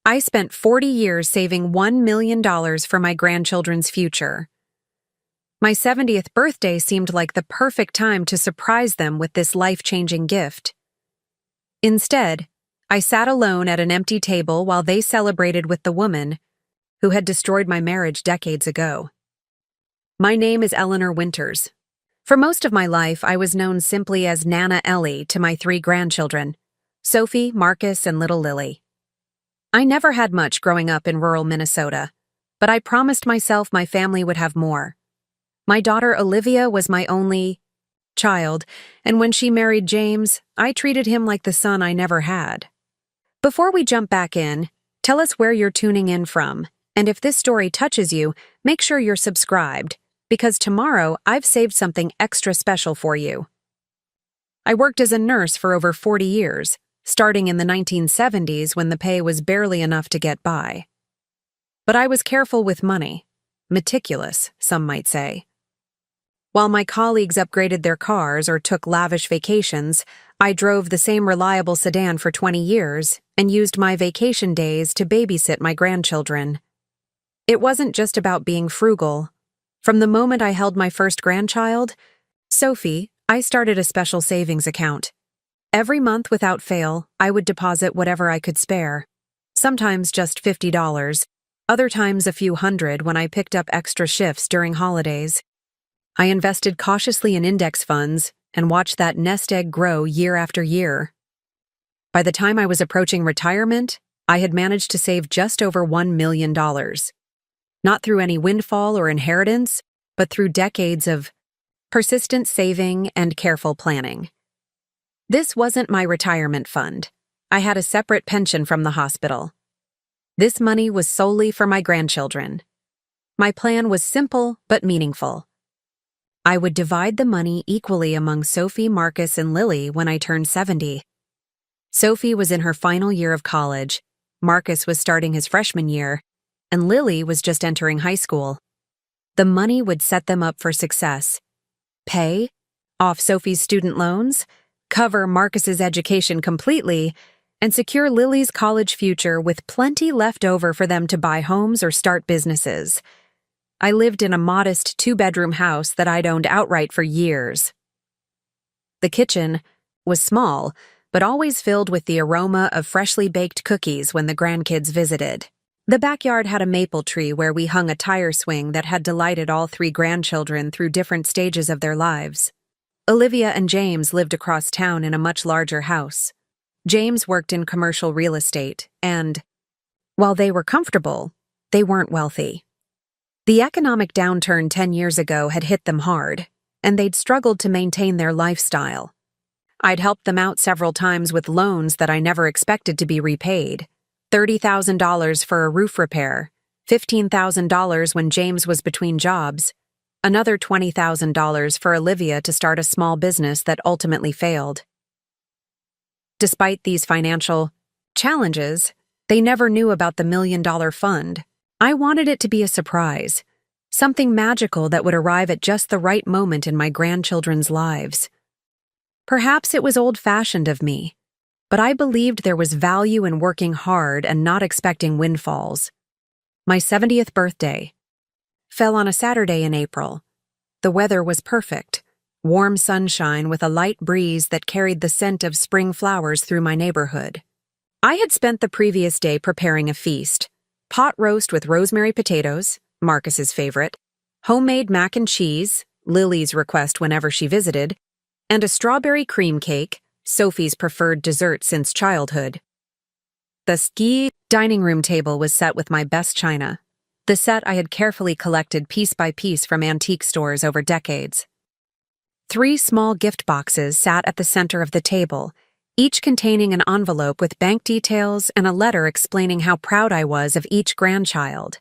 I spent 40 years saving $1 million for my grandchildren's future. My 70th birthday seemed like the perfect time to surprise them with this life-changing gift. Instead, I sat alone at an empty table while they celebrated with the woman who had destroyed my marriage decades ago. My name is Eleanor Winters. For most of my life, I was known simply as Nana Ellie to my 3 grandchildren, Sophie, Marcus, and little Lily. I never had much growing up in rural Minnesota, but I promised myself my family would have more. My daughter Olivia was my only child, and when she married James, I treated him like the son I never had. Before we jump back in, tell us where you're tuning in from, and if this story touches you, make sure you're subscribed, because tomorrow I've saved something extra special for you. I worked as a nurse for over 40 years, starting in the 1970s when the pay was barely enough to get by. But I was careful with money, meticulous, some might say. While my colleagues upgraded their cars or took lavish vacations, I drove the same reliable sedan for 20 years and used my vacation days to babysit my grandchildren. It wasn't just about being frugal. From the moment I held my first grandchild, Sophie, I started a special savings account. Every month without fail, I would deposit whatever I could spare. Sometimes just $50, other times a few hundred when I picked up extra shifts during holidays. I invested cautiously in index funds and watched that nest egg grow year after year. By the time I was approaching retirement, I had managed to save just over $1 million. Not through any windfall or inheritance, but through decades of persistent saving and careful planning. This wasn't my retirement fund. I had a separate pension from the hospital. This money was solely for my grandchildren. My plan was simple but meaningful. I would divide the money equally among Sophie, Marcus, and Lily when I turned 70. Sophie was in her final year of college, Marcus was starting his freshman year, and Lily was just entering high school. The money would set them up for success. Pay off Sophie's student loans, cover Marcus's education completely, and secure Lily's college future with plenty left over for them to buy homes or start businesses. I lived in a modest 2-bedroom house that I'd owned outright for years. The kitchen was small, but always filled with the aroma of freshly baked cookies when the grandkids visited. The backyard had a maple tree where we hung a tire swing that had delighted all 3 grandchildren through different stages of their lives. Olivia and James lived across town in a much larger house. James worked in commercial real estate, and, while they were comfortable, they weren't wealthy. The economic downturn 10 years ago had hit them hard, and they'd struggled to maintain their lifestyle. I'd helped them out several times with loans that I never expected to be repaid. $30,000 for a roof repair, $15,000 when James was between jobs, another $20,000 for Olivia to start a small business that ultimately failed. Despite these financial challenges, they never knew about the $1 million fund. I wanted it to be a surprise, something magical that would arrive at just the right moment in my grandchildren's lives. Perhaps it was old-fashioned of me, but I believed there was value in working hard and not expecting windfalls. My 70th birthday fell on a Saturday in April. The weather was perfect, warm sunshine with a light breeze that carried the scent of spring flowers through my neighborhood. I had spent the previous day preparing a feast: pot roast with rosemary potatoes, Marcus's favorite, homemade mac and cheese, Lily's request whenever she visited, and a strawberry cream cake, Sophie's preferred dessert since childhood. The ski dining room table was set with my best china, the set I had carefully collected piece by piece from antique stores over decades. 3 small gift boxes sat at the center of the table, each containing an envelope with bank details and a letter explaining how proud I was of each grandchild.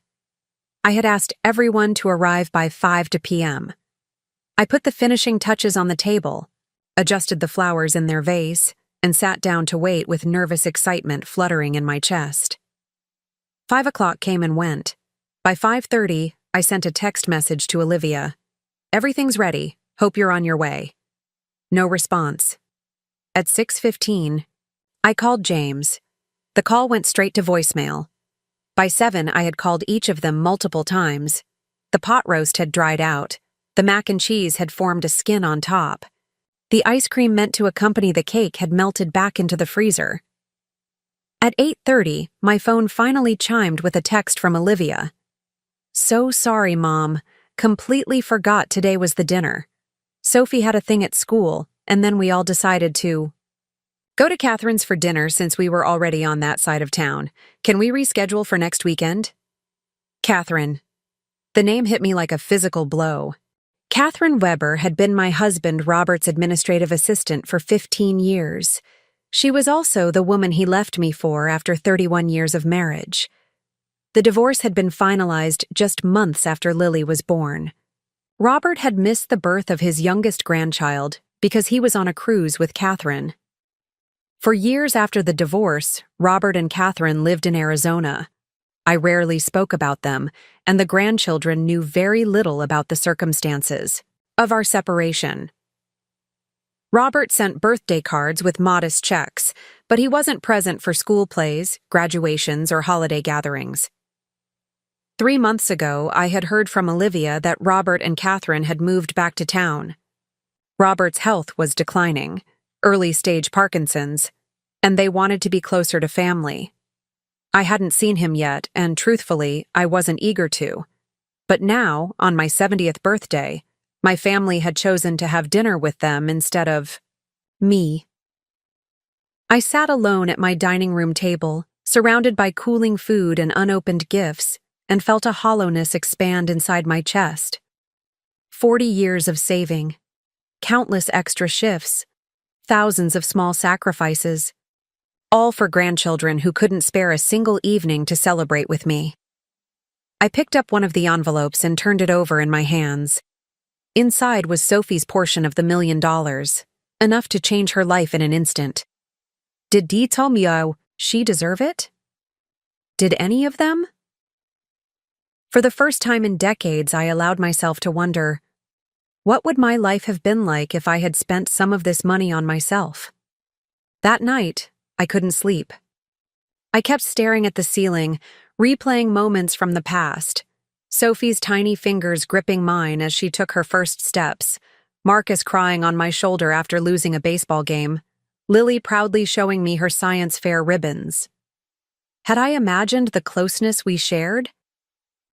I had asked everyone to arrive by 5 p.m. I put the finishing touches on the table, adjusted the flowers in their vase, and sat down to wait with nervous excitement fluttering in my chest. 5 o'clock came and went. By 5:30, I sent a text message to Olivia. "Everything's ready. Hope you're on your way." No response. At 6:15, I called James. The call went straight to voicemail, By 7, I had called each of them multiple times. The pot roast had dried out. The mac and cheese had formed a skin on top. The ice cream meant to accompany the cake had melted back into the freezer. At 8:30, my phone finally chimed with a text from Olivia. "So sorry, Mom. Completely forgot today was the dinner. Sophie had a thing at school, and then we all decided to go to Catherine's for dinner since we were already on that side of town. Can we reschedule for next weekend?" Catherine. The name hit me like a physical blow. Catherine Weber had been my husband Robert's administrative assistant for 15 years. She was also the woman he left me for after 31 years of marriage. The divorce had been finalized just months after Lily was born. Robert had missed the birth of his youngest grandchild because he was on a cruise with Catherine. For years after the divorce, Robert and Catherine lived in Arizona. I rarely spoke about them, and the grandchildren knew very little about the circumstances of our separation. Robert sent birthday cards with modest checks, but he wasn't present for school plays, graduations, or holiday gatherings. 3 months ago, I had heard from Olivia that Robert and Catherine had moved back to town. Robert's health was declining, early-stage Parkinson's, and they wanted to be closer to family. I hadn't seen him yet, and truthfully, I wasn't eager to. But now, on my 70th birthday, my family had chosen to have dinner with them instead of me. I sat alone at my dining room table, surrounded by cooling food and unopened gifts, and felt a hollowness expand inside my chest. 40 years of saving, countless extra shifts, thousands of small sacrifices, all for grandchildren who couldn't spare a single evening to celebrate with me. I picked up one of the envelopes and turned it over in my hands. Inside was Sophie's portion of the $1 million, enough to change her life in an instant. Did Dee tell me she deserve it? Did any of them? For the first time in decades, I allowed myself to wonder, what would my life have been like if I had spent some of this money on myself? That night, I couldn't sleep. I kept staring at the ceiling, replaying moments from the past. Sophie's tiny fingers gripping mine as she took her first steps, Marcus crying on my shoulder after losing a baseball game, Lily proudly showing me her science fair ribbons. Had I imagined the closeness we shared?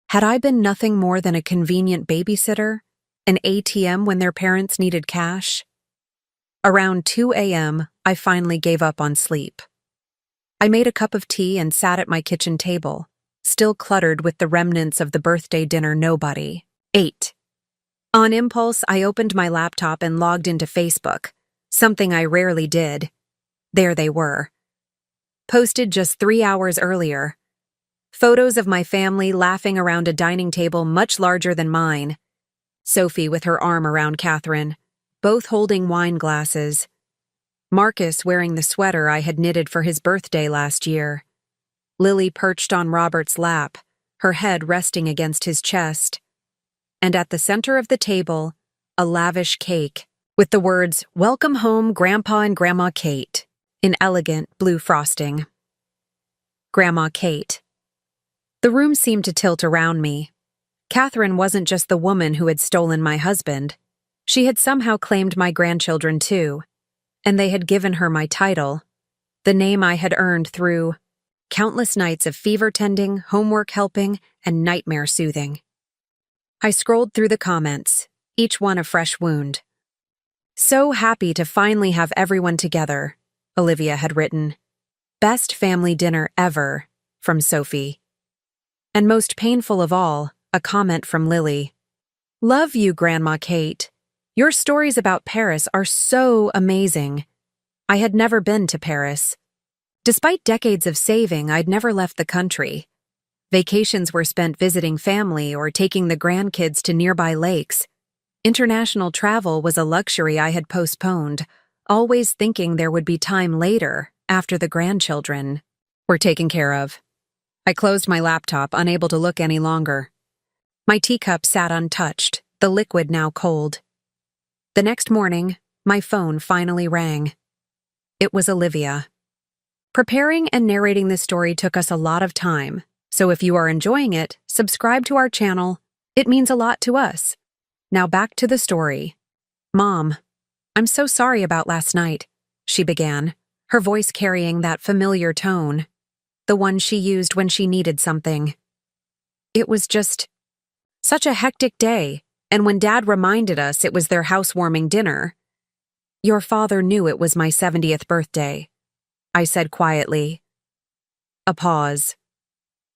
Had I been nothing more than a convenient babysitter, an ATM when their parents needed cash? Around 2 a.m., I finally gave up on sleep. I made a cup of tea and sat at my kitchen table, still cluttered with the remnants of the birthday dinner nobody ate. On impulse, I opened my laptop and logged into Facebook, something I rarely did. There they were. Posted just 3 hours earlier. Photos of my family laughing around a dining table much larger than mine. Sophie with her arm around Catherine, both holding wine glasses. Marcus wearing the sweater I had knitted for his birthday last year. Lily perched on Robert's lap, her head resting against his chest. And at the center of the table, a lavish cake with the words, "Welcome home, Grandpa and Grandma Kate," in elegant blue frosting. Grandma Kate. The room seemed to tilt around me. Catherine wasn't just the woman who had stolen my husband. She had somehow claimed my grandchildren too, and they had given her my title, the name I had earned through countless nights of fever tending, homework helping, and nightmare soothing. I scrolled through the comments, each one a fresh wound. "So happy to finally have everyone together," Olivia had written. "Best family dinner ever," from Sophie. And most painful of all, a comment from Lily. "Love you, Grandma Kate. Your stories about Paris are so amazing. I had never been to Paris. Despite decades of saving, I'd never left the country. Vacations were spent visiting family or taking the grandkids to nearby lakes. International travel was a luxury I had postponed, always thinking there would be time later, after the grandchildren were taken care of." I closed my laptop, unable to look any longer. My teacup sat untouched, the liquid now cold. The next morning, my phone finally rang. It was Olivia. Preparing and narrating this story took us a lot of time, So if you are enjoying it, subscribe to our channel. It means a lot to us. Now back to the story. Mom, I'm so sorry about last night, she began, her voice carrying that familiar tone, the one she used when she needed something. It was just such a hectic day, and when Dad reminded us it was their housewarming dinner, your father knew it was my 70th birthday, I said quietly. A pause.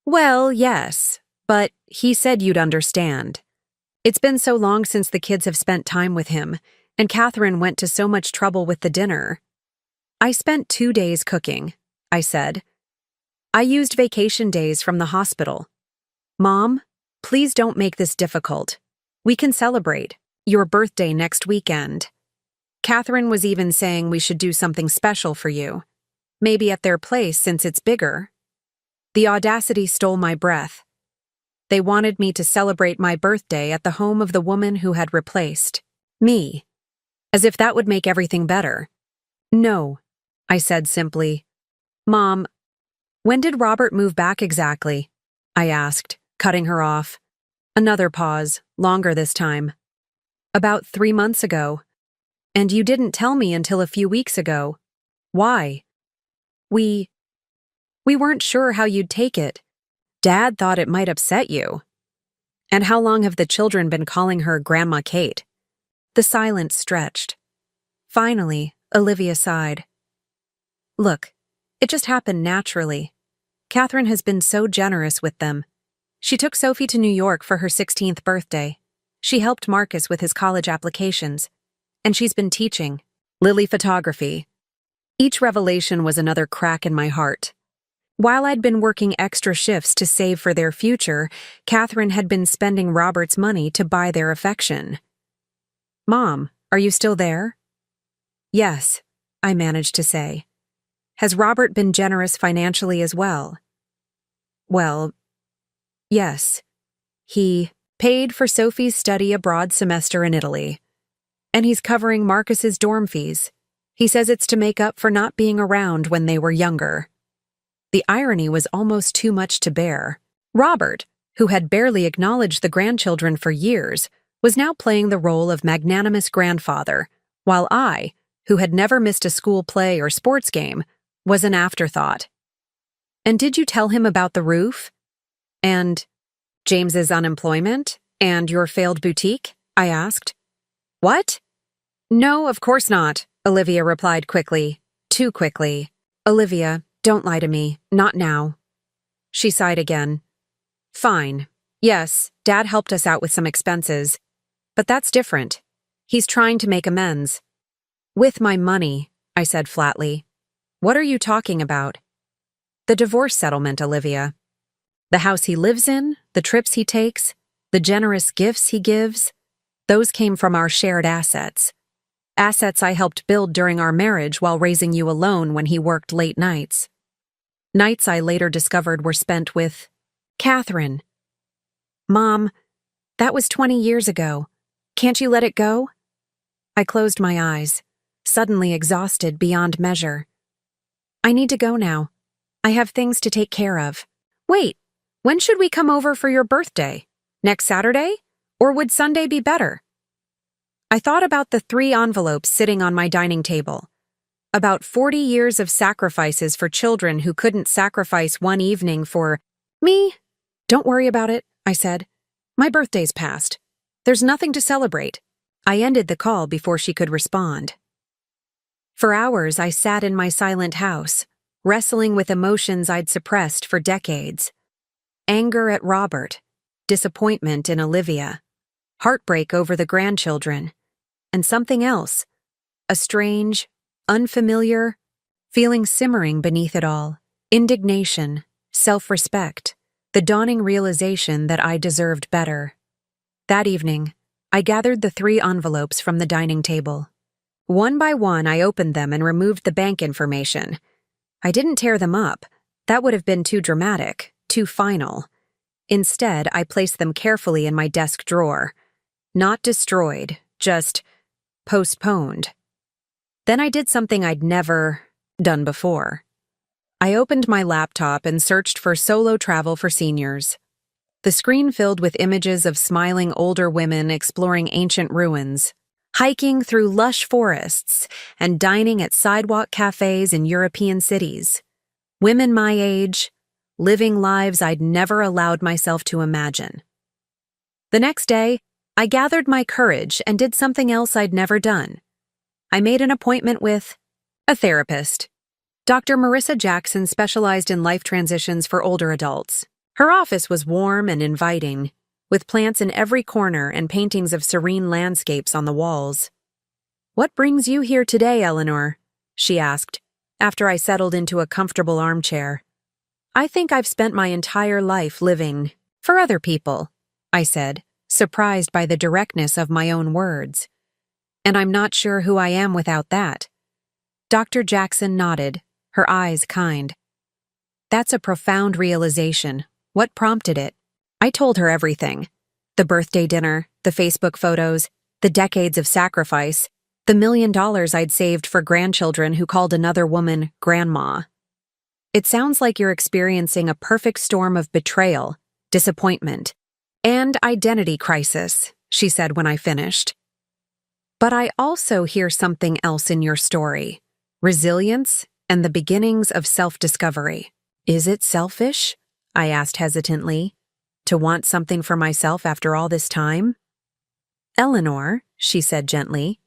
Well, yes, but he said you'd understand. It's been so long since the kids have spent time with him, and Catherine went to so much trouble with the dinner. I spent 2 days cooking, I said. I used vacation days from the hospital. Mom, please don't make this difficult. We can celebrate your birthday next weekend. Catherine was even saying we should do something special for you. Maybe at their place since it's bigger. The audacity stole my breath. They wanted me to celebrate my birthday at the home of the woman who had replaced me, as if that would make everything better. No, I said simply. Mom, when did Robert move back exactly? I asked, cutting her off. Another pause, longer this time. About 3 months ago. And you didn't tell me until a few weeks ago. Why? We weren't sure how you'd take it. Dad thought it might upset you. And how long have the children been calling her Grandma Kate? The silence stretched. Finally, Olivia sighed. Look, it just happened naturally. Catherine has been so generous with them. She took Sophie to New York for her 16th birthday. She helped Marcus with his college applications. And she's been teaching Lily photography. Each revelation was another crack in my heart. While I'd been working extra shifts to save for their future, Catherine had been spending Robert's money to buy their affection. Mom, are you still there? Yes, I managed to say. Has Robert been generous financially as well? Well, yes. He paid for Sophie's study abroad semester in Italy. And he's covering Marcus's dorm fees. He says it's to make up for not being around when they were younger. The irony was almost too much to bear. Robert, who had barely acknowledged the grandchildren for years, was now playing the role of magnanimous grandfather, while I, who had never missed a school play or sports game, was an afterthought. And did you tell him about the roof? And James's unemployment? And your failed boutique? I asked. What? No, of course not, Olivia replied quickly. Too quickly. Olivia, don't lie to me. Not now. She sighed again. Fine. Yes, Dad helped us out with some expenses. But that's different. He's trying to make amends. With my money, I said flatly. What are you talking about? The divorce settlement, Olivia. The house he lives in, the trips he takes, the generous gifts he gives. Those came from our shared assets. Assets I helped build during our marriage while raising you alone when he worked late nights. Nights I later discovered were spent with Catherine. Mom, that was 20 years ago. Can't you let it go? I closed my eyes, suddenly exhausted beyond measure. I need to go now. I have things to take care of. Wait, when should we come over for your birthday? Next Saturday? Or would Sunday be better? I thought about the 3 envelopes sitting on my dining table. About 40 years of sacrifices for children who couldn't sacrifice one evening for me. Don't worry about it, I said. My birthday's passed. There's nothing to celebrate. I ended the call before she could respond. For hours, I sat in my silent house, wrestling with emotions I'd suppressed for decades. Anger at Robert, disappointment in Olivia, heartbreak over the grandchildren, and something else, a strange, unfamiliar feeling simmering beneath it all, indignation, self-respect, the dawning realization that I deserved better. That evening, I gathered the 3 envelopes from the dining table. One by one, I opened them and removed the bank information. I didn't tear them up. That would have been too dramatic, too final. Instead, I placed them carefully in my desk drawer. Not destroyed, just postponed. Then I did something I'd never done before. I opened my laptop and searched for solo travel for seniors. The screen filled with images of smiling older women exploring ancient ruins, hiking through lush forests, and dining at sidewalk cafes in European cities. Women my age, living lives I'd never allowed myself to imagine. The next day, I gathered my courage and did something else I'd never done. I made an appointment with a therapist. Dr. Marissa Jackson specialized in life transitions for older adults. Her office was warm and inviting, with plants in every corner and paintings of serene landscapes on the walls. "What brings you here today, Eleanor?" she asked, after I settled into a comfortable armchair. "I think I've spent my entire life living for other people," I said, surprised by the directness of my own words. "And I'm not sure who I am without that." Dr. Jackson nodded, her eyes kind. "That's a profound realization. What prompted it?" I told her everything. The birthday dinner, the Facebook photos, the decades of sacrifice, the $1 million I'd saved for grandchildren who called another woman grandma. "It sounds like you're experiencing a perfect storm of betrayal, disappointment, and identity crisis," she said when I finished. "But I also hear something else in your story: resilience and the beginnings of self-discovery." "Is it selfish?" I asked hesitantly, "to want something for myself after all this time?" "Eleanor," she said gently,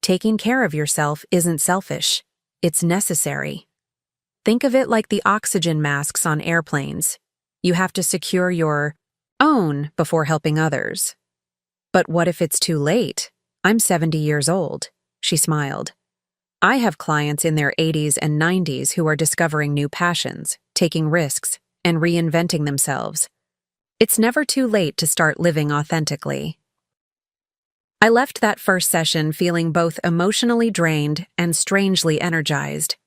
"taking care of yourself isn't selfish. It's necessary. Think of it like the oxygen masks on airplanes. You have to secure your own before helping others." "But what if it's too late? I'm 70 years old," she smiled. "I have clients in their 80s and 90s who are discovering new passions, taking risks, and reinventing themselves. It's never too late to start living authentically." I left that first session feeling both emotionally drained and strangely energized.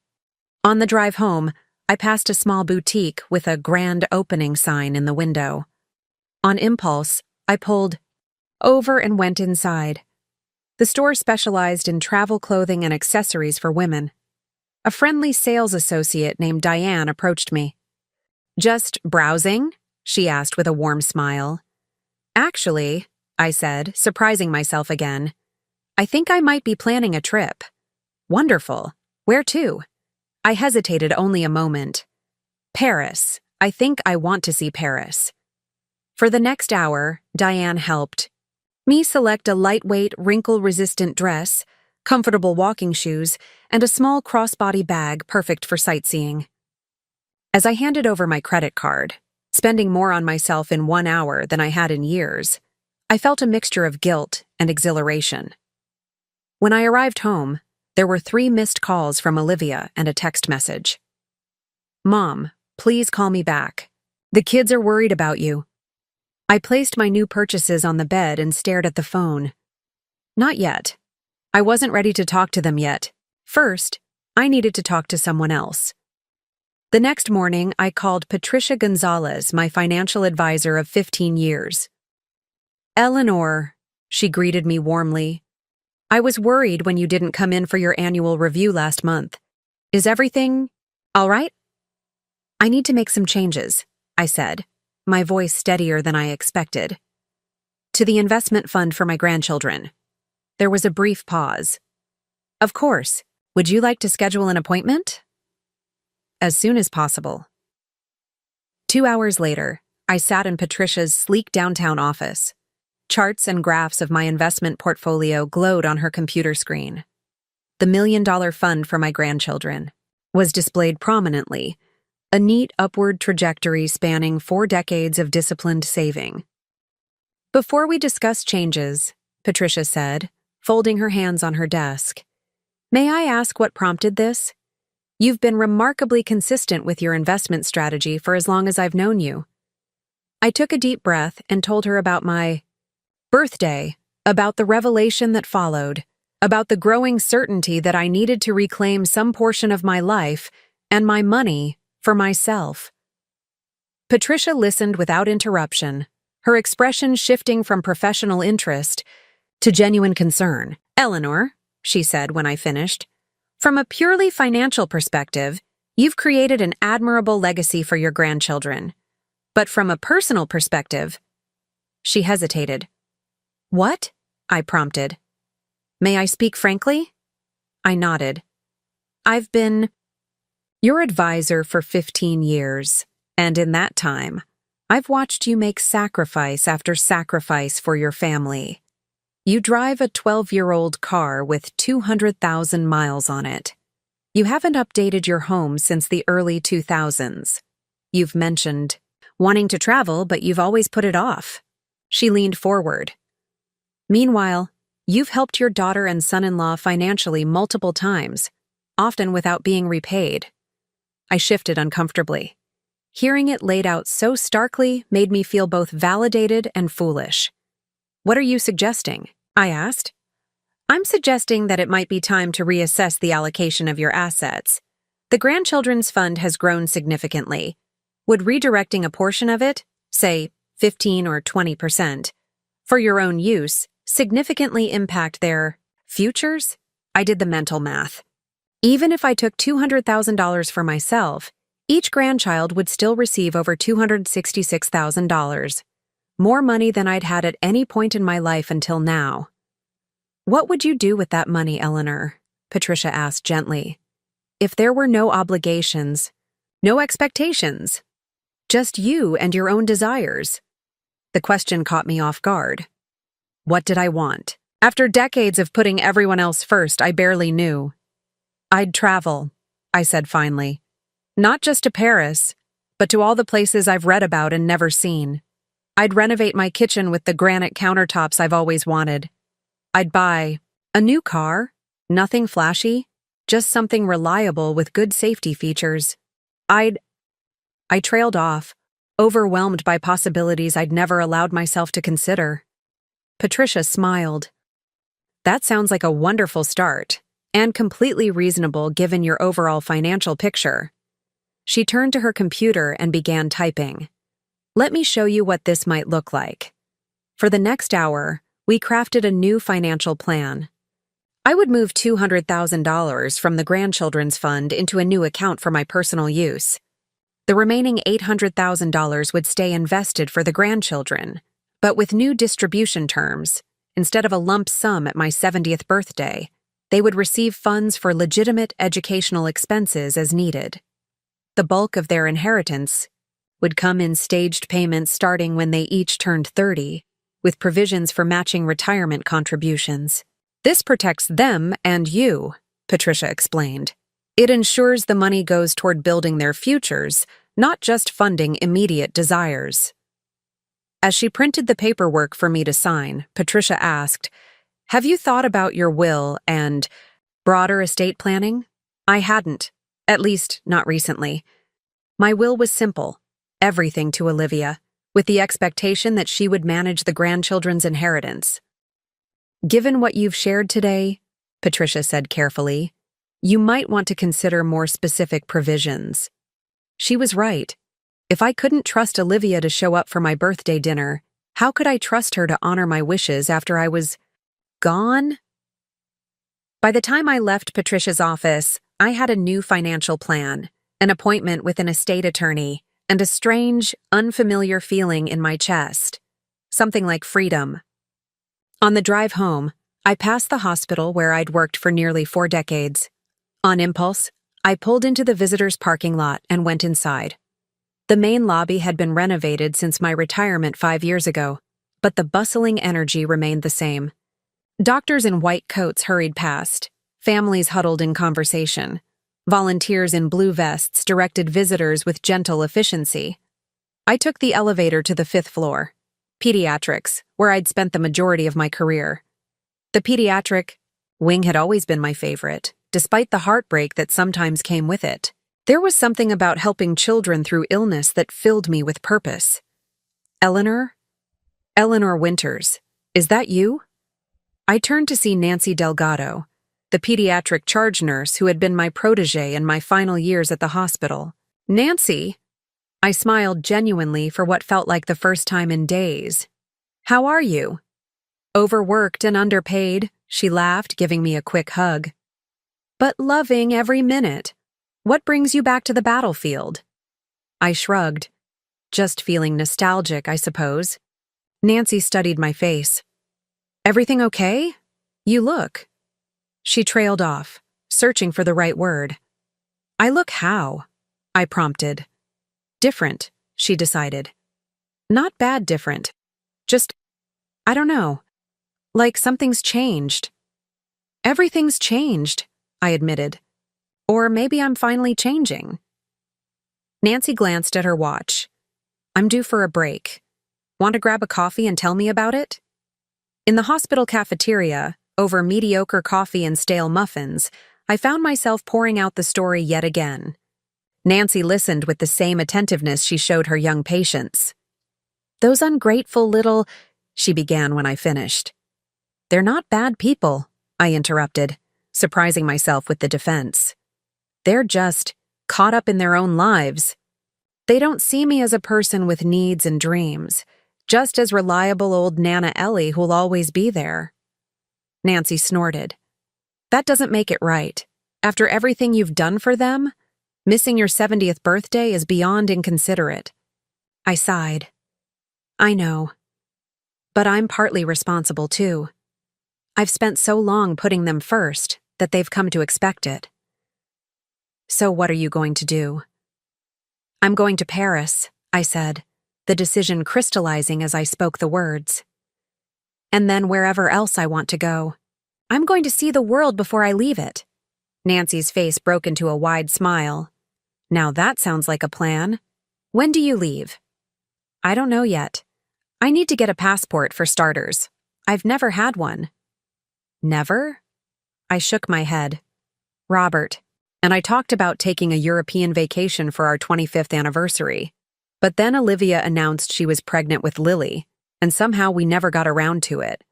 On the drive home, I passed a small boutique with a grand opening sign in the window. On impulse, I pulled over and went inside. The store specialized in travel clothing and accessories for women. A friendly sales associate named Diane approached me. "Just browsing?" she asked with a warm smile. "Actually," I said, surprising myself again, "I think I might be planning a trip." "Wonderful. Where to?" I hesitated only a moment. "Paris. I think I want to see Paris." For the next hour, Diane helped me select a lightweight, wrinkle-resistant dress, comfortable walking shoes, and a small crossbody bag perfect for sightseeing. As I handed over my credit card, spending more on myself in 1 hour than I had in years, I felt a mixture of guilt and exhilaration. When I arrived home, there were 3 missed calls from Olivia and a text message. "Mom, please call me back. The kids are worried about you." I placed my new purchases on the bed and stared at the phone. Not yet. I wasn't ready to talk to them yet. First, I needed to talk to someone else. The next morning, I called Patricia Gonzalez, my financial advisor of 15 years. "Eleanor," she greeted me warmly, "I was worried when you didn't come in for your annual review last month. Is everything all right?" "I need to make some changes," I said, my voice steadier than I expected. "To the investment fund for my grandchildren." There was a brief pause. "Of course. Would you like to schedule an appointment?" "As soon as possible." 2 hours later, I sat in Patricia's sleek downtown office. Charts and graphs of my investment portfolio glowed on her computer screen. The $1 million fund for my grandchildren was displayed prominently, a neat upward trajectory spanning 4 decades of disciplined saving. "Before we discuss changes," Patricia said, folding her hands on her desk, "may I ask what prompted this? You've been remarkably consistent with your investment strategy for as long as I've known you." I took a deep breath and told her about my birthday, about the revelation that followed, about the growing certainty that I needed to reclaim some portion of my life and my money for myself. Patricia listened without interruption, her expression shifting from professional interest to genuine concern. "Eleanor," she said when I finished, "from a purely financial perspective, You've created an admirable legacy for your grandchildren. But from a personal perspective, she hesitated. What? I prompted. May I speak frankly? I nodded. I've been your advisor for 15 years, and in that time, I've watched you make sacrifice after sacrifice for your family. You drive a 12-year-old car with 200,000 miles on it. You haven't updated your home since the early 2000s. You've mentioned wanting to travel, but you've always put it off. She leaned forward. Meanwhile, you've helped your daughter and son-in-law financially multiple times, often without being repaid. I shifted uncomfortably. Hearing it laid out so starkly made me feel both validated and foolish. What are you suggesting? I asked. I'm suggesting that it might be time to reassess the allocation of your assets. The Grandchildren's Fund has grown significantly. Would redirecting a portion of it, say 15 or 20%, for your own use, significantly impact their futures? I did the mental math. Even if I took $200,000 for myself, each grandchild would still receive over $266,000, more money than I'd had at any point in my life until now. What would you do with that money, Eleanor? Patricia asked gently. If there were no obligations, no expectations, just you and your own desires. The question caught me off guard. What did I want? After decades of putting everyone else first, I barely knew. I'd travel, I said finally. Not just to Paris, but to all the places I've read about and never seen. I'd renovate my kitchen with the granite countertops I've always wanted. I'd buy a new car, nothing flashy, just something reliable with good safety features. I trailed off, overwhelmed by possibilities I'd never allowed myself to consider. Patricia smiled. That sounds like a wonderful start, and completely reasonable given your overall financial picture. She turned to her computer and began typing. Let me show you what this might look like. For the next hour, we crafted a new financial plan. I would move $200,000 from the Grandchildren's Fund into a new account for my personal use. The remaining $800,000 would stay invested for the grandchildren, but with new distribution terms. Instead of a lump sum at my 70th birthday, they would receive funds for legitimate educational expenses as needed. The bulk of their inheritance would come in staged payments starting when they each turned 30, with provisions for matching retirement contributions. This protects them and you, Patricia explained. It ensures the money goes toward building their futures, not just funding immediate desires. As she printed the paperwork for me to sign, Patricia asked, Have you thought about your will and broader estate planning? I hadn't, at least not recently. My will was simple, everything to Olivia, with the expectation that she would manage the grandchildren's inheritance. Given what you've shared today, Patricia said carefully, you might want to consider more specific provisions. She was right. If I couldn't trust Olivia to show up for my birthday dinner, how could I trust her to honor my wishes after I was gone? By the time I left Patricia's office, I had a new financial plan, an appointment with an estate attorney, and a strange, unfamiliar feeling in my chest. Something like freedom. On the drive home, I passed the hospital where I'd worked for nearly 4 decades. On impulse, I pulled into the visitors' parking lot and went inside. The main lobby had been renovated since my retirement 5 years ago, but the bustling energy remained the same. Doctors in white coats hurried past, families huddled in conversation. Volunteers in blue vests directed visitors with gentle efficiency. I took the elevator to the 5th floor, pediatrics, where I'd spent the majority of my career. The pediatric wing had always been my favorite, despite the heartbreak that sometimes came with it. There was something about helping children through illness that filled me with purpose. Eleanor? Eleanor Winters, is that you? I turned to see Nancy Delgado, the pediatric charge nurse who had been my protégé in my final years at the hospital. Nancy? I smiled genuinely for what felt like the first time in days. How are you? Overworked and underpaid, she laughed, giving me a quick hug. But loving every minute. What brings you back to the battlefield? I shrugged. Just feeling nostalgic, I suppose. Nancy studied my face. Everything okay? You look. She trailed off, searching for the right word. I look how? I prompted. Different, she decided. Not bad different. Just, I don't know. Like something's changed. Everything's changed, I admitted. Or maybe I'm finally changing. Nancy glanced at her watch. I'm due for a break. Want to grab a coffee and tell me about it? In the hospital cafeteria, over mediocre coffee and stale muffins, I found myself pouring out the story yet again. Nancy listened with the same attentiveness she showed her young patients. Those ungrateful little, she began when I finished. They're not bad people, I interrupted, surprising myself with the defense. They're just caught up in their own lives. They don't see me as a person with needs and dreams, just as reliable old Nana Ellie who'll always be there. Nancy snorted. That doesn't make it right. After everything you've done for them, missing your 70th birthday is beyond inconsiderate. I sighed. I know. But I'm partly responsible too. I've spent so long putting them first that they've come to expect it. So what are you going to do? I'm going to Paris, I said, the decision crystallizing as I spoke the words. And then wherever else I want to go. I'm going to see the world before I leave it. Nancy's face broke into a wide smile. Now that sounds like a plan. When do you leave? I don't know yet. I need to get a passport for starters. I've never had one. Never? I shook my head. Robert, and I talked about taking a European vacation for our 25th anniversary. But then Olivia announced she was pregnant with Lily, and somehow we never got around to it.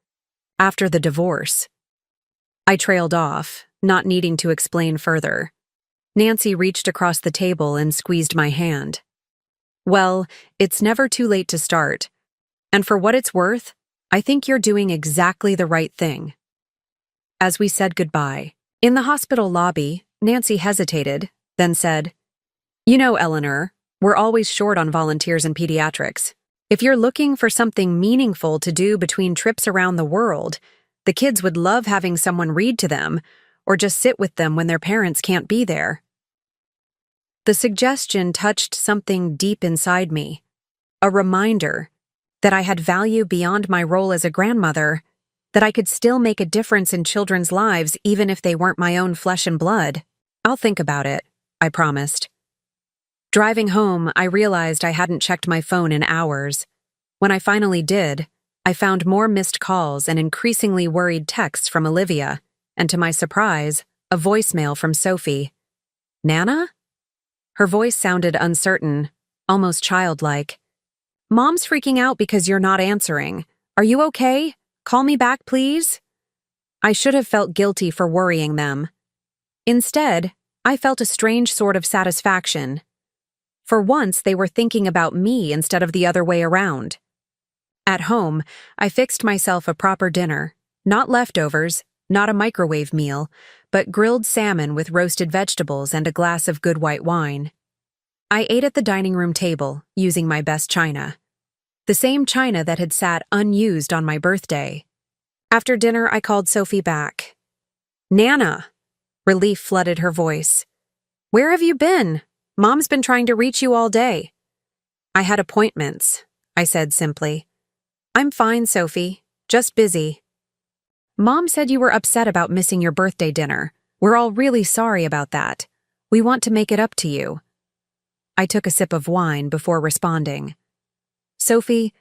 After the divorce. I trailed off, not needing to explain further. Nancy reached across the table and squeezed my hand. Well, it's never too late to start. And for what it's worth, I think you're doing exactly the right thing. As we said goodbye, in the hospital lobby, Nancy hesitated, then said, You know, Eleanor, we're always short on volunteers in pediatrics. If you're looking for something meaningful to do between trips around the world, the kids would love having someone read to them, or just sit with them when their parents can't be there. The suggestion touched something deep inside me, a reminder that I had value beyond my role as a grandmother, that I could still make a difference in children's lives even if they weren't my own flesh and blood. I'll think about it, I promised. Driving home, I realized I hadn't checked my phone in hours. When I finally did, I found more missed calls and increasingly worried texts from Olivia, and to my surprise, a voicemail from Sophie. Nana? Her voice sounded uncertain, almost childlike. Mom's freaking out because you're not answering. Are you okay? Call me back, please? I should have felt guilty for worrying them. Instead, I felt a strange sort of satisfaction. For once, they were thinking about me instead of the other way around. At home, I fixed myself a proper dinner, not leftovers, not a microwave meal, but grilled salmon with roasted vegetables and a glass of good white wine. I ate at the dining room table, using my best china. The same china that had sat unused on my birthday. After dinner, I called Sophie back. Nana! Relief flooded her voice. Where have you been? Mom's been trying to reach you all day. I had appointments, I said simply. I'm fine, Sophie. Just busy. Mom said you were upset about missing your birthday dinner. We're all really sorry about that. We want to make it up to you. I took a sip of wine before responding. Sophie,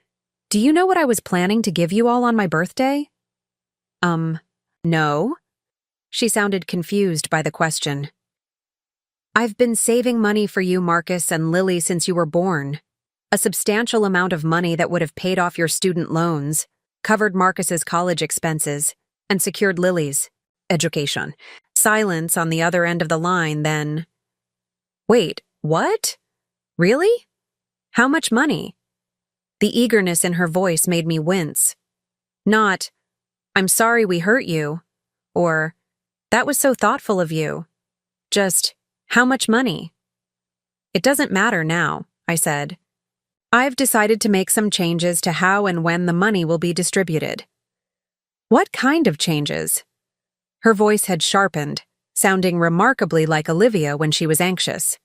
do you know what I was planning to give you all on my birthday? No? She sounded confused by the question. I've been saving money for you, Marcus and Lily, since you were born. A substantial amount of money that would have paid off your student loans, covered Marcus's college expenses, and secured Lily's education. Silence on the other end of the line, then... Wait, what? Really? How much money? The eagerness in her voice made me wince. Not, I'm sorry we hurt you, or, that was so thoughtful of you. Just, How much money? It doesn't matter now, I said. I've decided to make some changes to how and when the money will be distributed. What kind of changes? Her voice had sharpened, sounding remarkably like Olivia when she was anxious.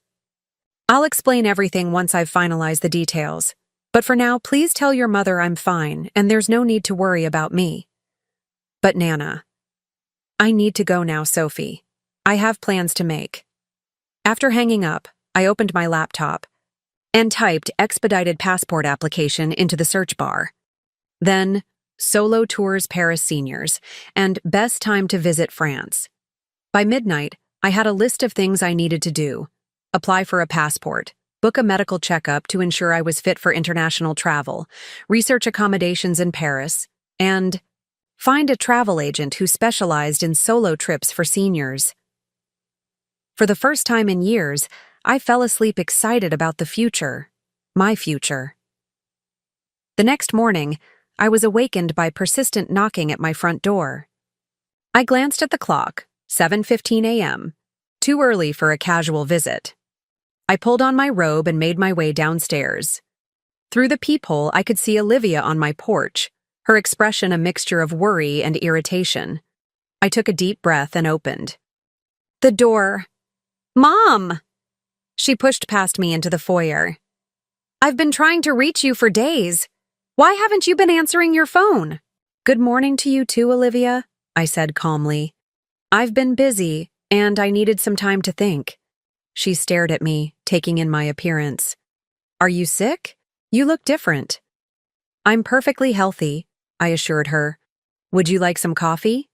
I'll explain everything once I've finalized the details, but for now, please tell your mother I'm fine and there's no need to worry about me. But Nana. I need to go now, Sophie. I have plans to make. After hanging up, I opened my laptop and typed expedited passport application into the search bar. Then, solo tours Paris seniors and best time to visit France. By midnight, I had a list of things I needed to do. Apply for a passport, book a medical checkup to ensure I was fit for international travel, research accommodations in Paris, and find a travel agent who specialized in solo trips for seniors. For the first time in years, I fell asleep excited about the future, my future. The next morning, I was awakened by persistent knocking at my front door. I glanced at the clock, 7:15 a.m., too early for a casual visit. I pulled on my robe and made my way downstairs. Through the peephole, I could see Olivia on my porch, her expression a mixture of worry and irritation. I took a deep breath and opened the door. Mom! She pushed past me into the foyer. I've been trying to reach you for days. Why haven't you been answering your phone? Good morning to you too, Olivia, I said calmly. I've been busy, and I needed some time to think. She stared at me, taking in my appearance. Are you sick? You look different. I'm perfectly healthy, I assured her. Would you like some coffee?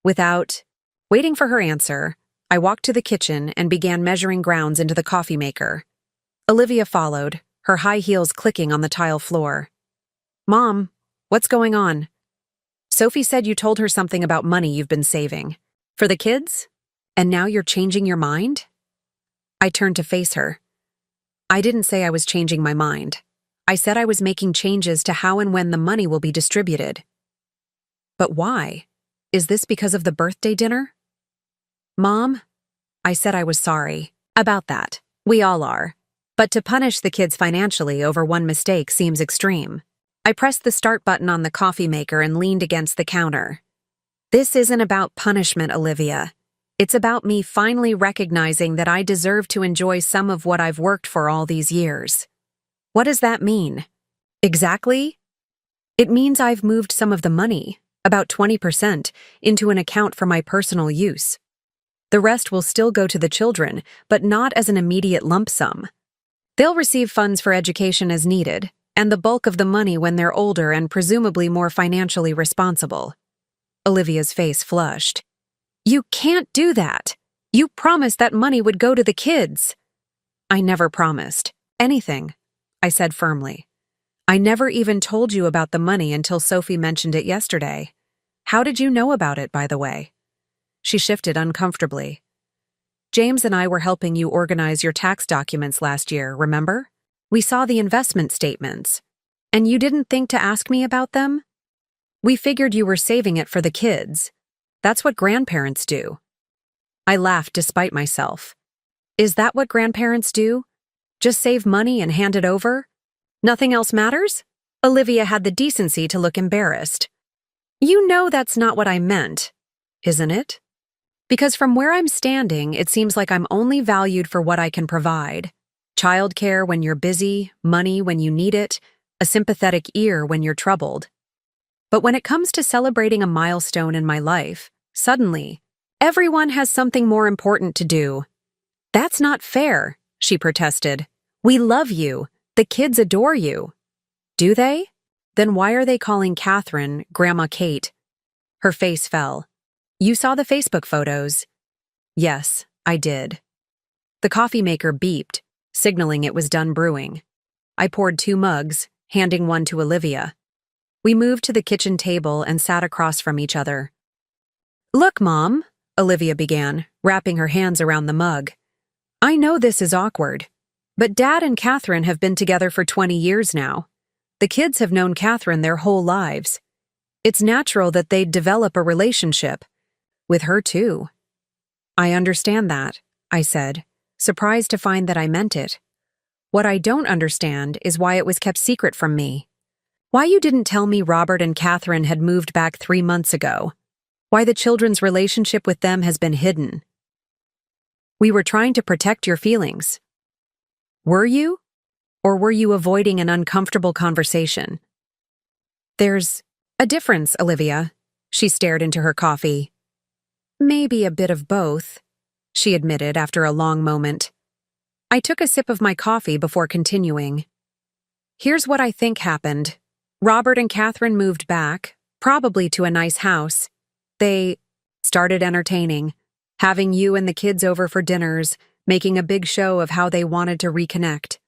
Without waiting for her answer, I walked to the kitchen and began measuring grounds into the coffee maker. Olivia followed, her high heels clicking on the tile floor. Mom, what's going on? Sophie said you told her something about money you've been saving. For the kids? And now you're changing your mind? I turned to face her. I didn't say I was changing my mind. I said I was making changes to how and when the money will be distributed. But why? Is this because of the birthday dinner? Mom, I said I was sorry. About that. We all are. But to punish the kids financially over one mistake seems extreme. I pressed the start button on the coffee maker and leaned against the counter. This isn't about punishment, Olivia. It's about me finally recognizing that I deserve to enjoy some of what I've worked for all these years. What does that mean? Exactly? It means I've moved some of the money, about 20%, into an account for my personal use. The rest will still go to the children, but not as an immediate lump sum. They'll receive funds for education as needed, and the bulk of the money when they're older and presumably more financially responsible. Olivia's face flushed. You can't do that. You promised that money would go to the kids. I never promised anything, I said firmly. I never even told you about the money until Sophie mentioned it yesterday. How did you know about it, by the way? She shifted uncomfortably. James and I were helping you organize your tax documents last year, remember? We saw the investment statements. And you didn't think to ask me about them? We figured you were saving it for the kids. That's what grandparents do. I laughed despite myself. Is that what grandparents do? Just save money and hand it over? Nothing else matters? Olivia had the decency to look embarrassed. You know that's not what I meant, isn't it? Because from where I'm standing, it seems like I'm only valued for what I can provide. Childcare when you're busy, money when you need it, a sympathetic ear when you're troubled. But when it comes to celebrating a milestone in my life, suddenly, everyone has something more important to do. That's not fair, she protested. We love you. The kids adore you. Do they? Then why are they calling Catherine Grandma Kate? Her face fell. You saw the Facebook photos. Yes, I did. The coffee maker beeped, signaling it was done brewing. I poured 2 mugs, handing one to Olivia. We moved to the kitchen table and sat across from each other. Look, Mom, Olivia began, wrapping her hands around the mug. I know this is awkward, but Dad and Catherine have been together for 20 years now. The kids have known Catherine their whole lives. It's natural that they'd develop a relationship. With her, too. I understand that, I said. surprised to find that I meant it. What I don't understand is why it was kept secret from me. Why you didn't tell me Robert and Catherine had moved back 3 months ago. Why the children's relationship with them has been hidden. We were trying to protect your feelings. Were you? Or were you avoiding an uncomfortable conversation? There's a difference, Olivia. She stared into her coffee. Maybe a bit of both, she admitted after a long moment. I took a sip of my coffee before continuing. Here's what I think happened. Robert and Catherine moved back, probably to a nice house. They started entertaining, having you and the kids over for dinners, making a big show of how they wanted to reconnect.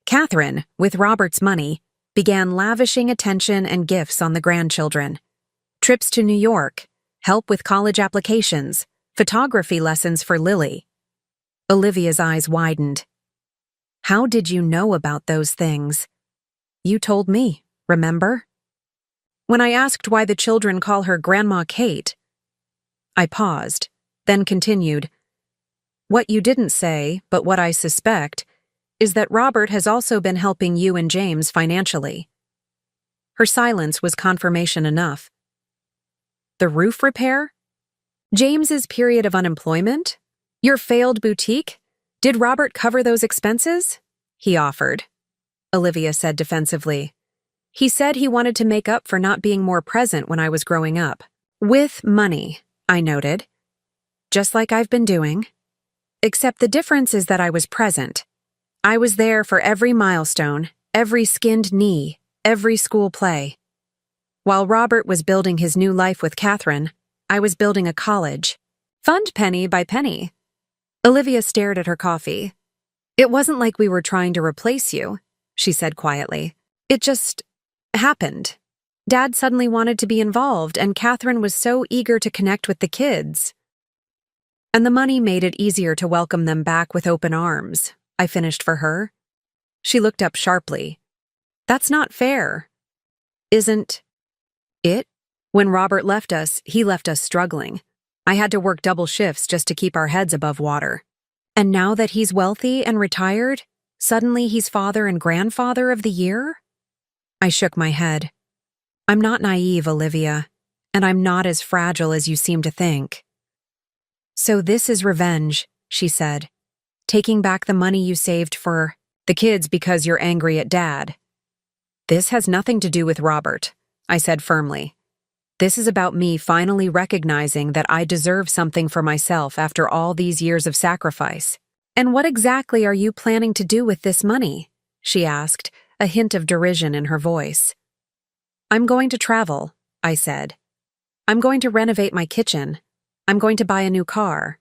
Catherine, with Robert's money, began lavishing attention and gifts on the grandchildren. Trips to New York, help with college applications, photography lessons for Lily. Olivia's eyes widened. How did you know about those things? You told me, remember? When I asked why the children call her Grandma Kate. I paused, then continued. What you didn't say, but what I suspect, is that Robert has also been helping you and James financially. Her silence was confirmation enough. The roof repair? James's period of unemployment? Your failed boutique? Did Robert cover those expenses? He offered. Olivia said defensively. He said he wanted to make up for not being more present when I was growing up. With money, I noted. Just like I've been doing. Except the difference is that I was present. I was there for every milestone, every skinned knee, every school play. While Robert was building his new life with Catherine, I was building a college. Fund penny by penny. Olivia stared at her coffee. It wasn't like we were trying to replace you, she said quietly. It just happened. Dad suddenly wanted to be involved, and Catherine was so eager to connect with the kids. And the money made it easier to welcome them back with open arms, I finished for her. She looked up sharply. That's not fair. Isn't it? When Robert left us, he left us struggling. I had to work double shifts just to keep our heads above water. And now that he's wealthy and retired, suddenly he's father and grandfather of the year? I shook my head. I'm not naive, Olivia, and I'm not as fragile as you seem to think. So this is revenge, she said. Taking back the money you saved for the kids because you're angry at Dad. This has nothing to do with Robert, I said firmly. This is about me finally recognizing that I deserve something for myself after all these years of sacrifice. And what exactly are you planning to do with this money? She asked, a hint of derision in her voice. I'm going to travel, I said. I'm going to renovate my kitchen. I'm going to buy a new car.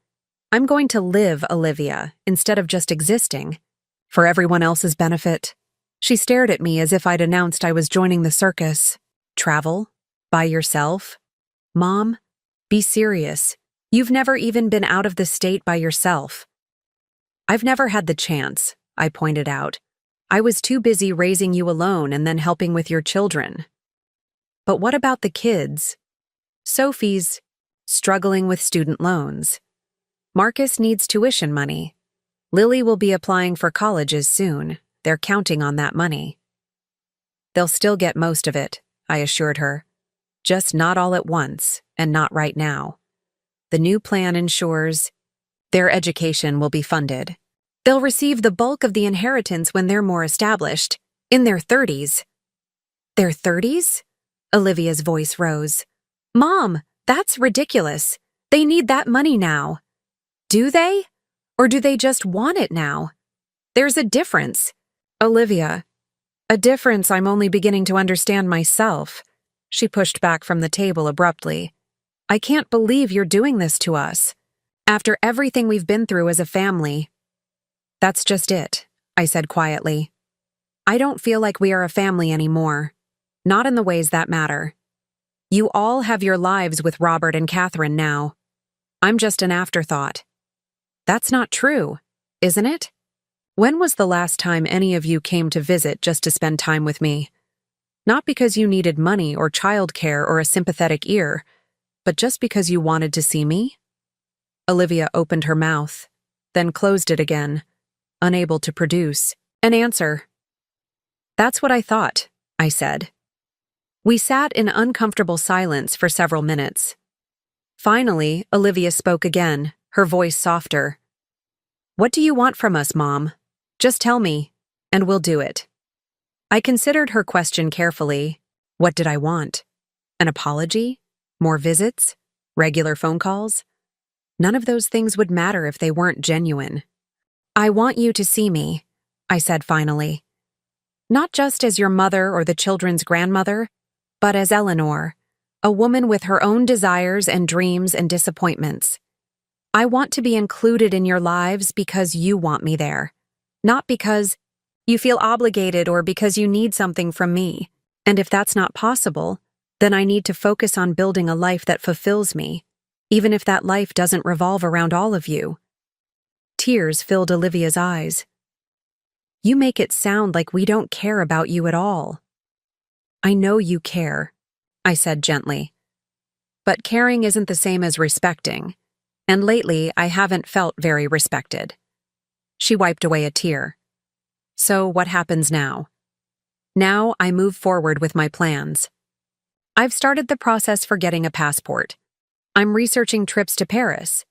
I'm going to live, Olivia, instead of just existing. For everyone else's benefit. She stared at me as if I'd announced I was joining the circus. Travel? By yourself? Mom, be serious. You've never even been out of the state by yourself. I've never had the chance, I pointed out. I was too busy raising you alone and then helping with your children. But what about the kids? Sophie's struggling with student loans. Marcus needs tuition money. Lily will be applying for colleges soon. They're counting on that money. They'll still get most of it, I assured her. Just not all at once, and not right now. The new plan ensures their education will be funded. They'll receive the bulk of the inheritance when they're more established, in their 30s. Their 30s? Olivia's voice rose. Mom, that's ridiculous. They need that money now. Do they? Or do they just want it now? There's a difference. Olivia, a difference I'm only beginning to understand myself. She pushed back from the table abruptly. I can't believe you're doing this to us. After everything we've been through as a family. That's just it, I said quietly. I don't feel like we are a family anymore. Not in the ways that matter. You all have your lives with Robert and Catherine now. I'm just an afterthought. That's not true, isn't it? When was the last time any of you came to visit just to spend time with me? Not because you needed money or childcare or a sympathetic ear, but just because you wanted to see me? Olivia opened her mouth. then closed it again, unable to produce an answer. "That's what I thought," I said. We sat in uncomfortable silence for several minutes. Finally, Olivia spoke again, her voice softer. "What do you want from us, Mom? Just tell me, and we'll do it." I considered her question carefully. What did I want? An apology? More visits? Regular phone calls? None of those things would matter if they weren't genuine. "I want you to see me," I said finally. "Not just as your mother or the children's grandmother, but as Eleanor, a woman with her own desires and dreams and disappointments. I want to be included in your lives because you want me there, not because you feel obligated or because you need something from me. And if that's not possible, then I need to focus on building a life that fulfills me, even if that life doesn't revolve around all of you." Tears filled Olivia's eyes. "You make it sound like we don't care about you at all." "I know you care," I said gently. "But caring isn't the same as respecting, and lately I haven't felt very respected." She wiped away a tear. "So what happens now?" "Now I move forward with my plans. I've started the process for getting a passport. I'm researching trips to Paris.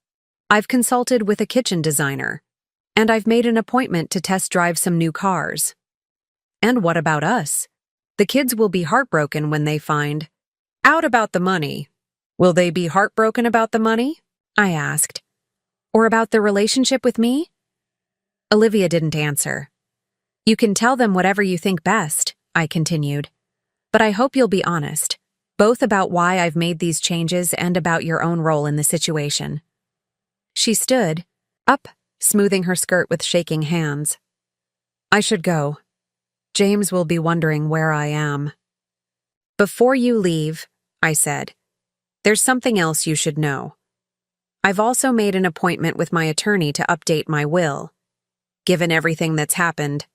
I've consulted with a kitchen designer. And I've made an appointment to test drive some new cars." "And what about us? The kids will be heartbroken when they find out about the money." "Will they be heartbroken about the money?" I asked. "Or about the relationship with me?" Olivia didn't answer. "You can tell them whatever you think best," I continued. "But I hope you'll be honest, both about why I've made these changes and about your own role in the situation." She stood up, smoothing her skirt with shaking hands. "I should go. James will be wondering where I am." "Before you leave," I said, "there's something else you should know. I've also made an appointment with my attorney to update my will. Given everything that's happened,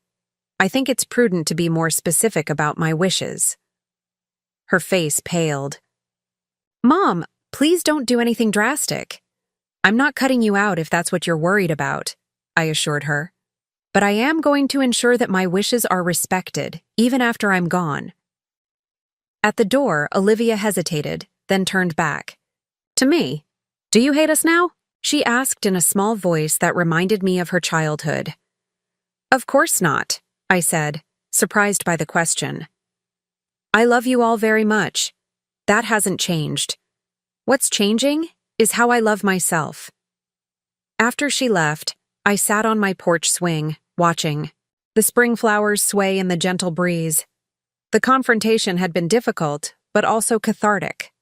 I think it's prudent to be more specific about my wishes." Her face paled. "Mom, please don't do anything drastic. I'm not cutting you out if that's what you're worried about," I assured her. "But I am going to ensure that my wishes are respected, even after I'm gone." At the door, Olivia hesitated, then turned back. "To me? Do you hate us now?" she asked in a small voice that reminded me of her childhood. "Of course not," I said, surprised by the question. "I love you all very much. That hasn't changed. What's changing is how I love myself." After she left, I sat on my porch swing, watching the spring flowers sway in the gentle breeze. The confrontation had been difficult, but also cathartic.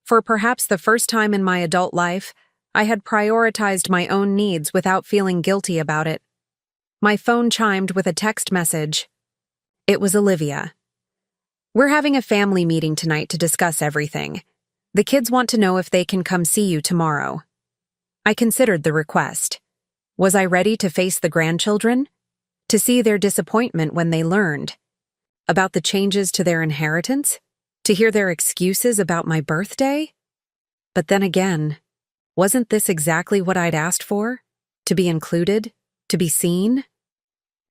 For perhaps the first time in my adult life, I had prioritized my own needs without feeling guilty about it. My phone chimed with a text message. It was Olivia. "We're having a family meeting tonight to discuss everything. The kids want to know if they can come see you tomorrow." I considered the request. Was I ready to face the grandchildren? To see their disappointment when they learned about the changes to their inheritance? To hear their excuses about my birthday? But then again, wasn't this exactly what I'd asked for? To be included? To be seen?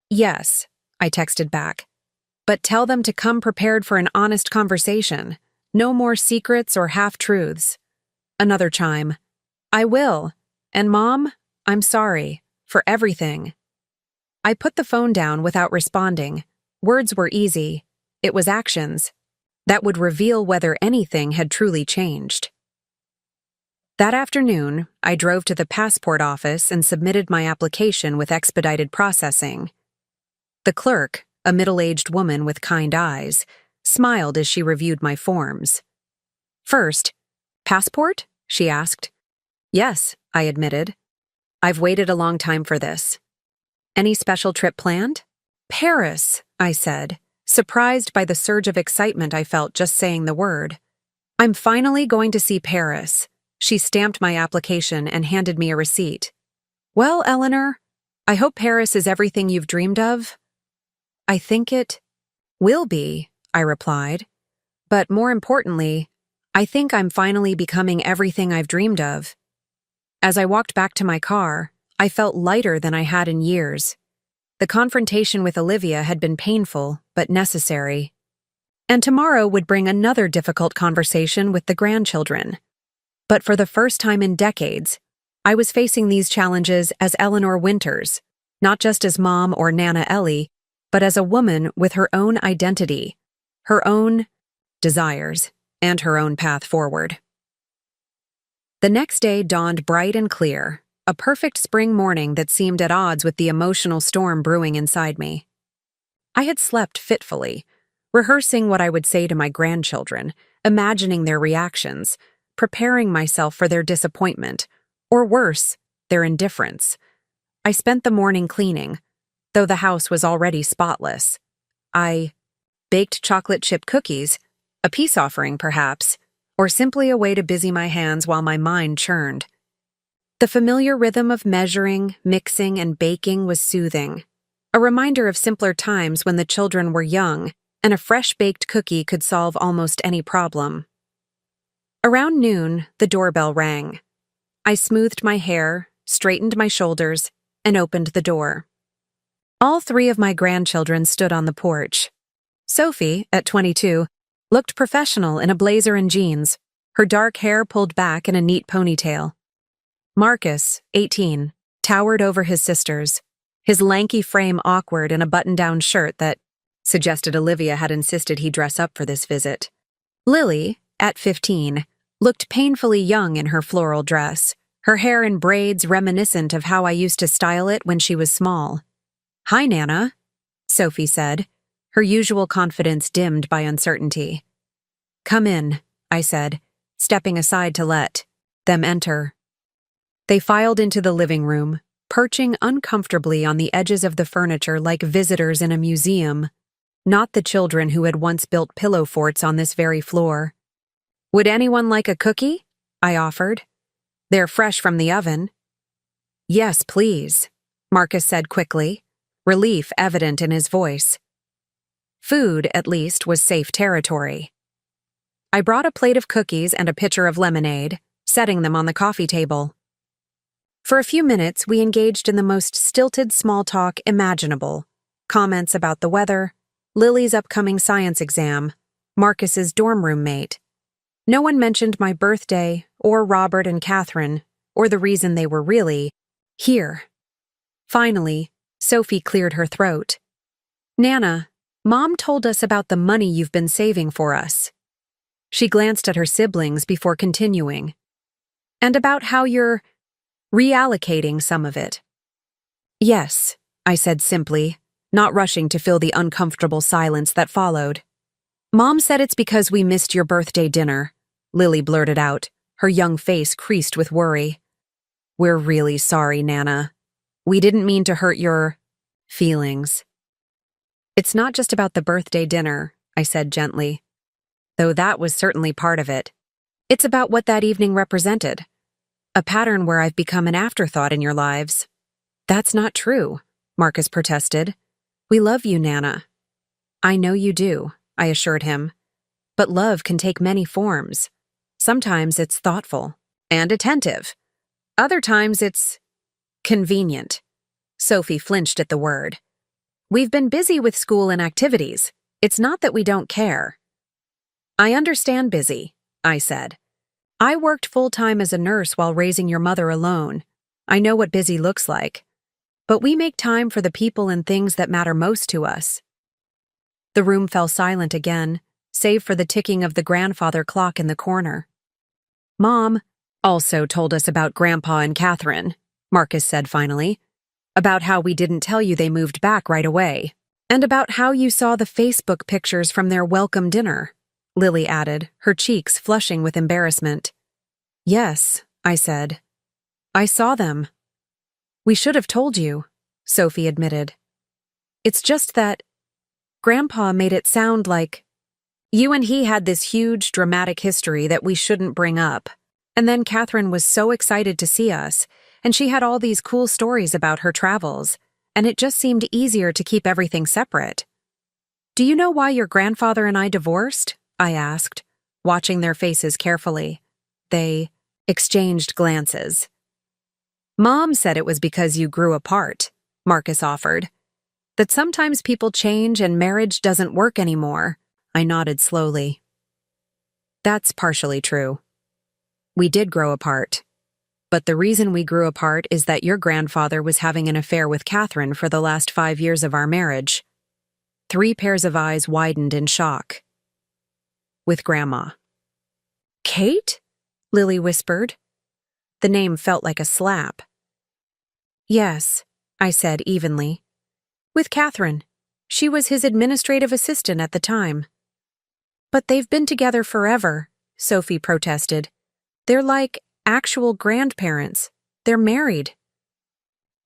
"Yes," I texted back. "But tell them to come prepared for an honest conversation. No more secrets or half-truths." Another chime. "I will. And Mom, I'm sorry. For everything." I put the phone down without responding. Words were easy. It was actions that would reveal whether anything had truly changed. That afternoon, I drove to the passport office and submitted my application with expedited processing. The clerk, a middle-aged woman with kind eyes, smiled as she reviewed my forms. "First, passport?" she asked. "Yes," I admitted. "I've waited a long time for this." "Any special trip planned?" "Paris," I said, surprised by the surge of excitement I felt just saying the word. "I'm finally going to see Paris." She stamped my application and handed me a receipt. "Well, Eleanor, I hope Paris is everything you've dreamed of." "I think it will be," I replied. "But more importantly, I think I'm finally becoming everything I've dreamed of." As I walked back to my car, I felt lighter than I had in years. The confrontation with Olivia had been painful, but necessary. And tomorrow would bring another difficult conversation with the grandchildren. But for the first time in decades, I was facing these challenges as Eleanor Winters, not just as Mom or Nana Ellie, but as a woman with her own identity, her own desires, and her own path forward. The next day dawned bright and clear, a perfect spring morning that seemed at odds with the emotional storm brewing inside me. I had slept fitfully, rehearsing what I would say to my grandchildren, imagining their reactions, preparing myself for their disappointment, or worse, their indifference. I spent the morning cleaning, though the house was already spotless. I baked chocolate chip cookies, a peace offering perhaps, or simply a way to busy my hands while my mind churned. The familiar rhythm of measuring, mixing, and baking was soothing, a reminder of simpler times when the children were young and a fresh-baked cookie could solve almost any problem. Around noon, the doorbell rang. I smoothed my hair, straightened my shoulders, and opened the door. All three of my grandchildren stood on the porch. Sophie, at 22, looked professional in a blazer and jeans, her dark hair pulled back in a neat ponytail. Marcus, 18, towered over his sisters, his lanky frame awkward in a button-down shirt that suggested Olivia had insisted he dress up for this visit. Lily, at 15, looked painfully young in her floral dress, her hair in braids reminiscent of how I used to style it when she was small. "Hi, Nana," Sophie said, her usual confidence dimmed by uncertainty. "Come in," I said, stepping aside to let them enter. They filed into the living room, perching uncomfortably on the edges of the furniture like visitors in a museum, not the children who had once built pillow forts on this very floor. "Would anyone like a cookie?" I offered. "They're fresh from the oven." "Yes, please," Marcus said quickly, relief evident in his voice. Food, at least, was safe territory. I brought a plate of cookies and a pitcher of lemonade, setting them on the coffee table. For a few minutes, we engaged in the most stilted small talk imaginable. Comments about the weather, Lily's upcoming science exam, Marcus's dorm roommate. No one mentioned my birthday, or Robert and Catherine, or the reason they were really here. Finally, Sophie cleared her throat. "Nana, Mom told us about the money you've been saving for us." She glanced at her siblings before continuing. "And about how you're reallocating some of it." "Yes," I said simply, not rushing to fill the uncomfortable silence that followed. "Mom said it's because we missed your birthday dinner," Lily blurted out, her young face creased with worry. "We're really sorry, Nana. We didn't mean to hurt your feelings." "It's not just about the birthday dinner," I said gently, though that was certainly part of it. "It's about what that evening represented. A pattern where I've become an afterthought in your lives." "That's not true," Marcus protested. "We love you, Nana." "I know you do," I assured him. "But love can take many forms. Sometimes it's thoughtful and attentive. Other times it's convenient." Sophie flinched at the word. "We've been busy with school and activities. It's not that we don't care." "I understand busy," I said. "I worked full-time as a nurse while raising your mother alone. I know what busy looks like. But we make time for the people and things that matter most to us." The room fell silent again, save for the ticking of the grandfather clock in the corner. "Mom also told us about Grandpa and Catherine," Marcus said finally. "About how we didn't tell you they moved back right away. And about how you saw the Facebook pictures from their welcome dinner," Lily added, her cheeks flushing with embarrassment. "Yes," I said. "I saw them." "We should have told you," Sophie admitted. "It's just that Grandpa made it sound like you and he had this huge, dramatic history that we shouldn't bring up. And then Catherine was so excited to see us, and she had all these cool stories about her travels, and it just seemed easier to keep everything separate." "Do you know why your grandfather and I divorced?" I asked, watching their faces carefully. They exchanged glances. Mom said it was because you grew apart, Marcus offered. That sometimes people change and marriage doesn't work anymore. I nodded slowly. That's partially true. We did grow apart. But the reason we grew apart is that your grandfather was having an affair with Catherine for the last 5 years of our marriage. 3 pairs of eyes widened in shock. With Grandma. Kate? Lily whispered. The name felt like a slap. Yes, I said evenly. With Catherine. She was his administrative assistant at the time. But they've been together forever, Sophie protested. They're like actual grandparents. They're married.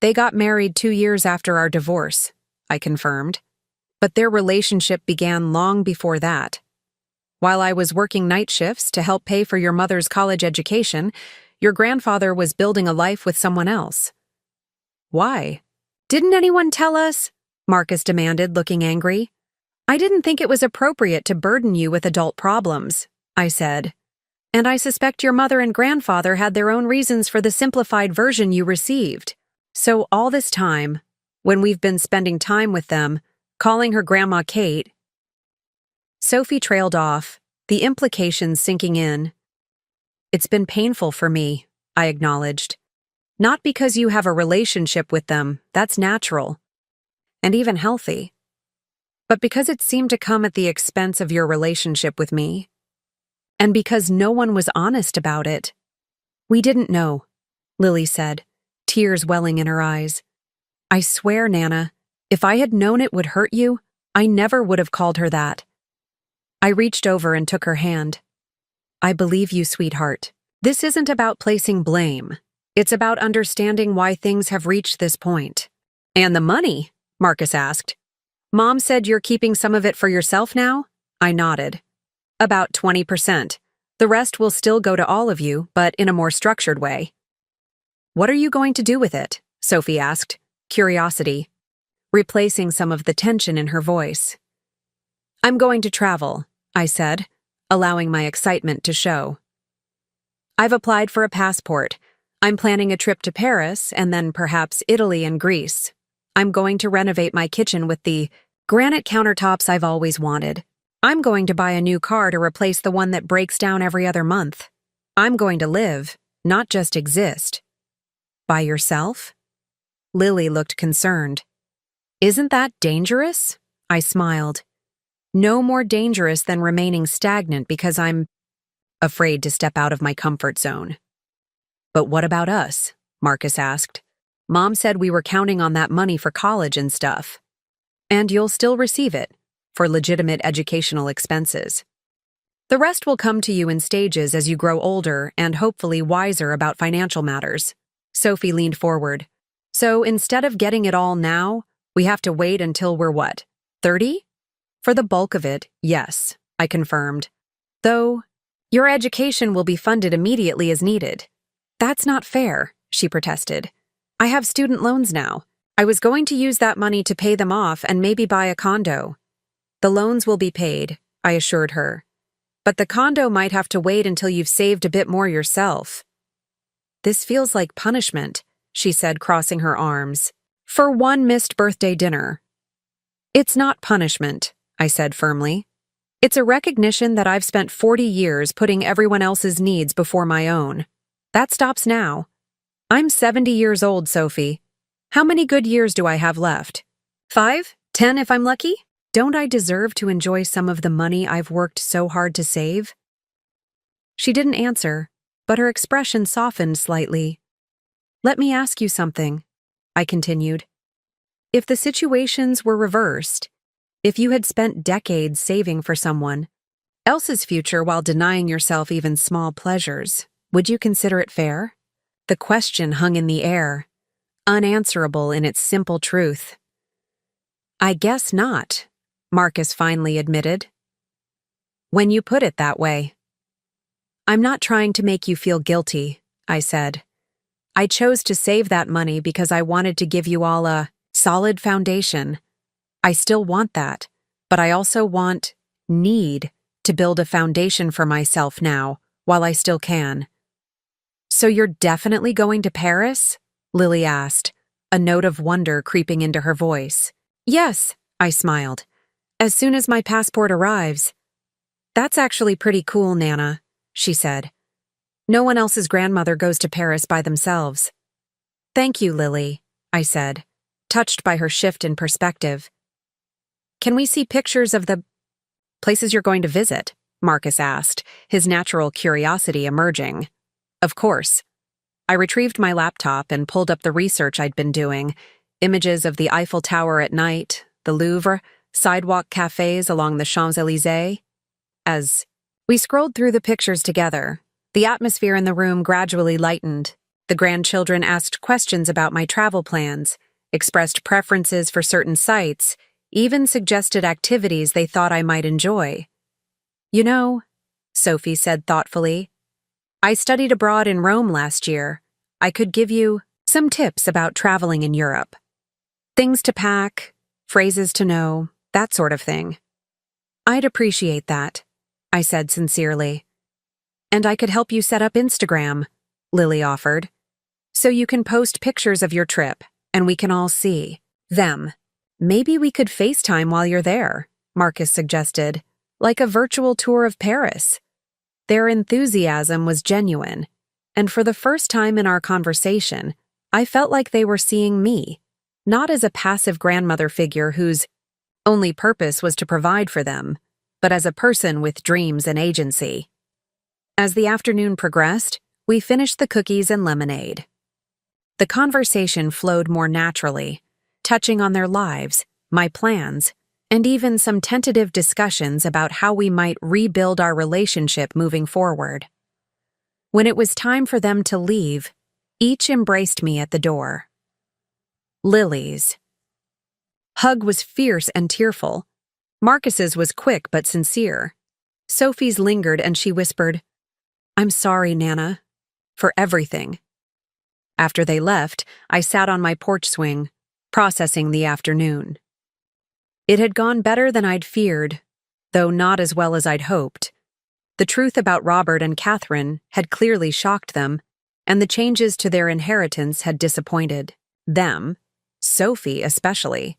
They got married 2 years after our divorce, I confirmed. But their relationship began long before that. While I was working night shifts to help pay for your mother's college education, your grandfather was building a life with someone else. Why? Didn't anyone tell us? Marcus demanded, looking angry. I didn't think it was appropriate to burden you with adult problems, I said. And I suspect your mother and grandfather had their own reasons for the simplified version you received. So all this time, when we've been spending time with them, calling her Grandma Kate, Sophie trailed off, the implications sinking in. It's been painful for me, I acknowledged. Not because you have a relationship with them, that's natural, and even healthy, but because it seemed to come at the expense of your relationship with me. And because no one was honest about it. We didn't know, Lily said, tears welling in her eyes. I swear, Nana, if I had known it would hurt you, I never would have called her that. I reached over and took her hand. I believe you, sweetheart. This isn't about placing blame. It's about understanding why things have reached this point. And the money? Marcus asked. Mom said you're keeping some of it for yourself now? I nodded. About 20%. The rest will still go to all of you, but in a more structured way. What are you going to do with it? Sophie asked, curiosity, replacing some of the tension in her voice. I'm going to travel, I said, allowing my excitement to show. I've applied for a passport. I'm planning a trip to Paris and then perhaps Italy and Greece. I'm going to renovate my kitchen with the granite countertops I've always wanted. I'm going to buy a new car to replace the one that breaks down every other month. I'm going to live, not just exist. By yourself? Lily looked concerned. Isn't that dangerous? I smiled. No more dangerous than remaining stagnant because I'm afraid to step out of my comfort zone. But what about us? Marcus asked. Mom said we were counting on that money for college and stuff. And you'll still receive it, for legitimate educational expenses. The rest will come to you in stages as you grow older and hopefully wiser about financial matters. Sophie leaned forward. So instead of getting it all now, we have to wait until we're what, 30? For the bulk of it, yes, I confirmed. Though, your education will be funded immediately as needed. That's not fair, she protested. I have student loans now. I was going to use that money to pay them off and maybe buy a condo. The loans will be paid, I assured her. But the condo might have to wait until you've saved a bit more yourself. This feels like punishment, she said, crossing her arms. For one missed birthday dinner. It's not punishment, I said firmly. It's a recognition that I've spent 40 years putting everyone else's needs before my own. That stops now. I'm 70 years old, Sophie. How many good years do I have left? 5? 10 if I'm lucky? Don't I deserve to enjoy some of the money I've worked so hard to save? She didn't answer, but her expression softened slightly. Let me ask you something, I continued. If the situations were reversed, if you had spent decades saving for someone else's future while denying yourself even small pleasures, would you consider it fair? The question hung in the air, unanswerable in its simple truth. I guess not, Marcus finally admitted. When you put it that way. I'm not trying to make you feel guilty, I said. I chose to save that money because I wanted to give you all a solid foundation. I still want that, but I also need to build a foundation for myself now, while I still can. So you're definitely going to Paris? Lily asked, a note of wonder creeping into her voice. Yes, I smiled. As soon as my passport arrives. That's actually pretty cool, Nana, she said. No one else's grandmother goes to Paris by themselves. Thank you, Lily, I said, touched by her shift in perspective. Can we see pictures of the places you're going to visit? Marcus asked, his natural curiosity emerging. Of course. I retrieved my laptop and pulled up the research I'd been doing, images of the Eiffel Tower at night, the Louvre, sidewalk cafes along the Champs-Élysées. As we scrolled through the pictures together, the atmosphere in the room gradually lightened. The grandchildren asked questions about my travel plans, expressed preferences for certain sites, even suggested activities they thought I might enjoy. You know, Sophie said thoughtfully, I studied abroad in Rome last year. I could give you some tips about traveling in Europe. Things to pack, phrases to know, that sort of thing. I'd appreciate that, I said sincerely. And I could help you set up Instagram, Lily offered. So you can post pictures of your trip, and we can all see them. Maybe we could FaceTime while you're there, Marcus suggested, like a virtual tour of Paris. Their enthusiasm was genuine, and for the first time in our conversation, I felt like they were seeing me, not as a passive grandmother figure whose only purpose was to provide for them, but as a person with dreams and agency. As the afternoon progressed, we finished the cookies and lemonade. The conversation flowed more naturally, touching on their lives, my plans, and even some tentative discussions about how we might rebuild our relationship moving forward. When it was time for them to leave, each embraced me at the door. Lily's hug was fierce and tearful. Marcus's was quick but sincere. Sophie's lingered and she whispered, I'm sorry, Nana, for everything. After they left, I sat on my porch swing, processing the afternoon. It had gone better than I'd feared, though not as well as I'd hoped. The truth about Robert and Catherine had clearly shocked them, and the changes to their inheritance had disappointed them, Sophie especially.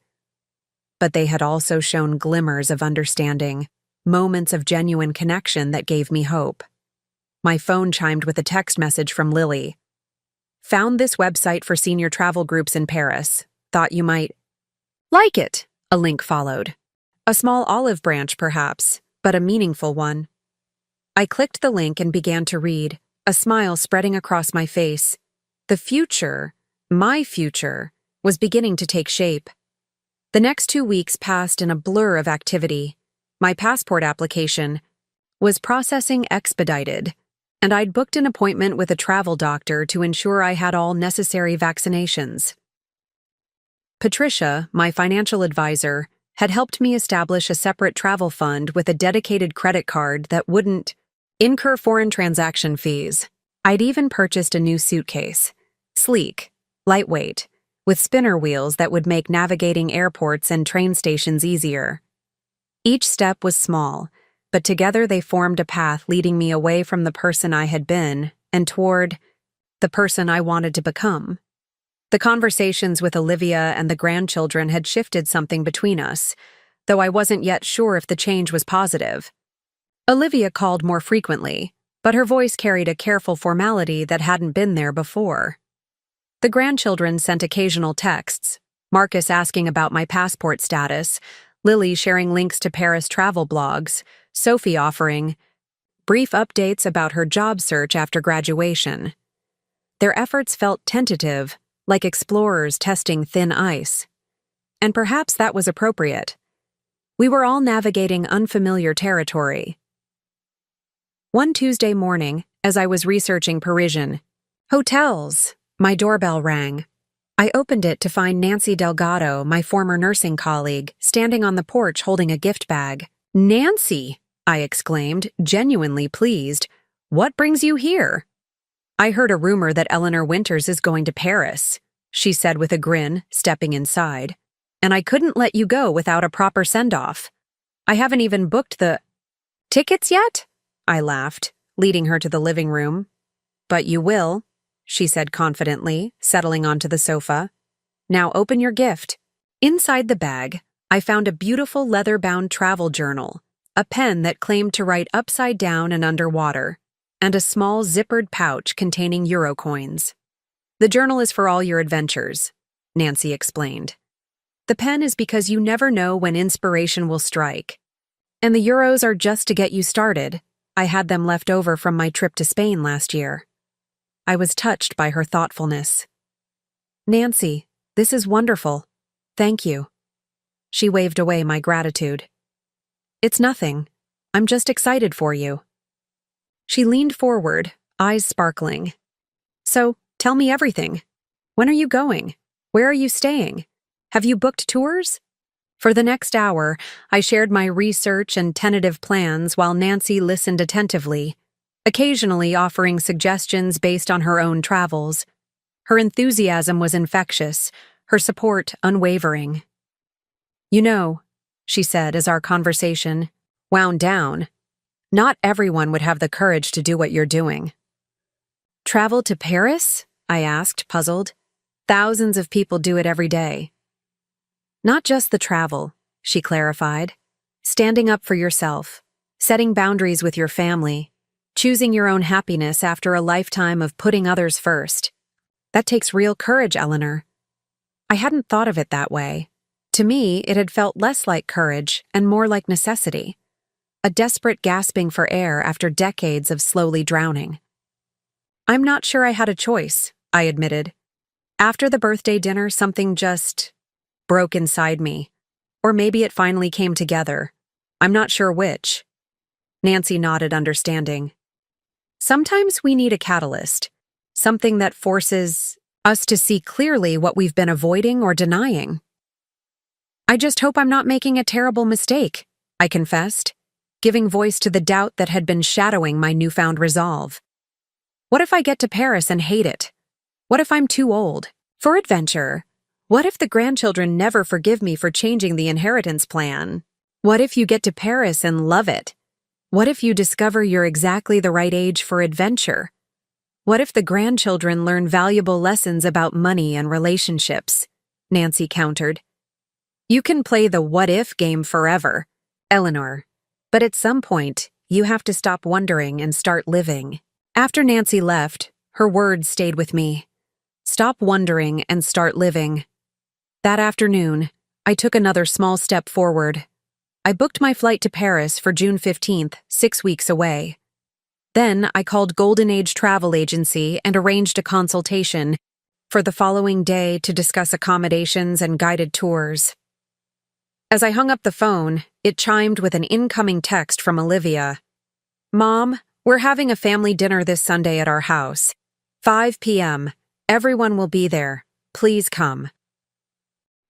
But they had also shown glimmers of understanding, moments of genuine connection that gave me hope. My phone chimed with a text message from Lily. Found this website for senior travel groups in Paris. Thought you might like it. A link followed. A small olive branch, perhaps, but a meaningful one. I clicked the link and began to read, a smile spreading across my face. The future, my future, was beginning to take shape. The next 2 weeks passed in a blur of activity. My passport application was processing expedited, and I'd booked an appointment with a travel doctor to ensure I had all necessary vaccinations. Patricia, my financial advisor, had helped me establish a separate travel fund with a dedicated credit card that wouldn't incur foreign transaction fees. I'd even purchased a new suitcase, sleek, lightweight, with spinner wheels that would make navigating airports and train stations easier. Each step was small, but together they formed a path leading me away from the person I had been and toward the person I wanted to become. The conversations with Olivia and the grandchildren had shifted something between us, though I wasn't yet sure if the change was positive. Olivia called more frequently, but her voice carried a careful formality that hadn't been there before. The grandchildren sent occasional texts, Marcus asking about my passport status, Lily sharing links to Paris travel blogs, Sophie offering brief updates about her job search after graduation. Their efforts felt tentative, like explorers testing thin ice. And perhaps that was appropriate. We were all navigating unfamiliar territory. One Tuesday morning, as I was researching Parisian hotels, my doorbell rang. I opened it to find Nancy Delgado, my former nursing colleague, standing on the porch holding a gift bag. Nancy, I exclaimed, genuinely pleased. What brings you here? I heard a rumor that Eleanor Winters is going to Paris, she said with a grin, stepping inside. And I couldn't let you go without a proper send-off. I haven't even booked the tickets yet? I laughed, leading her to the living room. But you will. she said confidently, settling onto the sofa. Now open your gift. Inside the bag, I found a beautiful leather-bound travel journal, a pen that claimed to write upside down and underwater, and a small zippered pouch containing euro coins. The journal is for all your adventures, Nancy explained. The pen is because you never know when inspiration will strike. And the euros are just to get you started. I had them left over from my trip to Spain last year. I was touched by her thoughtfulness. Nancy, this is wonderful. Thank you. She waved away my gratitude. It's nothing. I'm just excited for you. She leaned forward, eyes sparkling. So, tell me everything. When are you going? Where are you staying? Have you booked tours? For the next hour, I shared my research and tentative plans while Nancy listened attentively, occasionally offering suggestions based on her own travels. Her enthusiasm was infectious, her support unwavering. You know, she said as our conversation wound down, not everyone would have the courage to do what you're doing. Travel to Paris? I asked, puzzled. Thousands of people do it every day. Not just the travel, she clarified. Standing up for yourself, setting boundaries with your family, choosing your own happiness after a lifetime of putting others first. That takes real courage, Eleanor. I hadn't thought of it that way. To me, it had felt less like courage and more like necessity. A desperate gasping for air after decades of slowly drowning. I'm not sure I had a choice, I admitted. After the birthday dinner, something just broke inside me. Or maybe it finally came together. I'm not sure which. Nancy nodded, understanding. Sometimes we need a catalyst, something that forces us to see clearly what we've been avoiding or denying. I just hope I'm not making a terrible mistake, I confessed, giving voice to the doubt that had been shadowing my newfound resolve. What if I get to Paris and hate it? What if I'm too old for adventure? What if the grandchildren never forgive me for changing the inheritance plan? What if you get to Paris and love it? What if you discover you're exactly the right age for adventure? What if the grandchildren learn valuable lessons about money and relationships? Nancy countered. You can play the what-if game forever, Eleanor, but at some point, you have to stop wondering and start living. After Nancy left, her words stayed with me. Stop wondering and start living. That afternoon, I took another small step forward. I booked my flight to Paris for June 15th, 6 weeks away. Then I called Golden Age Travel Agency and arranged a consultation for the following day to discuss accommodations and guided tours. As I hung up the phone, it chimed with an incoming text from Olivia. Mom, we're having a family dinner this Sunday at our house. 5 p.m. Everyone will be there. Please come.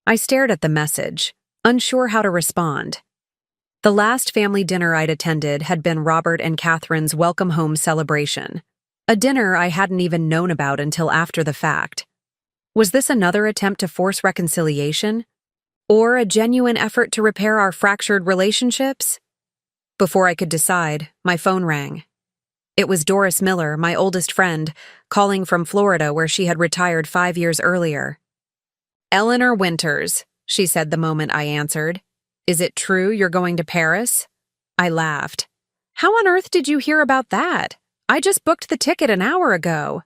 I stared at the message, unsure how to respond. The last family dinner I'd attended had been Robert and Catherine's welcome home celebration, a dinner I hadn't even known about until after the fact. Was this another attempt to force reconciliation? Or a genuine effort to repair our fractured relationships? Before I could decide, my phone rang. It was Doris Miller, my oldest friend, calling from Florida where she had retired 5 years earlier. Eleanor Winters, she said the moment I answered. Is it true you're going to Paris? I laughed. How on earth did you hear about that? I just booked the ticket an hour ago.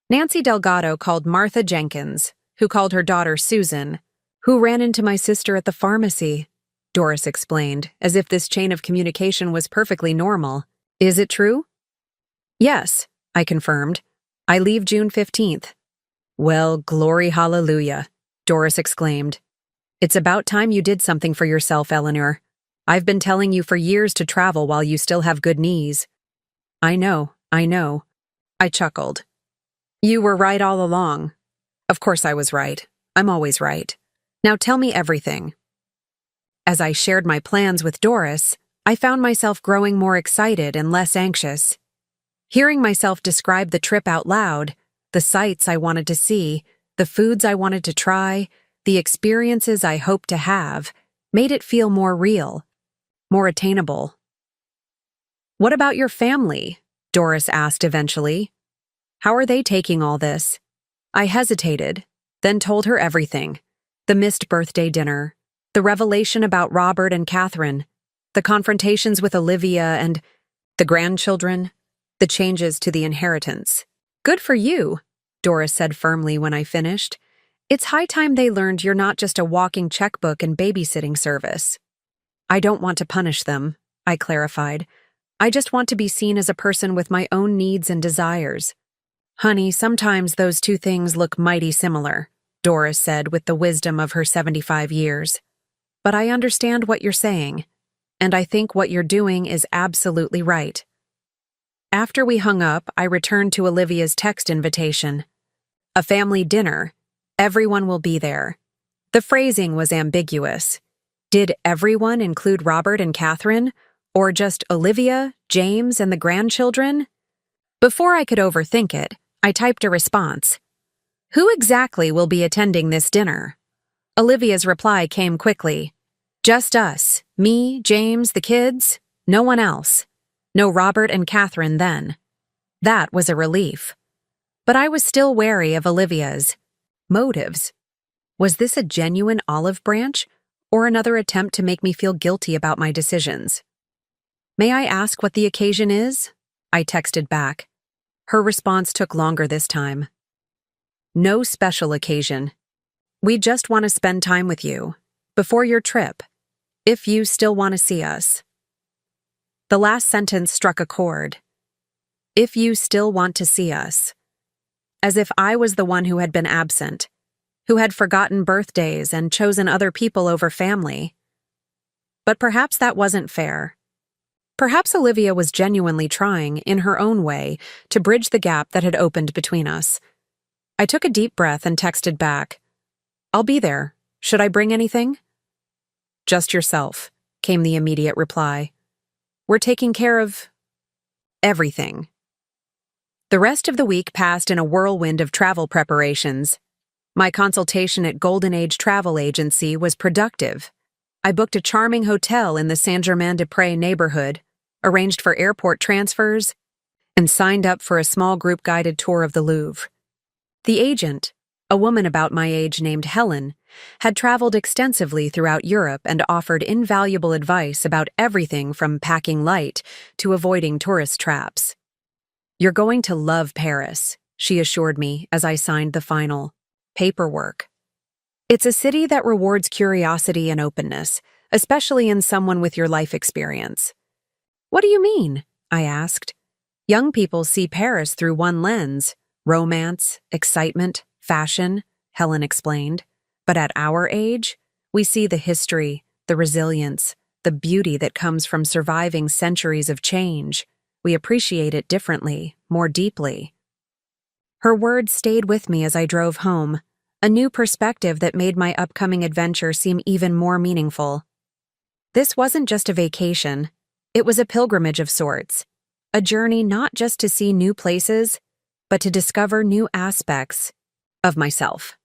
Nancy Delgado called Martha Jenkins, who called her daughter Susan, who ran into my sister at the pharmacy, Doris explained, as if this chain of communication was perfectly normal. Is it true? Yes, I confirmed. I leave June 15th. Well, glory hallelujah, Doris exclaimed. It's about time you did something for yourself, Eleanor. I've been telling you for years to travel while you still have good knees. I know. I chuckled. You were right all along. Of course I was right. I'm always right. Now tell me everything. As I shared my plans with Doris, I found myself growing more excited and less anxious. Hearing myself describe the trip out loud, the sights I wanted to see, the foods I wanted to try, the experiences I hoped to have, made it feel more real, more attainable. What about your family? Doris asked eventually. How are they taking all this? I hesitated, then told her everything. The missed birthday dinner, the revelation about Robert and Catherine, the confrontations with Olivia and the grandchildren, the changes to the inheritance. Good for you, Doris said firmly when I finished. It's high time they learned you're not just a walking checkbook and babysitting service. I don't want to punish them, I clarified. I just want to be seen as a person with my own needs and desires. Honey, sometimes those two things look mighty similar, Doris said with the wisdom of her 75 years. But I understand what you're saying, and I think what you're doing is absolutely right. After we hung up, I returned to Olivia's text invitation. A family dinner. Everyone will be there. The phrasing was ambiguous. Did everyone include Robert and Catherine, or just Olivia, James, and the grandchildren? Before I could overthink it, I typed a response. Who exactly will be attending this dinner? Olivia's reply came quickly. Just us, me, James, the kids, no one else. No Robert and Catherine then. That was a relief. But I was still wary of Olivia's motives. Was this a genuine olive branch, or another attempt to make me feel guilty about my decisions? May I ask what the occasion is? I texted back. Her response took longer this time. No special occasion. We just want to spend time with you, before your trip, if you still want to see us. The last sentence struck a chord. If you still want to see us. As if I was the one who had been absent, who had forgotten birthdays and chosen other people over family. But perhaps that wasn't fair. Perhaps Olivia was genuinely trying, in her own way, to bridge the gap that had opened between us. I took a deep breath and texted back. I'll be there. Should I bring anything? Just yourself, came the immediate reply. We're taking care of everything. The rest of the week passed in a whirlwind of travel preparations. My consultation at Golden Age Travel Agency was productive. I booked a charming hotel in the Saint-Germain-des-Prés neighborhood, arranged for airport transfers, and signed up for a small group guided tour of the Louvre. The agent, a woman about my age named Helen, had traveled extensively throughout Europe and offered invaluable advice about everything from packing light to avoiding tourist traps. You're going to love Paris, she assured me as I signed the final paperwork. It's a city that rewards curiosity and openness, especially in someone with your life experience. What do you mean? I asked. Young people see Paris through one lens: romance, excitement, fashion, Helen explained. But at our age, we see the history, the resilience, the beauty that comes from surviving centuries of change. We appreciate it differently, more deeply. Her words stayed with me as I drove home, a new perspective that made my upcoming adventure seem even more meaningful. This wasn't just a vacation, it was a pilgrimage of sorts, a journey not just to see new places, but to discover new aspects of myself.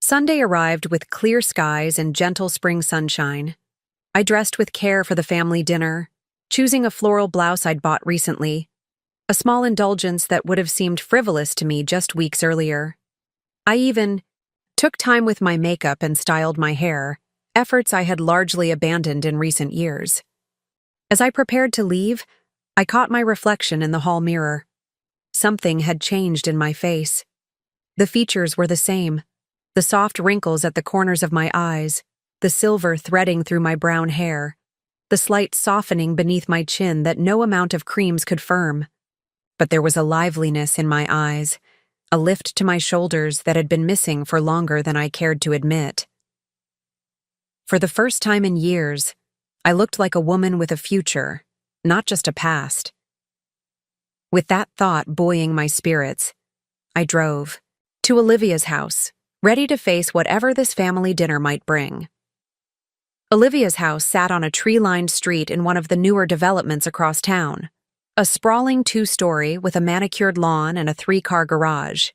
Sunday arrived with clear skies and gentle spring sunshine. I dressed with care for the family dinner, choosing a floral blouse I'd bought recently, a small indulgence that would have seemed frivolous to me just weeks earlier. I even took time with my makeup and styled my hair, efforts I had largely abandoned in recent years. As I prepared to leave, I caught my reflection in the hall mirror. Something had changed in my face. The features were the same: the soft wrinkles at the corners of my eyes, the silver threading through my brown hair, the slight softening beneath my chin that no amount of creams could firm. But there was a liveliness in my eyes, a lift to my shoulders that had been missing for longer than I cared to admit. For the first time in years, I looked like a woman with a future, not just a past. With that thought buoying my spirits, I drove to Olivia's house, ready to face whatever this family dinner might bring. Olivia's house sat on a tree-lined street in one of the newer developments across town, a sprawling 2-story with a manicured lawn and a 3-car garage.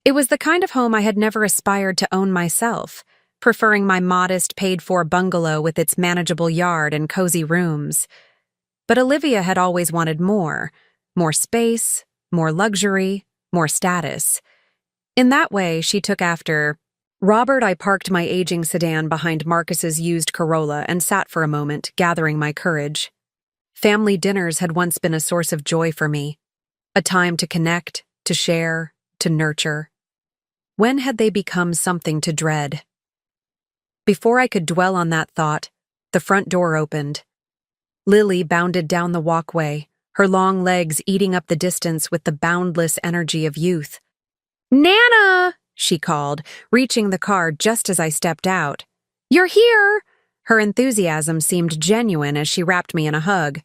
It was the kind of home I had never aspired to own myself, preferring my modest, paid-for bungalow with its manageable yard and cozy rooms. But Olivia had always wanted more, more space, more luxury, more status. In that way, she took after Robert. I parked my aging sedan behind Marcus's used Corolla and sat for a moment, gathering my courage. Family dinners had once been a source of joy for me, a time to connect, to share, to nurture. When had they become something to dread? Before I could dwell on that thought, the front door opened. Lily bounded down the walkway, her long legs eating up the distance with the boundless energy of youth. "Nana!" she called, reaching the car just as I stepped out. "You're here!" Her enthusiasm seemed genuine as she wrapped me in a hug.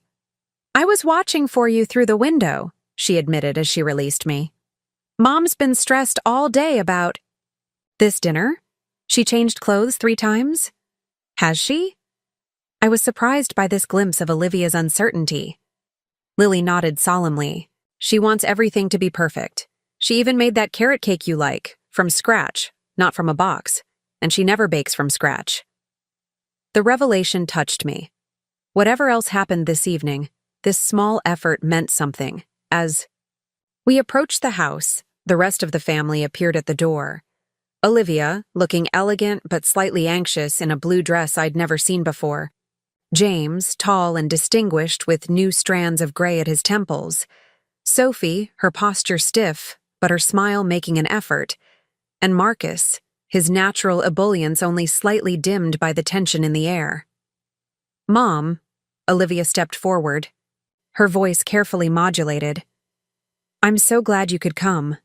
"I was watching for you through the window," she admitted as she released me. "Mom's been stressed all day about..." "This dinner? She changed clothes 3 times? Has she?" I was surprised by this glimpse of Olivia's uncertainty. Lily nodded solemnly. "She wants everything to be perfect. She even made that carrot cake you like, from scratch, not from a box, and she never bakes from scratch." The revelation touched me. Whatever else happened this evening, this small effort meant something. As we approached the house, the rest of the family appeared at the door. Olivia, looking elegant but slightly anxious in a blue dress I'd never seen before. James, tall and distinguished with new strands of gray at his temples. Sophie, her posture stiff, but her smile making an effort. And Marcus, his natural ebullience only slightly dimmed by the tension in the air. "Mom," Olivia stepped forward, her voice carefully modulated. "I'm so glad you could come."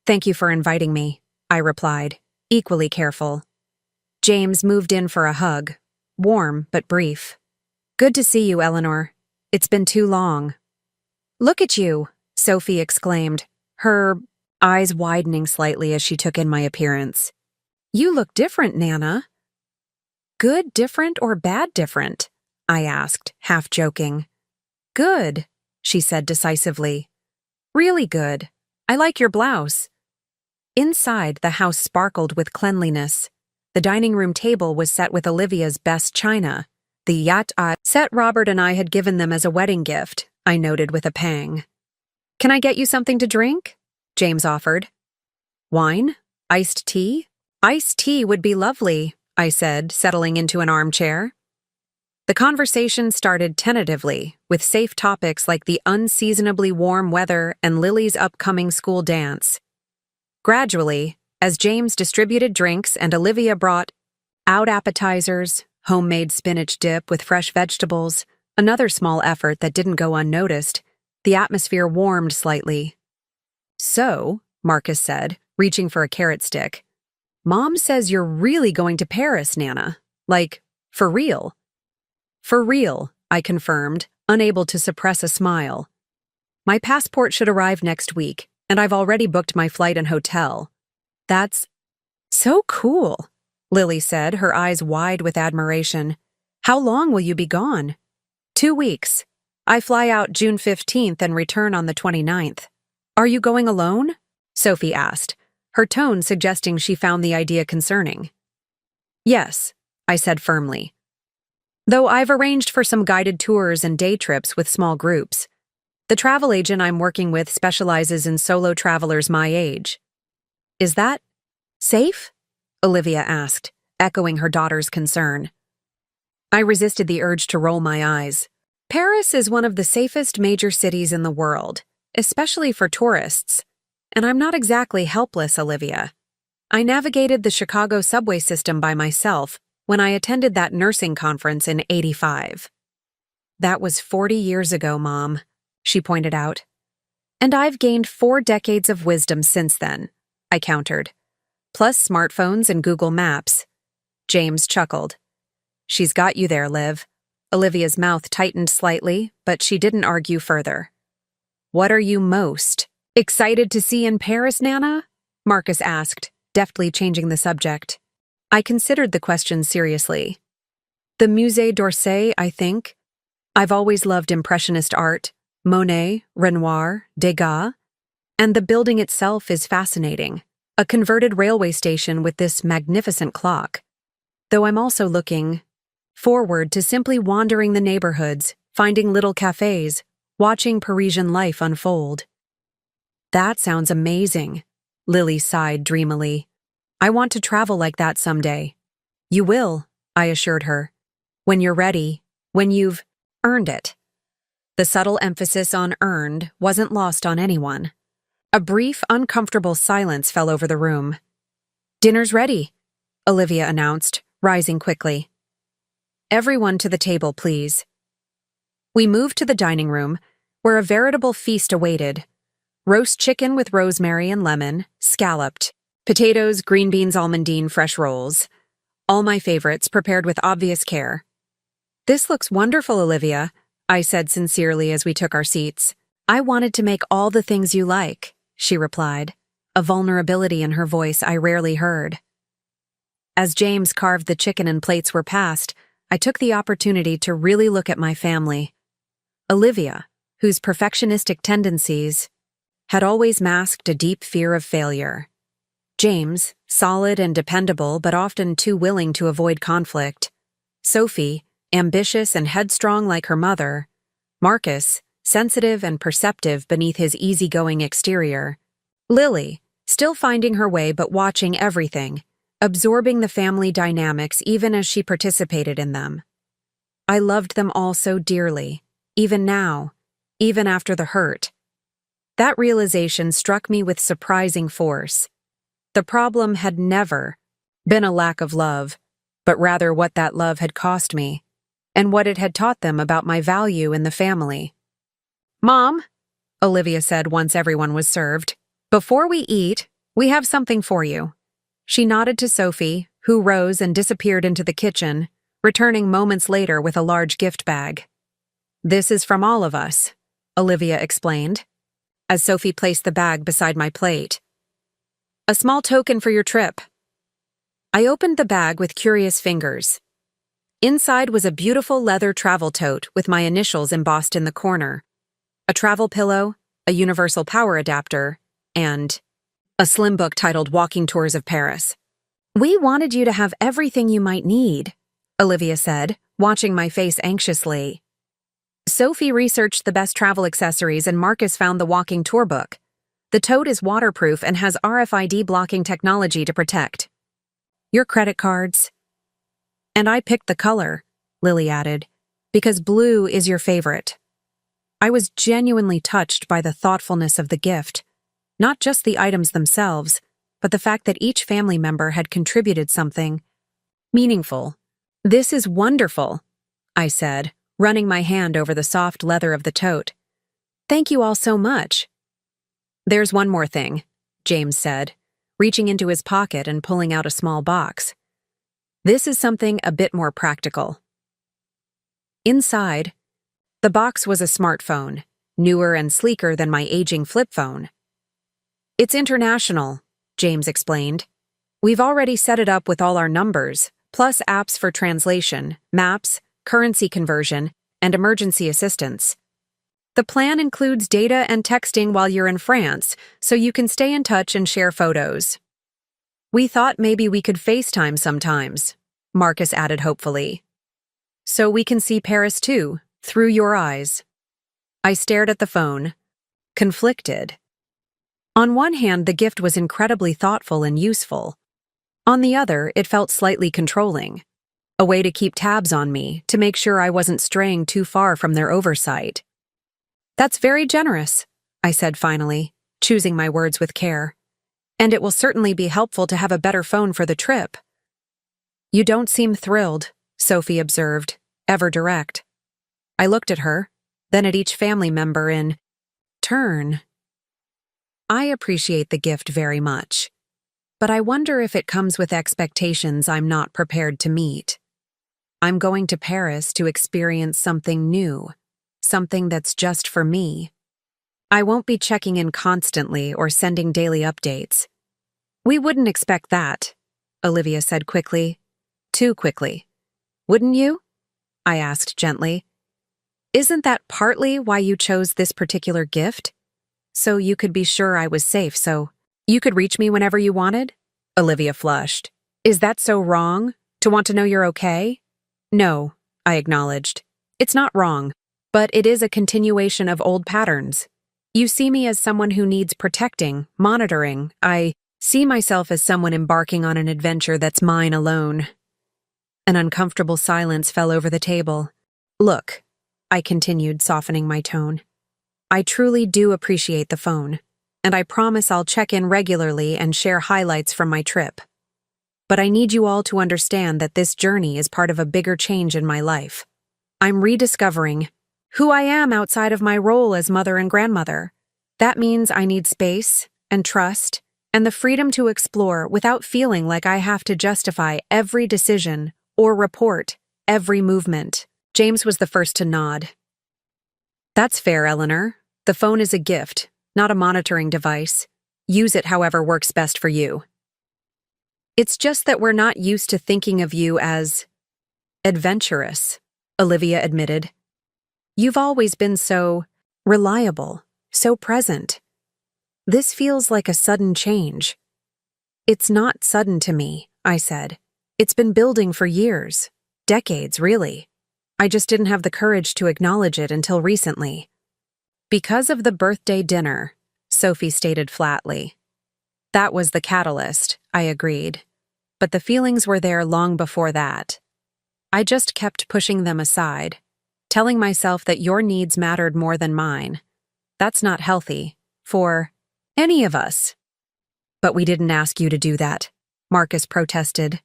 "Thank you for inviting me," I replied, equally careful. James moved in for a hug, warm but brief. "Good to see you, Eleanor. It's been too long." "Look at you," Sophie exclaimed, her eyes widening slightly as she took in my appearance. "You look different, Nana." "Good different or bad different?" I asked, half joking. "Good," she said decisively. "Really good. I like your blouse." Inside, the house sparkled with cleanliness. The dining room table was set with Olivia's best china, the yacht set Robert and I had given them as a wedding gift, I noted with a pang. "Can I get you something to drink?" James offered. "Wine? Iced tea?" "Iced tea would be lovely," I said, settling into an armchair. The conversation started tentatively, with safe topics like the unseasonably warm weather and Lily's upcoming school dance. Gradually, as James distributed drinks and Olivia brought out appetizers, homemade spinach dip with fresh vegetables, another small effort that didn't go unnoticed, the atmosphere warmed slightly. "So," Marcus said, reaching for a carrot stick, "Mom says you're really going to Paris, Nana. Like, for real." "For real," I confirmed, unable to suppress a smile. "My passport should arrive next week, and I've already booked my flight and hotel." "That's so cool," Lily said, her eyes wide with admiration. "How long will you be gone?" 2 weeks. I fly out June 15th and return on the 29th. "Are you going alone?" Sophie asked, her tone suggesting she found the idea concerning. "Yes," I said firmly. "Though I've arranged for some guided tours and day trips with small groups. The travel agent I'm working with specializes in solo travelers my age." "Is that safe?" Olivia asked, echoing her daughter's concern. I resisted the urge to roll my eyes. Paris is one of the safest major cities in the world, especially for tourists. And I'm not exactly helpless, Olivia. I navigated the Chicago subway system by myself when I attended that nursing conference in '85. "That was 40 years ago, Mom," she pointed out. "And I've gained 4 decades of wisdom since then," I countered. "Plus smartphones and Google Maps." James chuckled. "She's got you there, Liv." Olivia's mouth tightened slightly, but she didn't argue further. "What are you most excited to see in Paris, Nana?" Marcus asked, deftly changing the subject. I considered the question seriously. "The Musée d'Orsay, I think. I've always loved Impressionist art, Monet, Renoir, Degas, and the building itself is fascinating. A converted railway station with this magnificent clock. Though I'm also looking forward to simply wandering the neighborhoods, finding little cafes, watching Parisian life unfold. That sounds amazing, Lily sighed dreamily. I want to travel like that someday. You will, I assured her. When you're ready, when you've earned it. The subtle emphasis on earned wasn't lost on anyone. A brief, uncomfortable silence fell over the room. Dinner's ready, Olivia announced, rising quickly. Everyone to the table, please. We moved to the dining room, where a veritable feast awaited. Roast chicken with rosemary and lemon, scalloped, potatoes, green beans, almondine, fresh rolls. All my favorites, prepared with obvious care. This looks wonderful, Olivia, I said sincerely as we took our seats. I wanted to make all the things you like, she replied, a vulnerability in her voice I rarely heard. As James carved the chicken and plates were passed, I took the opportunity to really look at my family. Olivia, whose perfectionistic tendencies had always masked a deep fear of failure. James, solid and dependable but often too willing to avoid conflict. Sophie, ambitious and headstrong like her mother. Marcus, sensitive and perceptive beneath his easygoing exterior. Lily, still finding her way but watching everything, absorbing the family dynamics even as she participated in them. I loved them all so dearly, even now, even after the hurt. That realization struck me with surprising force. The problem had never been a lack of love, but rather what that love had cost me, and what it had taught them about my value in the family. Mom, Olivia said once everyone was served, before we eat, we have something for you. She nodded to Sophie, who rose and disappeared into the kitchen, returning moments later with a large gift bag. This is from all of us, Olivia explained, as Sophie placed the bag beside my plate. A small token for your trip. I opened the bag with curious fingers. Inside was a beautiful leather travel tote with my initials embossed in the corner, a travel pillow, a universal power adapter, and a slim book titled Walking Tours of Paris. We wanted you to have everything you might need, Olivia said, watching my face anxiously. Sophie researched the best travel accessories and Marcus found the walking tour book. The tote is waterproof and has RFID blocking technology to protect. Your credit cards. And I picked the color, Lily added, because blue is your favorite. I was genuinely touched by the thoughtfulness of the gift, not just the items themselves, but the fact that each family member had contributed something meaningful. This is wonderful, I said, running my hand over the soft leather of the tote. Thank you all so much. There's one more thing, James said, reaching into his pocket and pulling out a small box. This is something a bit more practical. Inside, the box was a smartphone, newer and sleeker than my aging flip phone. It's international, James explained. We've already set it up with all our numbers, plus apps for translation, maps, currency conversion, and emergency assistance. The plan includes data and texting while you're in France, so you can stay in touch and share photos. We thought maybe we could FaceTime sometimes, Marcus added hopefully. So we can see Paris too, through your eyes. I stared at the phone, conflicted. On one hand, the gift was incredibly thoughtful and useful. On the other, it felt slightly controlling. A way to keep tabs on me, to make sure I wasn't straying too far from their oversight. That's very generous, I said finally, choosing my words with care. And it will certainly be helpful to have a better phone for the trip. You don't seem thrilled, Sophie observed, ever direct. I looked at her, then at each family member in turn. I appreciate the gift very much, but I wonder if it comes with expectations I'm not prepared to meet. I'm going to Paris to experience something new, something that's just for me. I won't be checking in constantly or sending daily updates. We wouldn't expect that, Olivia said quickly. Too quickly. Wouldn't you? I asked gently. Isn't that partly why you chose this particular gift? So you could be sure I was safe, so you could reach me whenever you wanted? Olivia flushed. Is that so wrong? To want to know you're okay? No, I acknowledged. It's not wrong, But it is a continuation of old patterns. You see me as someone who needs protecting, monitoring. I see myself as someone embarking on an adventure that's mine alone. An uncomfortable silence fell over the table. Look, I continued, softening my tone. I truly do appreciate the phone, and I promise I'll check in regularly and share highlights from my trip. But I need you all to understand that this journey is part of a bigger change in my life. I'm rediscovering who I am outside of my role as mother and grandmother. That means I need space and trust and the freedom to explore without feeling like I have to justify every decision or report every movement. James was the first to nod. That's fair, Eleanor. The phone is a gift, not a monitoring device. Use it however works best for you. It's just that we're not used to thinking of you as adventurous, Olivia admitted. You've always been so reliable, so present. This feels like a sudden change. It's not sudden to me, I said. It's been building for years, decades, really. I just didn't have the courage to acknowledge it until recently. Because of the birthday dinner, Sophie stated flatly. That was the catalyst, I agreed. But the feelings were there long before that. I just kept pushing them aside, telling myself that your needs mattered more than mine. That's not healthy, for any of us. But we didn't ask you to do that, Marcus protested.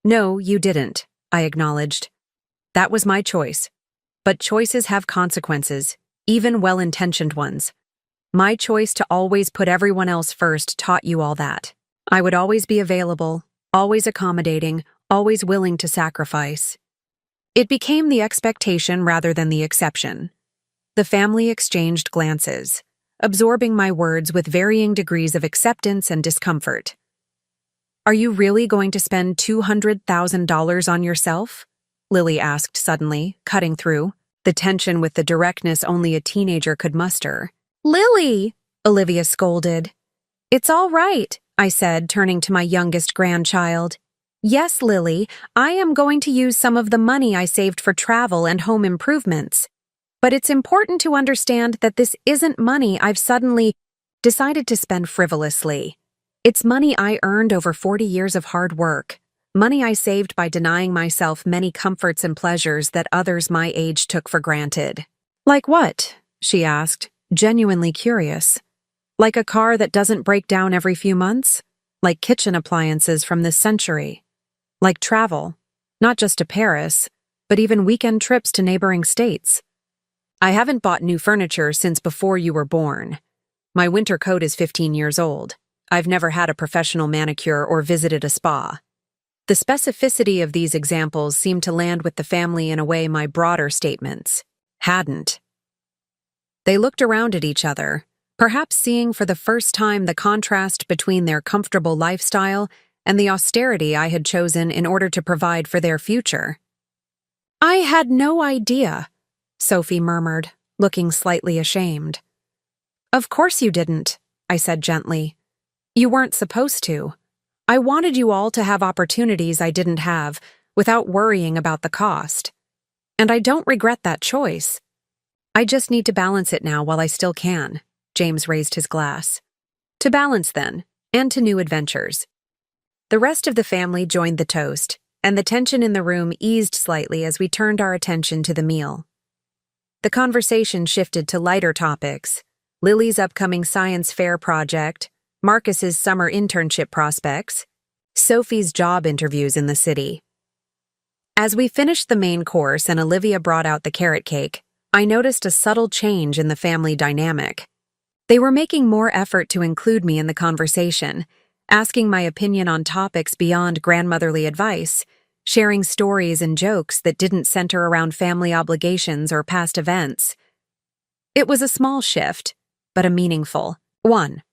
No, you didn't, I acknowledged. That was my choice. But choices have consequences, even well-intentioned ones. My choice to always put everyone else first taught you all that. I would always be available, always accommodating, always willing to sacrifice. It became the expectation rather than the exception. The family exchanged glances, absorbing my words with varying degrees of acceptance and discomfort. Are you really going to spend $200,000 on yourself? Lily asked suddenly, cutting through, the tension with the directness only a teenager could muster. Lily! Olivia scolded. It's all right, I said, turning to my youngest grandchild. Yes, Lily, I am going to use some of the money I saved for travel and home improvements. But it's important to understand that this isn't money I've suddenly decided to spend frivolously. It's money I earned over 40 years of hard work. Money I saved by denying myself many comforts and pleasures that others my age took for granted. Like what? She asked, genuinely curious. Like a car that doesn't break down every few months? Like kitchen appliances from this century? Like travel, not just to Paris, but even weekend trips to neighboring states? I haven't bought new furniture since before you were born. My winter coat is 15 years old. I've never had a professional manicure or visited a spa. The specificity of these examples seemed to land with the family in a way my broader statements hadn't. They looked around at each other, perhaps seeing for the first time the contrast between their comfortable lifestyle and the austerity I had chosen in order to provide for their future. I had no idea, Sophie murmured, looking slightly ashamed. Of course you didn't, I said gently. You weren't supposed to. I wanted you all to have opportunities I didn't have, without worrying about the cost. And I don't regret that choice. I just need to balance it now while I still can. James raised his glass. To balance, then, and to new adventures. The rest of the family joined the toast, and the tension in the room eased slightly as we turned our attention to the meal. The conversation shifted to lighter topics: Lily's upcoming science fair project, Marcus's summer internship prospects, Sophie's job interviews in the city. As we finished the main course and Olivia brought out the carrot cake, I noticed a subtle change in the family dynamic. They were making more effort to include me in the conversation, asking my opinion on topics beyond grandmotherly advice, sharing stories and jokes that didn't center around family obligations or past events. It was a small shift, but a meaningful one.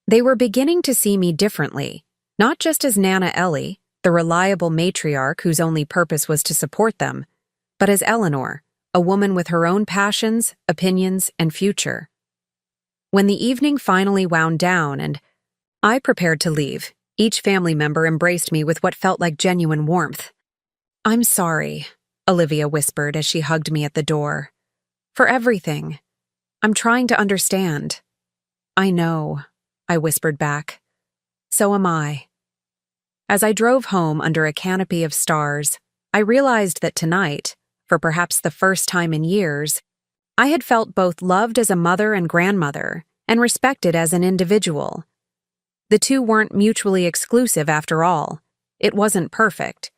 They were beginning to see me differently, not just as Nana Ellie, the reliable matriarch whose only purpose was to support them, but as Eleanor, a woman with her own passions, opinions, and future. When the evening finally wound down and I prepared to leave, each family member embraced me with what felt like genuine warmth. I'm sorry, Olivia whispered as she hugged me at the door. For everything. I'm trying to understand. I know, I whispered back. So am I. As I drove home under a canopy of stars, I realized that tonight, for perhaps the first time in years, I had felt both loved as a mother and grandmother and respected as an individual. The two weren't mutually exclusive after all. It wasn't perfect.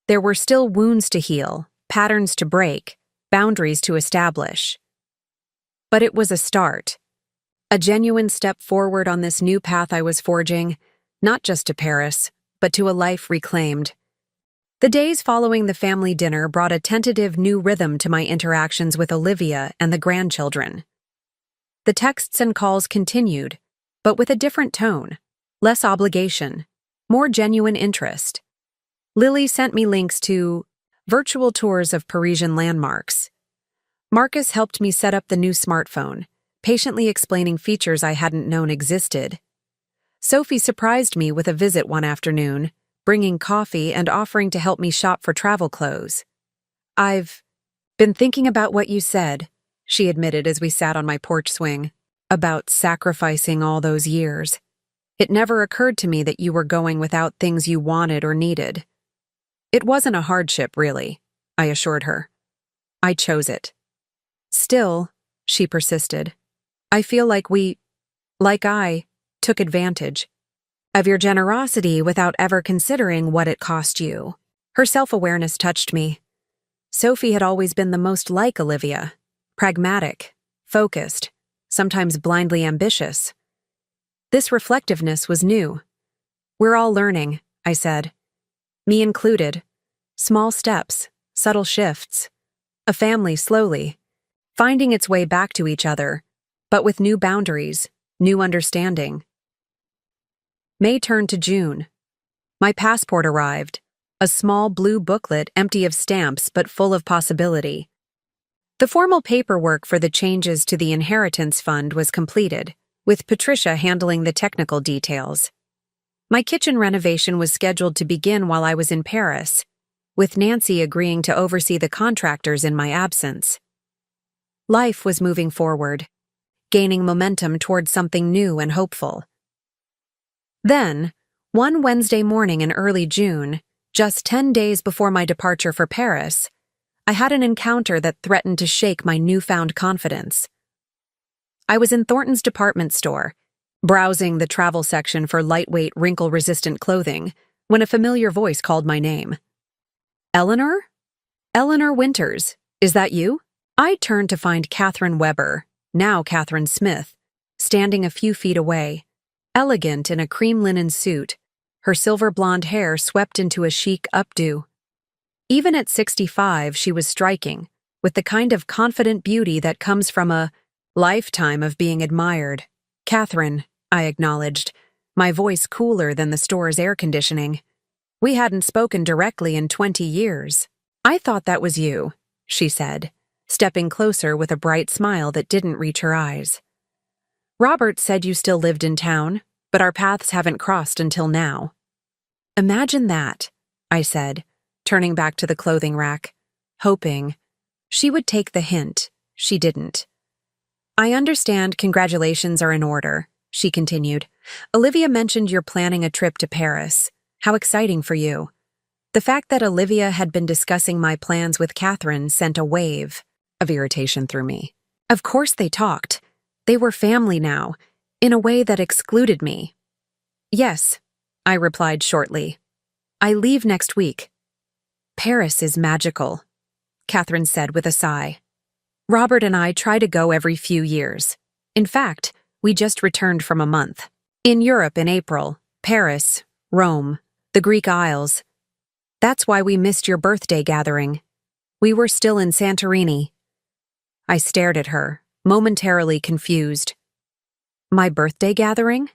There were still wounds to heal, patterns to break, boundaries to establish. But it was a start. A genuine step forward on this new path I was forging, not just to Paris, but to a life reclaimed. The days following the family dinner brought a tentative new rhythm to my interactions with Olivia and the grandchildren. The texts and calls continued, but with a different tone, less obligation, more genuine interest. Lily sent me links to virtual tours of Parisian landmarks. Marcus helped me set up the new smartphone, patiently explaining features I hadn't known existed. Sophie surprised me with a visit one afternoon, bringing coffee and offering to help me shop for travel clothes. I've been thinking about what you said, she admitted as we sat on my porch swing, about sacrificing all those years. It never occurred to me that you were going without things you wanted or needed. It wasn't a hardship, really, I assured her. I chose it. Still, she persisted, I feel like I took advantage of your generosity without ever considering what it cost you. Her self-awareness touched me. Sophie had always been the most like Olivia, pragmatic, focused, sometimes blindly ambitious. This reflectiveness was new. We're all learning, I said. Me included. Small steps, subtle shifts. A family slowly, finding its way back to each other, but with new boundaries, new understanding. May turned to June. My passport arrived, a small blue booklet empty of stamps but full of possibility. The formal paperwork for the changes to the inheritance fund was completed, with Patricia handling the technical details. My kitchen renovation was scheduled to begin while I was in Paris, with Nancy agreeing to oversee the contractors in my absence. Life was moving forward, gaining momentum towards something new and hopeful. Then, one Wednesday morning in early June, just 10 days before my departure for Paris, I had an encounter that threatened to shake my newfound confidence. I was in Thornton's department store, browsing the travel section for lightweight, wrinkle-resistant clothing, when a familiar voice called my name. Eleanor? Eleanor Winters, is that you? I turned to find Catherine Weber, now Catherine Smith, standing a few feet away, elegant in a cream linen suit, her silver blonde hair swept into a chic updo. Even at 65, she was striking, with the kind of confident beauty that comes from a lifetime of being admired. Catherine, I acknowledged, my voice cooler than the store's air conditioning. We hadn't spoken directly in 20 years. I thought that was you, she said, stepping closer with a bright smile that didn't reach her eyes. Robert said you still lived in town, but our paths haven't crossed until now. Imagine that, I said, turning back to the clothing rack, hoping she would take the hint. She didn't. I understand congratulations are in order, she continued. Olivia mentioned you're planning a trip to Paris. How exciting for you. The fact that Olivia had been discussing my plans with Catherine sent a wave of irritation through me. Of course they talked. They were family now, in a way that excluded me. Yes, I replied shortly. I leave next week. Paris is magical, Catherine said with a sigh. Robert and I try to go every few years. In fact, we just returned from a month. In Europe in April, Paris, Rome, the Greek Isles. That's why we missed your birthday gathering. We were still in Santorini. I stared at her, momentarily confused. My birthday gathering?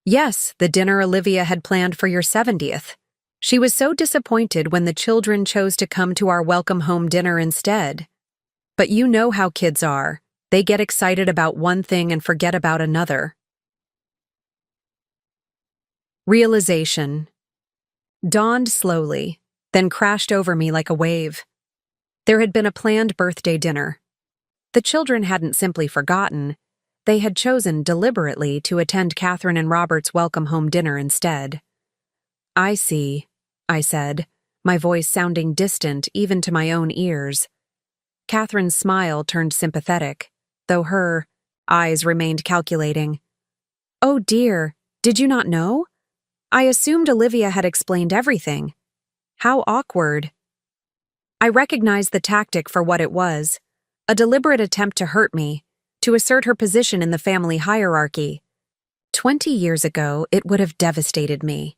Yes, the dinner Olivia had planned for your 70th. She was so disappointed when the children chose to come to our welcome home dinner instead. But you know how kids are. They get excited about one thing and forget about another. Realization dawned slowly, then crashed over me like a wave. There had been a planned birthday dinner. The children hadn't simply forgotten. They had chosen deliberately to attend Catherine and Robert's welcome home dinner instead. "I see," I said, my voice sounding distant even to my own ears. Catherine's smile turned sympathetic, though her eyes remained calculating. "Oh dear, did you not know? I assumed Olivia had explained everything. How awkward." I recognized the tactic for what it was, a deliberate attempt to hurt me, to assert her position in the family hierarchy. 20 years ago, it would have devastated me.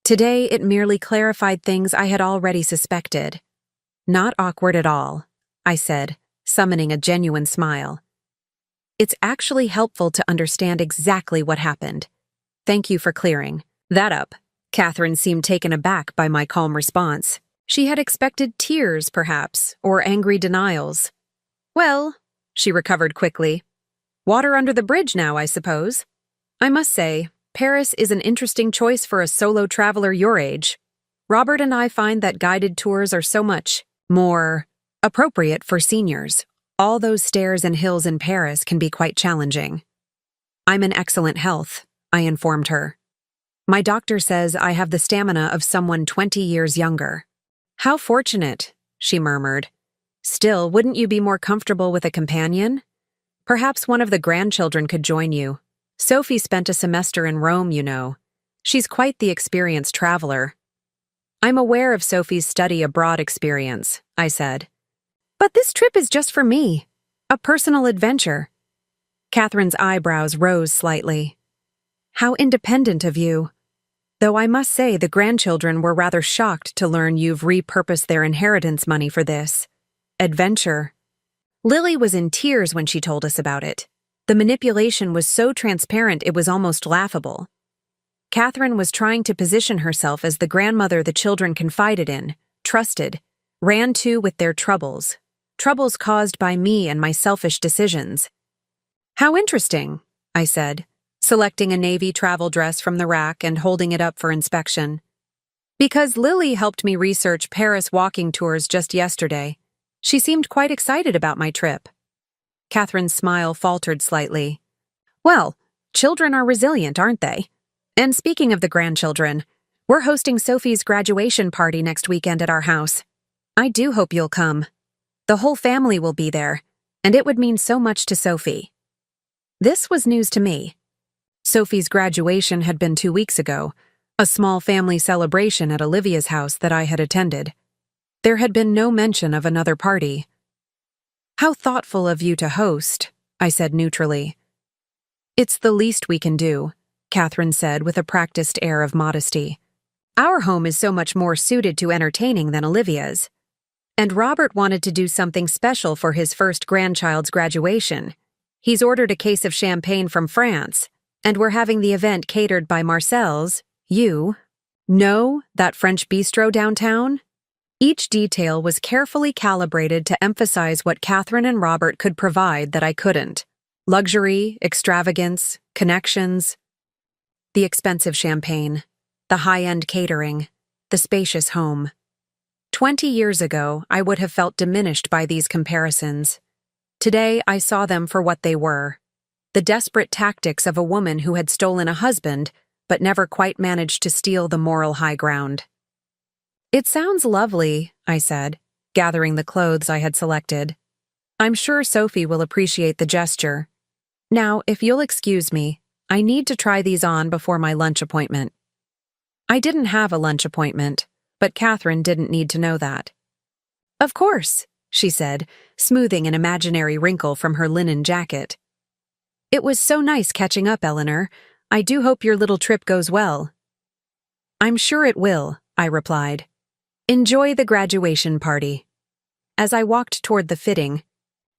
Today, it merely clarified things I had already suspected. "Not awkward at all," I said, summoning a genuine smile. "It's actually helpful to understand exactly what happened. Thank you for clearing that up." Catherine seemed taken aback by my calm response. She had expected tears, perhaps, or angry denials. "Well," she recovered quickly, "water under the bridge now, I suppose. I must say, Paris is an interesting choice for a solo traveler your age. Robert and I find that guided tours are so much more appropriate for seniors. All those stairs and hills in Paris can be quite challenging." "I'm in excellent health," I informed her. "My doctor says I have the stamina of someone 20 years younger." "How fortunate," she murmured. "Still, wouldn't you be more comfortable with a companion? Perhaps one of the grandchildren could join you. Sophie spent a semester in Rome, you know. She's quite the experienced traveler." "I'm aware of Sophie's study abroad experience," I said. "But this trip is just for me. A personal adventure." Catherine's eyebrows rose slightly. "How independent of you. Though I must say the grandchildren were rather shocked to learn you've repurposed their inheritance money for this adventure." Lily was in tears when she told us about it. The manipulation was so transparent it was almost laughable. Catherine was trying to position herself as the grandmother the children confided in, trusted, ran to with their troubles caused by me and my selfish decisions. "How interesting," I said, selecting a navy travel dress from the rack and holding it up for inspection. "Because Lily helped me research Paris walking tours just yesterday. She seemed quite excited about my trip." Catherine's smile faltered slightly. "Well, children are resilient, aren't they? And speaking of the grandchildren, we're hosting Sophie's graduation party next weekend at our house. I do hope you'll come. The whole family will be there, and it would mean so much to Sophie." This was news to me. Sophie's graduation had been 2 weeks ago, a small family celebration at Olivia's house that I had attended. There had been no mention of another party. "How thoughtful of you to host," I said neutrally. "It's the least we can do," Catherine said with a practiced air of modesty. "Our home is so much more suited to entertaining than Olivia's. And Robert wanted to do something special for his first grandchild's graduation. He's ordered a case of champagne from France, and we're having the event catered by Marcel's. You know that French bistro downtown?" Each detail was carefully calibrated to emphasize what Catherine and Robert could provide that I couldn't. Luxury, extravagance, connections. The expensive champagne, the high-end catering, the spacious home. 20 years ago, I would have felt diminished by these comparisons. Today, I saw them for what they were. The desperate tactics of a woman who had stolen a husband, but never quite managed to steal the moral high ground. "It sounds lovely," I said, gathering the clothes I had selected. "I'm sure Sophie will appreciate the gesture. Now, if you'll excuse me, I need to try these on before my lunch appointment." I didn't have a lunch appointment, but Catherine didn't need to know that. "Of course," she said, smoothing an imaginary wrinkle from her linen jacket. "It was so nice catching up, Eleanor. I do hope your little trip goes well." "I'm sure it will," I replied. "Enjoy the graduation party." As I walked toward the fitting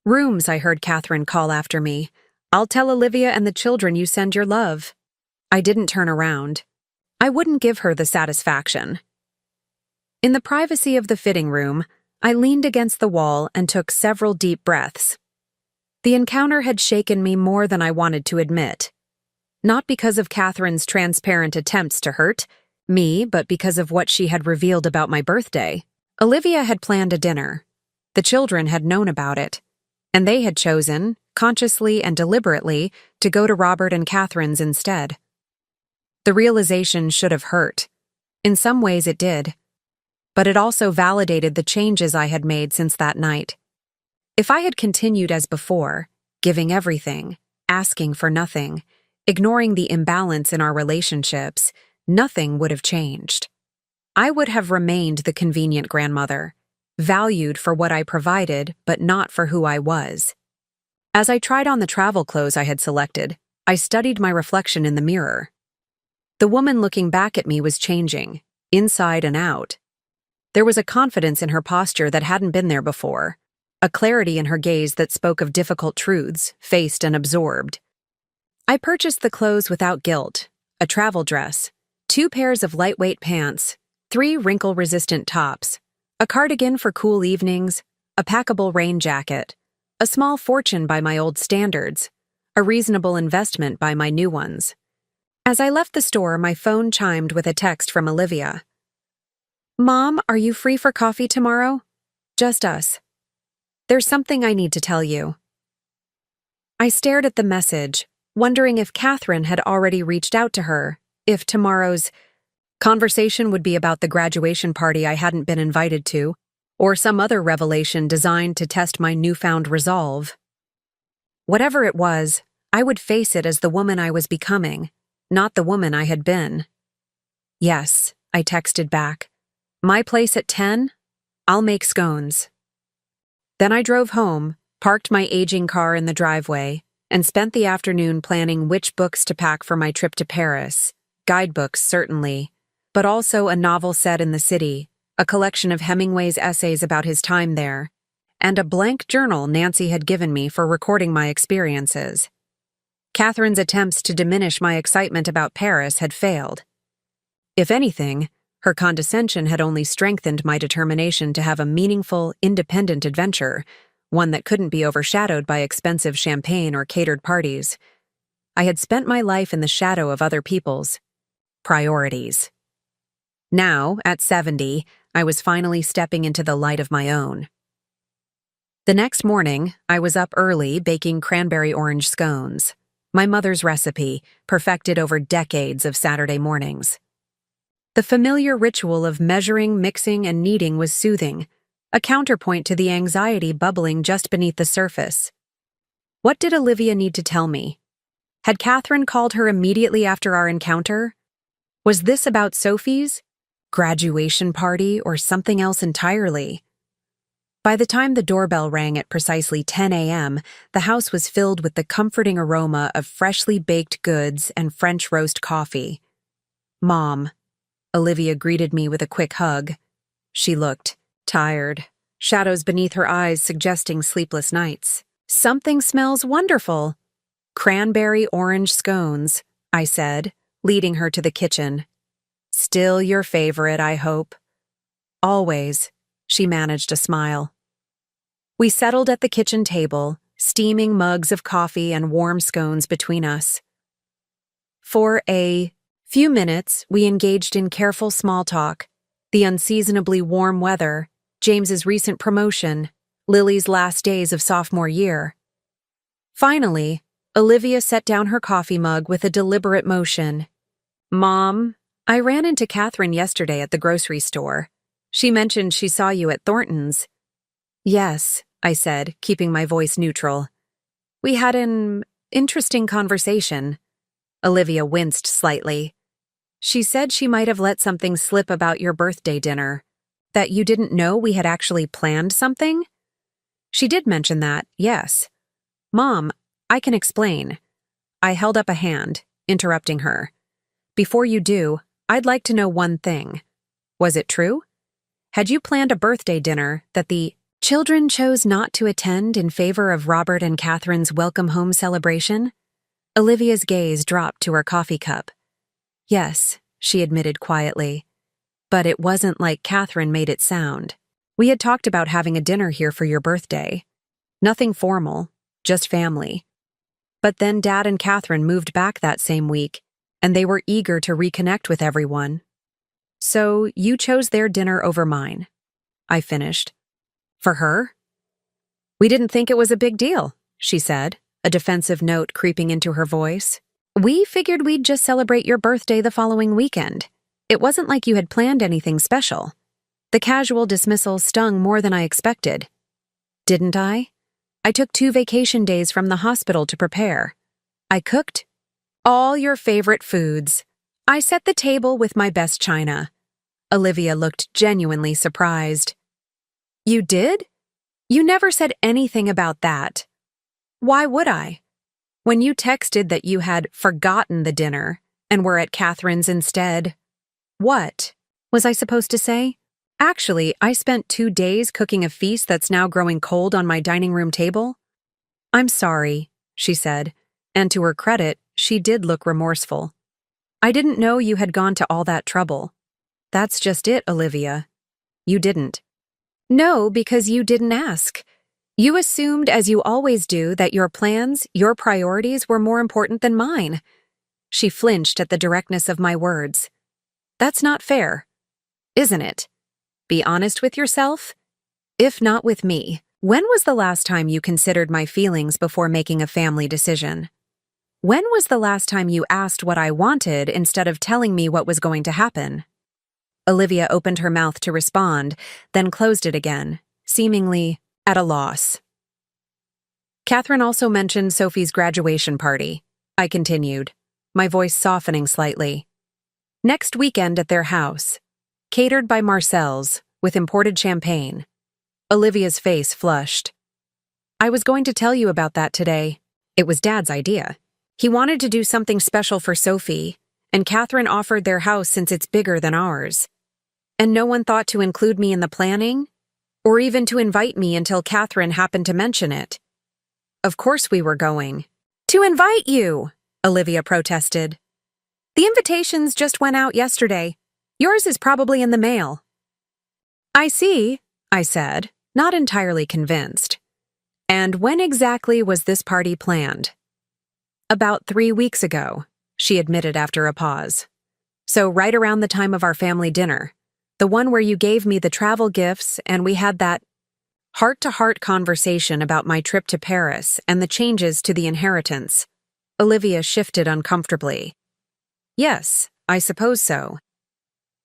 rooms, I heard Catherine call after me, "I'll tell Olivia and the children you send your love." I didn't turn around. I wouldn't give her the satisfaction. In the privacy of the fitting room, I leaned against the wall and took several deep breaths. The encounter had shaken me more than I wanted to admit. Not because of Catherine's transparent attempts to hurt me, but because of what she had revealed about my birthday. Olivia had planned a dinner. The children had known about it. And they had chosen, consciously and deliberately, to go to Robert and Catherine's instead. The realization should have hurt. In some ways it did. But it also validated the changes I had made since that night. If I had continued as before, giving everything, asking for nothing, ignoring the imbalance in our relationships, nothing would have changed. I would have remained the convenient grandmother, valued for what I provided but not for who I was. As I tried on the travel clothes I had selected, I studied my reflection in the mirror. The woman looking back at me was changing, inside and out. There was a confidence in her posture that hadn't been there before, a clarity in her gaze that spoke of difficult truths, faced and absorbed. I purchased the clothes without guilt: a travel dress, 2 pairs of lightweight pants, 3 wrinkle-resistant tops, a cardigan for cool evenings, a packable rain jacket, a small fortune by my old standards, a reasonable investment by my new ones. As I left the store, my phone chimed with a text from Olivia. "Mom, are you free for coffee tomorrow? Just us. There's something I need to tell you." I stared at the message, wondering if Catherine had already reached out to her, if tomorrow's conversation would be about the graduation party I hadn't been invited to, or some other revelation designed to test my newfound resolve. Whatever it was, I would face it as the woman I was becoming, not the woman I had been. "Yes," I texted back. "My place at 10? I'll make scones." Then I drove home, parked my aging car in the driveway, and spent the afternoon planning which books to pack for my trip to Paris. Guidebooks, certainly, but also a novel set in the city, a collection of Hemingway's essays about his time there, and a blank journal Nancy had given me for recording my experiences. Catherine's attempts to diminish my excitement about Paris had failed. If anything, her condescension had only strengthened my determination to have a meaningful, independent adventure, one that couldn't be overshadowed by expensive champagne or catered parties. I had spent my life in the shadow of other people's priorities. Now, at 70, I was finally stepping into the light of my own. The next morning, I was up early baking cranberry orange scones, my mother's recipe, perfected over decades of Saturday mornings. The familiar ritual of measuring, mixing, and kneading was soothing, a counterpoint to the anxiety bubbling just beneath the surface. What did Olivia need to tell me? Had Catherine called her immediately after our encounter? Was this about Sophie's graduation party or something else entirely? By the time the doorbell rang at precisely 10 a.m., the house was filled with the comforting aroma of freshly baked goods and French roast coffee. "Mom," Olivia greeted me with a quick hug. She looked tired, shadows beneath her eyes suggesting sleepless nights. "Something smells wonderful." "Cranberry orange scones," I said, leading her to the kitchen. "Still your favorite, I hope." "Always," she managed a smile. We settled at the kitchen table, steaming mugs of coffee and warm scones between us. For a few minutes, we engaged in careful small talk: the unseasonably warm weather, James's recent promotion, Lily's last days of sophomore year. Finally, Olivia set down her coffee mug with a deliberate motion. "Mom, I ran into Catherine yesterday at the grocery store. She mentioned she saw you at Thornton's." "Yes," I said, keeping my voice neutral. "We had an interesting conversation." Olivia winced slightly. "She said she might have let something slip about your birthday dinner. That you didn't know we had actually planned something?" "She did mention that, yes." "Mom, I can explain." I held up a hand, interrupting her. "Before you do, I'd like to know one thing. Was it true? Had you planned a birthday dinner that the children chose not to attend in favor of Robert and Catherine's welcome home celebration?" Olivia's gaze dropped to her coffee cup. "Yes," she admitted quietly. "But it wasn't like Catherine made it sound. We had talked about having a dinner here for your birthday. Nothing formal, just family. But then Dad and Catherine moved back that same week, and they were eager to reconnect with everyone. So you chose their dinner over mine," I finished. "For her?" We didn't think it was a big deal, she said, a defensive note creeping into her voice. We figured we'd just celebrate your birthday the following weekend. It wasn't like you had planned anything special. The casual dismissal stung more than I expected. Didn't I? I took 2 vacation days from the hospital to prepare. I cooked all your favorite foods. I set the table with my best china. Olivia looked genuinely surprised. You did? You never said anything about that. Why would I? When you texted that you had forgotten the dinner and were at Catherine's instead. What was I supposed to say? Actually, I spent 2 days cooking a feast that's now growing cold on my dining room table. I'm sorry, she said, and to her credit, she did look remorseful. I didn't know you had gone to all that trouble. That's just it, Olivia. You didn't. No, because you didn't ask. You assumed, as you always do, that your plans, your priorities were more important than mine. She flinched at the directness of my words. That's not fair, isn't it? Be honest with yourself? If not with me, when was the last time you considered my feelings before making a family decision? When was the last time you asked what I wanted instead of telling me what was going to happen? Olivia opened her mouth to respond, then closed it again, seemingly at a loss. Catherine also mentioned Sophie's graduation party. I continued, my voice softening slightly. Next weekend at their house. Catered by Marcel's, with imported champagne. Olivia's face flushed. I was going to tell you about that today. It was Dad's idea. He wanted to do something special for Sophie, and Catherine offered their house since it's bigger than ours. And no one thought to include me in the planning, or even to invite me until Catherine happened to mention it. Of course we were going. To invite you, Olivia protested. The invitations just went out yesterday. Yours is probably in the mail. I see, I said, not entirely convinced. And when exactly was this party planned? About 3 weeks ago, she admitted after a pause. So right around the time of our family dinner, the one where you gave me the travel gifts and we had that heart-to-heart conversation about my trip to Paris and the changes to the inheritance. Olivia shifted uncomfortably. Yes, I suppose so.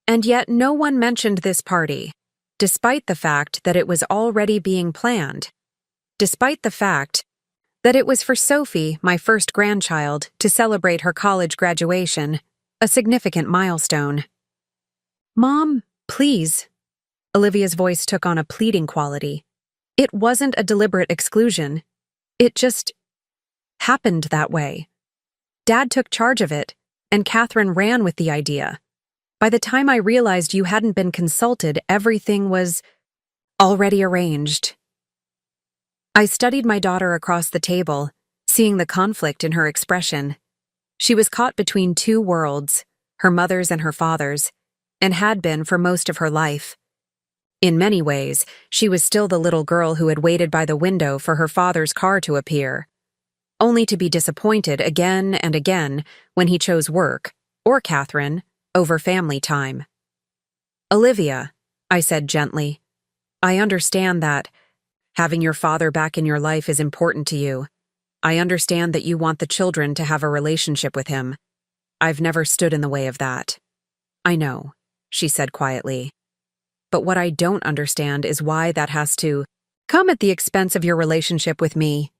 And yet no one mentioned this party, despite the fact that it was already being planned. Despite the fact that it was for Sophie, my first grandchild, to celebrate her college graduation, a significant milestone. Mom, please. Olivia's voice took on a pleading quality. It wasn't a deliberate exclusion. It just happened that way. Dad took charge of it, and Catherine ran with the idea. By the time I realized you hadn't been consulted, everything was already arranged. I studied my daughter across the table, seeing the conflict in her expression. She was caught between 2 worlds, her mother's and her father's, and had been for most of her life. In many ways, she was still the little girl who had waited by the window for her father's car to appear, only to be disappointed again and again when he chose work, or Catherine, over family time. Olivia, I said gently, I understand that having your father back in your life is important to you. I understand that you want the children to have a relationship with him. I've never stood in the way of that. I know, she said quietly. But what I don't understand is why that has to come at the expense of your relationship with me.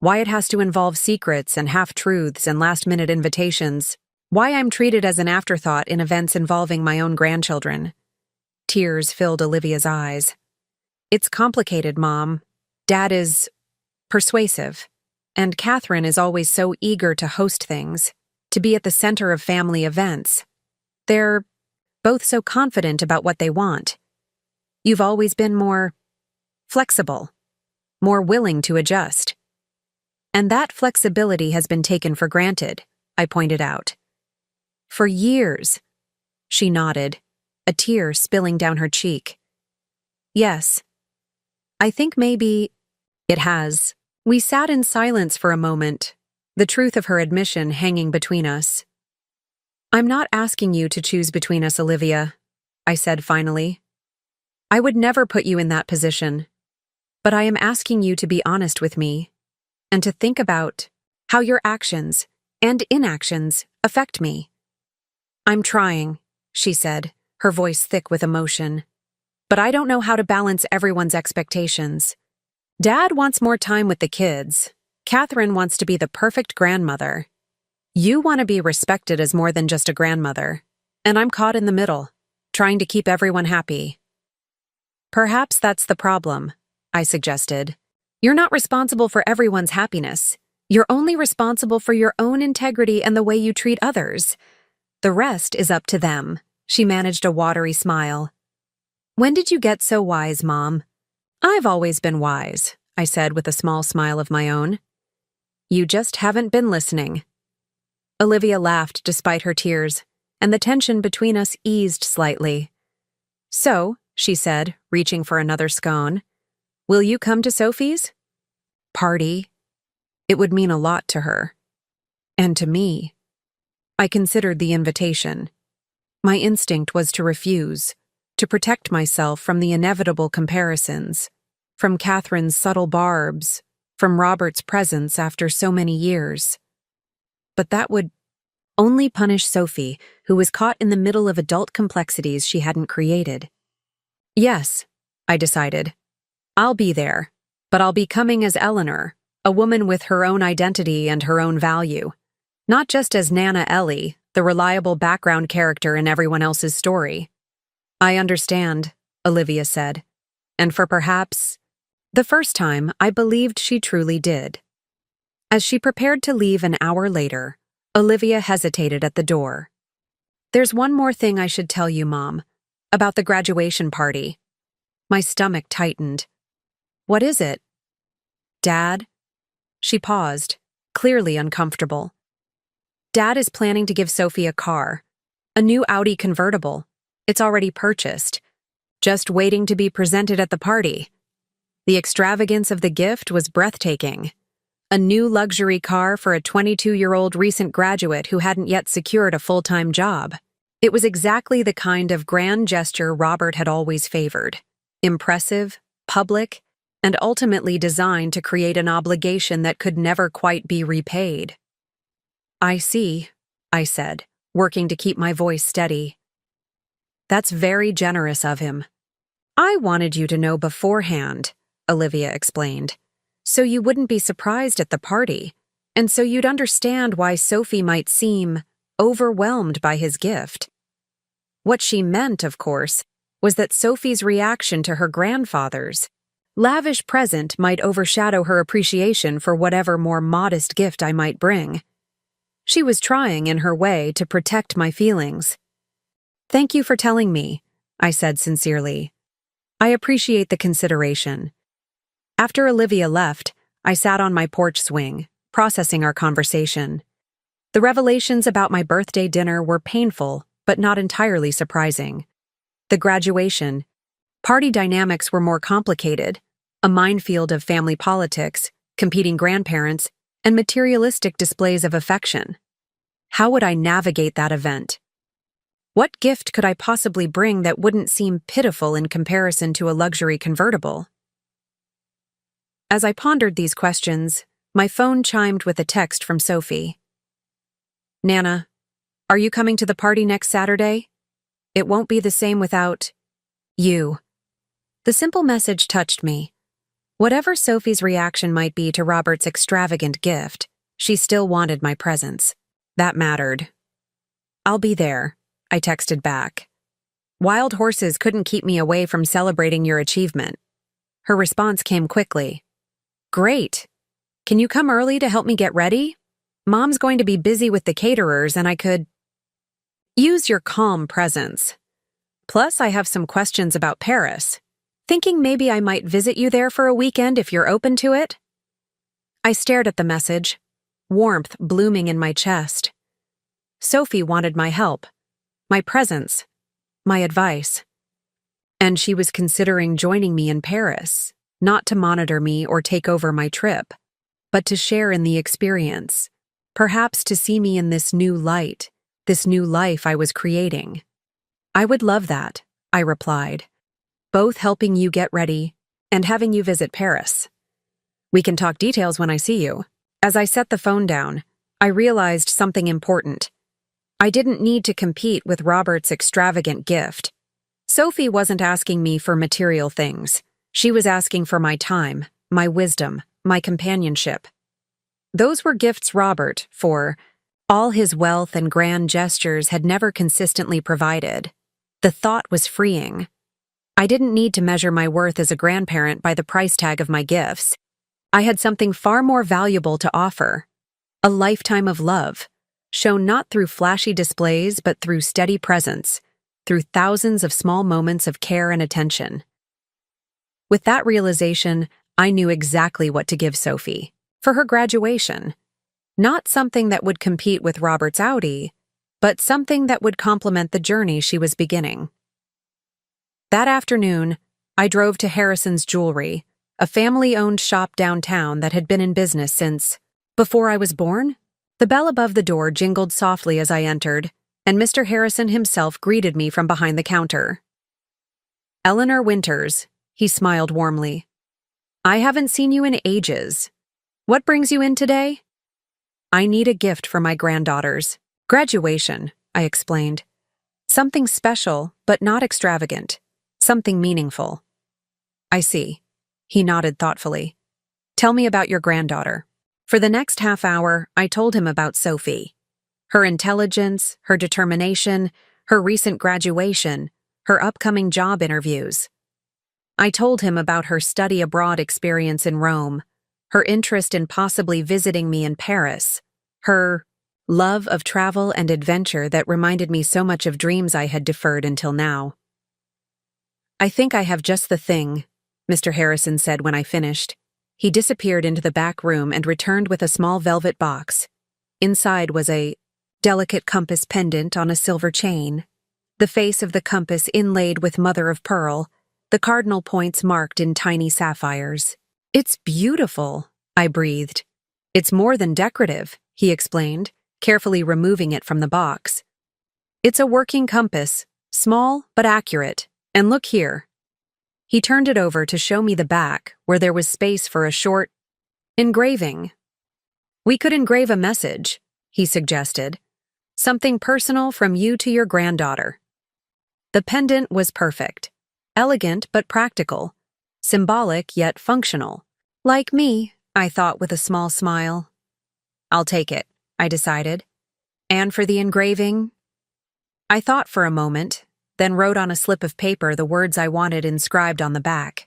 Why it has to involve secrets and half-truths and last-minute invitations. Why I'm treated as an afterthought in events involving my own grandchildren. Tears filled Olivia's eyes. It's complicated, Mom. Dad is persuasive, and Catherine is always so eager to host things, to be at the center of family events. They're both so confident about what they want. You've always been more flexible, more willing to adjust. And that flexibility has been taken for granted, I pointed out. For years, she nodded, a tear spilling down her cheek. Yes, I think maybe it has. We sat in silence for a moment, the truth of her admission hanging between us. I'm not asking you to choose between us, Olivia, I said finally. I would never put you in that position. But I am asking you to be honest with me and to think about how your actions and inactions affect me. I'm trying, she said, her voice thick with emotion. But I don't know how to balance everyone's expectations. Dad wants more time with the kids. Catherine wants to be the perfect grandmother. You want to be respected as more than just a grandmother. And I'm caught in the middle, trying to keep everyone happy. Perhaps that's the problem, I suggested. You're not responsible for everyone's happiness. You're only responsible for your own integrity and the way you treat others. The rest is up to them. She managed a watery smile. When did you get so wise, Mom? I've always been wise, I said with a small smile of my own. You just haven't been listening. Olivia laughed despite her tears, and the tension between us eased slightly. So, she said, reaching for another scone, will you come to Sophie's party? It would mean a lot to her. And to me. I considered the invitation. My instinct was to refuse, to protect myself from the inevitable comparisons, from Catherine's subtle barbs, from Robert's presence after so many years. But that would only punish Sophie, who was caught in the middle of adult complexities she hadn't created. Yes, I decided. I'll be there, but I'll be coming as Eleanor, a woman with her own identity and her own value. Not just as Nana Ellie, the reliable background character in everyone else's story. I understand, Olivia said, and for perhaps the first time I believed she truly did. As she prepared to leave an hour later, Olivia hesitated at the door. There's one more thing I should tell you, Mom, about the graduation party. My stomach tightened. What is it? Dad? She paused, clearly uncomfortable. Dad is planning to give Sophie a car, a new Audi convertible. It's already purchased, just waiting to be presented at the party. The extravagance of the gift was breathtaking. A new luxury car for a 22-year-old recent graduate who hadn't yet secured a full-time job. It was exactly the kind of grand gesture Robert had always favored. Impressive, public, and ultimately designed to create an obligation that could never quite be repaid. I see, I said, working to keep my voice steady. That's very generous of him. I wanted you to know beforehand, Olivia explained, so you wouldn't be surprised at the party, and so you'd understand why Sophie might seem overwhelmed by his gift. What she meant, of course, was that Sophie's reaction to her grandfather's lavish present might overshadow her appreciation for whatever more modest gift I might bring. She was trying, in her way, to protect my feelings. Thank you for telling me, I said sincerely. I appreciate the consideration. After Olivia left, I sat on my porch swing, processing our conversation. The revelations about my birthday dinner were painful, but not entirely surprising. The graduation, party dynamics were more complicated, a minefield of family politics, competing grandparents, and materialistic displays of affection. How would I navigate that event? What gift could I possibly bring that wouldn't seem pitiful in comparison to a luxury convertible? As I pondered these questions, my phone chimed with a text from Sophie. Nana, are you coming to the party next Saturday? It won't be the same without you. The simple message touched me. Whatever Sophie's reaction might be to Robert's extravagant gift, she still wanted my presence. That mattered. I'll be there, I texted back. Wild horses couldn't keep me away from celebrating your achievement. Her response came quickly. Great. Can you come early to help me get ready? Mom's going to be busy with the caterers and I could use your calm presence. Plus, I have some questions about Paris. Thinking maybe I might visit you there for a weekend if you're open to it? I stared at the message, warmth blooming in my chest. Sophie wanted my help, my presence, my advice. And she was considering joining me in Paris, not to monitor me or take over my trip, but to share in the experience, perhaps to see me in this new light, this new life I was creating. I would love that, I replied. Both helping you get ready and having you visit Paris. We can talk details when I see you. As I set the phone down, I realized something important. I didn't need to compete with Robert's extravagant gift. Sophie wasn't asking me for material things. She was asking for my time, my wisdom, my companionship. Those were gifts Robert, for all his wealth and grand gestures, had never consistently provided. The thought was freeing. I didn't need to measure my worth as a grandparent by the price tag of my gifts. I had something far more valuable to offer. A lifetime of love, shown not through flashy displays but through steady presence, through thousands of small moments of care and attention. With that realization, I knew exactly what to give Sophie for her graduation. Not something that would compete with Robert's Audi, but something that would complement the journey she was beginning. That afternoon, I drove to Harrison's Jewelry, a family-owned shop downtown that had been in business since before I was born. The bell above the door jingled softly as I entered, and Mr. Harrison himself greeted me from behind the counter. "Eleanor Winters," he smiled warmly. "I haven't seen you in ages. What brings you in today?" "I need a gift for my granddaughters. Graduation," I explained. "Something special, but not extravagant. Something meaningful." "I see." He nodded thoughtfully. "Tell me about your granddaughter." For the next half hour, I told him about Sophie. Her intelligence, her determination, her recent graduation, her upcoming job interviews. I told him about her study abroad experience in Rome, her interest in possibly visiting me in Paris, her love of travel and adventure that reminded me so much of dreams I had deferred until now. "I think I have just the thing," Mr. Harrison said when I finished. He disappeared into the back room and returned with a small velvet box. Inside was a delicate compass pendant on a silver chain, the face of the compass inlaid with mother of pearl, the cardinal points marked in tiny sapphires. "It's beautiful," I breathed. "It's more than decorative," he explained, carefully removing it from the box. "It's a working compass, small but accurate, and look here." He turned it over to show me the back, where there was space for a short engraving. "We could engrave a message," he suggested. "Something personal from you to your granddaughter." The pendant was perfect. Elegant but practical. Symbolic yet functional. Like me, I thought with a small smile. "I'll take it," I decided. "And for the engraving?" I thought for a moment, then wrote on a slip of paper the words I wanted inscribed on the back.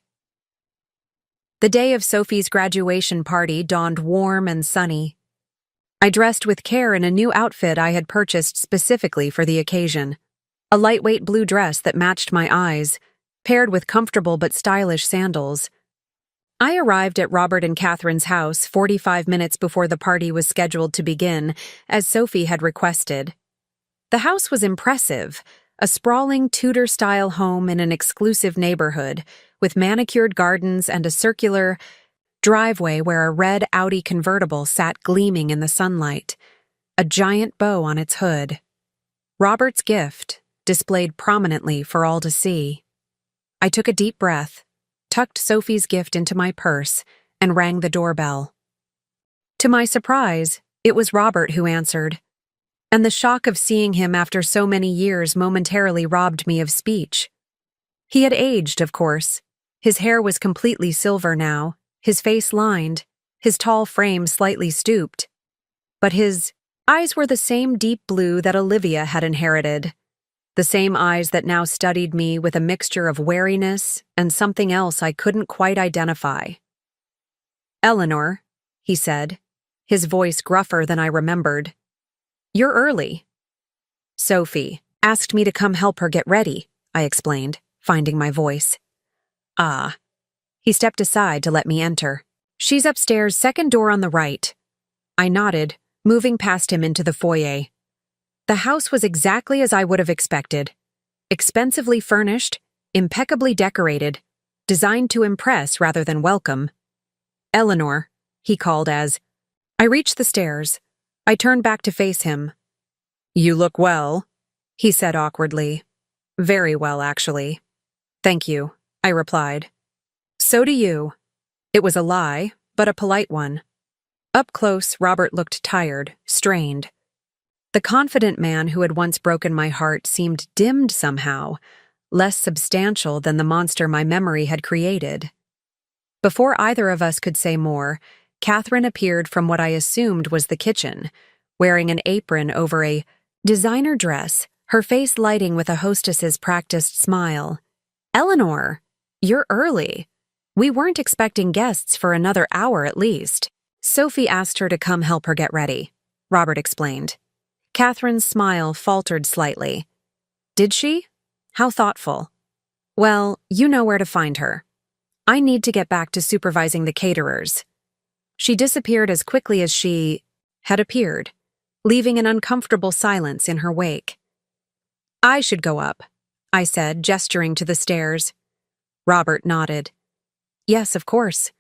The day of Sophie's graduation party dawned warm and sunny. I dressed with care in a new outfit I had purchased specifically for the occasion. A lightweight blue dress that matched my eyes, paired with comfortable but stylish sandals. I arrived at Robert and Catherine's house 45 minutes before the party was scheduled to begin, as Sophie had requested. The house was impressive, a sprawling Tudor-style home in an exclusive neighborhood, with manicured gardens and a circular driveway where a red Audi convertible sat gleaming in the sunlight, a giant bow on its hood. Robert's gift, displayed prominently for all to see. I took a deep breath, tucked Sophie's gift into my purse, and rang the doorbell. To my surprise, it was Robert who answered, and the shock of seeing him after so many years momentarily robbed me of speech. He had aged, of course. His hair was completely silver now, his face lined, his tall frame slightly stooped. But his eyes were the same deep blue that Olivia had inherited, the same eyes that now studied me with a mixture of wariness and something else I couldn't quite identify. "Eleanor," he said, his voice gruffer than I remembered. "You're early." "Sophie asked me to come help her get ready," I explained, finding my voice. "Ah." He stepped aside to let me enter. "She's upstairs, second door on the right." I nodded, moving past him into the foyer. The house was exactly as I would have expected. Expensively furnished, impeccably decorated, designed to impress rather than welcome. "Eleanor," he called as I reached the stairs. I turned back to face him. "You look well," he said awkwardly. "Very well, actually." "Thank you," I replied. So do you. It was a lie, but a polite one. Up close, Robert looked tired, strained. The confident man who had once broken my heart seemed dimmed somehow, less substantial than the monster my memory had created. Before either of us could say more, Catherine appeared from what I assumed was the kitchen, wearing an apron over a designer dress, her face lighting with a hostess's practiced smile. "Eleanor, you're early. We weren't expecting guests for another hour at least." Sophie asked her to come help her get ready, Robert explained. Catherine's smile faltered slightly. "Did she? How thoughtful. Well, you know where to find her. I need to get back to supervising the caterers." She disappeared as quickly as she had appeared, leaving an uncomfortable silence in her wake. "I should go up," I said, gesturing to the stairs. Robert nodded. "Yes, of course."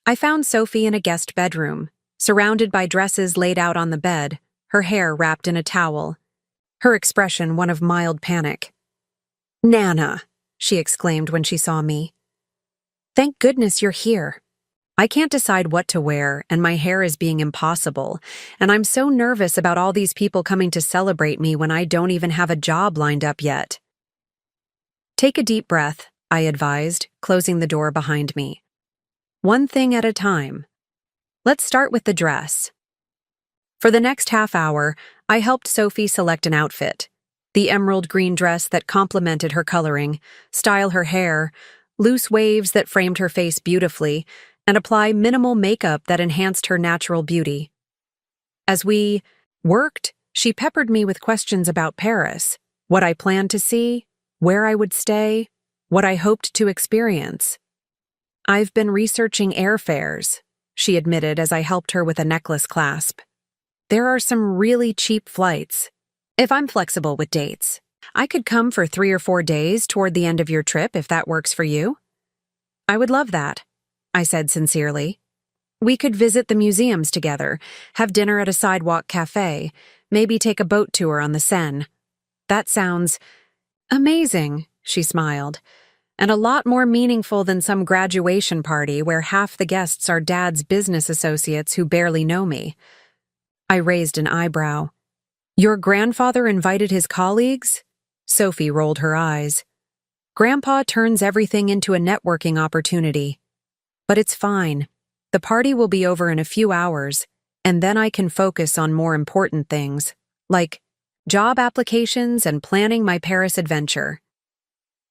I found Sophie in a guest bedroom, surrounded by dresses laid out on the bed, her hair wrapped in a towel. Her expression one of mild panic. "Nana," she exclaimed when she saw me. "Thank goodness you're here. I can't decide what to wear, and my hair is being impossible, and I'm so nervous about all these people coming to celebrate me when I don't even have a job lined up yet." "Take a deep breath," I advised, closing the door behind me. "One thing at a time. Let's start with the dress." For the next half hour, I helped Sophie select an outfit. The emerald green dress that complemented her coloring, style her hair, loose waves that framed her face beautifully, and apply minimal makeup that enhanced her natural beauty. As we worked, she peppered me with questions about Paris, what I planned to see, where I would stay, what I hoped to experience. "I've been researching airfares," she admitted as I helped her with a necklace clasp. "There are some really cheap flights. If I'm flexible with dates, I could come for 3 or 4 days toward the end of your trip if that works for you." "I would love that," I said sincerely. "We could visit the museums together, have dinner at a sidewalk cafe, maybe take a boat tour on the Seine." "That sounds amazing," she smiled, "and a lot more meaningful than some graduation party where half the guests are Dad's business associates who barely know me." I raised an eyebrow. "Your grandfather invited his colleagues?" Sophie rolled her eyes. "Grandpa turns everything into a networking opportunity. But it's fine. The party will be over in a few hours, and then I can focus on more important things, like job applications and planning my Paris adventure."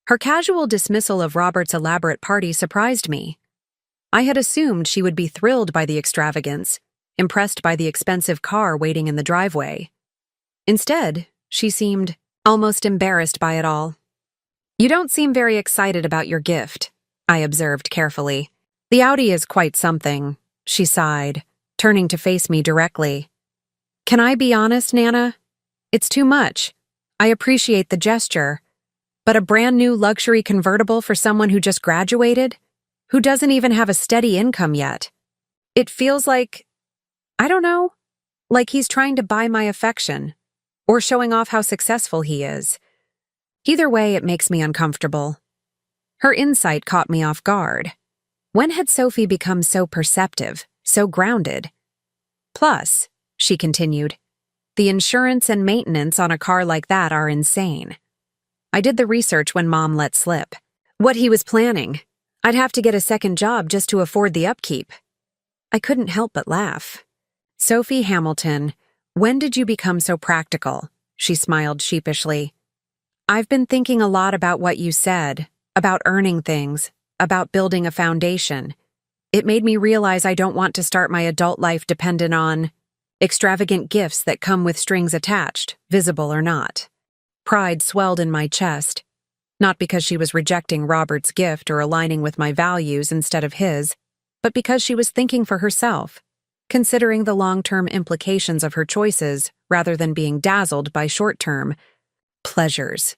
Her casual dismissal of Robert's elaborate party surprised me. I had assumed she would be thrilled by the extravagance, impressed by the expensive car waiting in the driveway. Instead, she seemed almost embarrassed by it all. "You don't seem very excited about your gift," I observed carefully. "The Audi is quite something," she sighed, turning to face me directly. "Can I be honest, Nana? It's too much. I appreciate the gesture. But a brand new luxury convertible for someone who just graduated? Who doesn't even have a steady income yet? It feels like, I don't know, like he's trying to buy my affection, or showing off how successful he is. Either way, it makes me uncomfortable." Her insight caught me off guard. When had Sophie become so perceptive, so grounded? "Plus," she continued, "the insurance and maintenance on a car like that are insane. I did the research when Mom let slip. What he was planning. I'd have to get a second job just to afford the upkeep." I couldn't help but laugh. "Sophie Hamilton, when did you become so practical?" She smiled sheepishly. "I've been thinking a lot about what you said, about earning things, about building a foundation. It made me realize I don't want to start my adult life dependent on extravagant gifts that come with strings attached, visible or not." Pride swelled in my chest, not because she was rejecting Robert's gift or aligning with my values instead of his, but because she was thinking for herself, considering the long-term implications of her choices rather than being dazzled by short-term pleasures.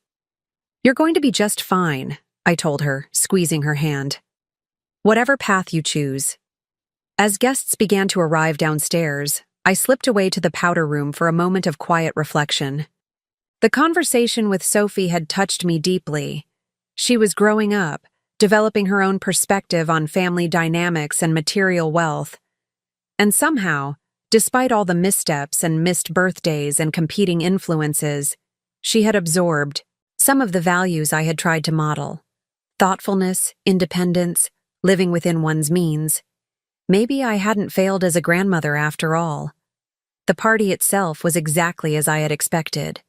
"You're going to be just fine," I told her, squeezing her hand. "Whatever path you choose." As guests began to arrive downstairs, I slipped away to the powder room for a moment of quiet reflection. The conversation with Sophie had touched me deeply. She was growing up, developing her own perspective on family dynamics and material wealth. And somehow, despite all the missteps and missed birthdays and competing influences, she had absorbed some of the values I had tried to model: thoughtfulness, independence, living within one's means. Maybe I hadn't failed as a grandmother after all. The party itself was exactly as I had expected.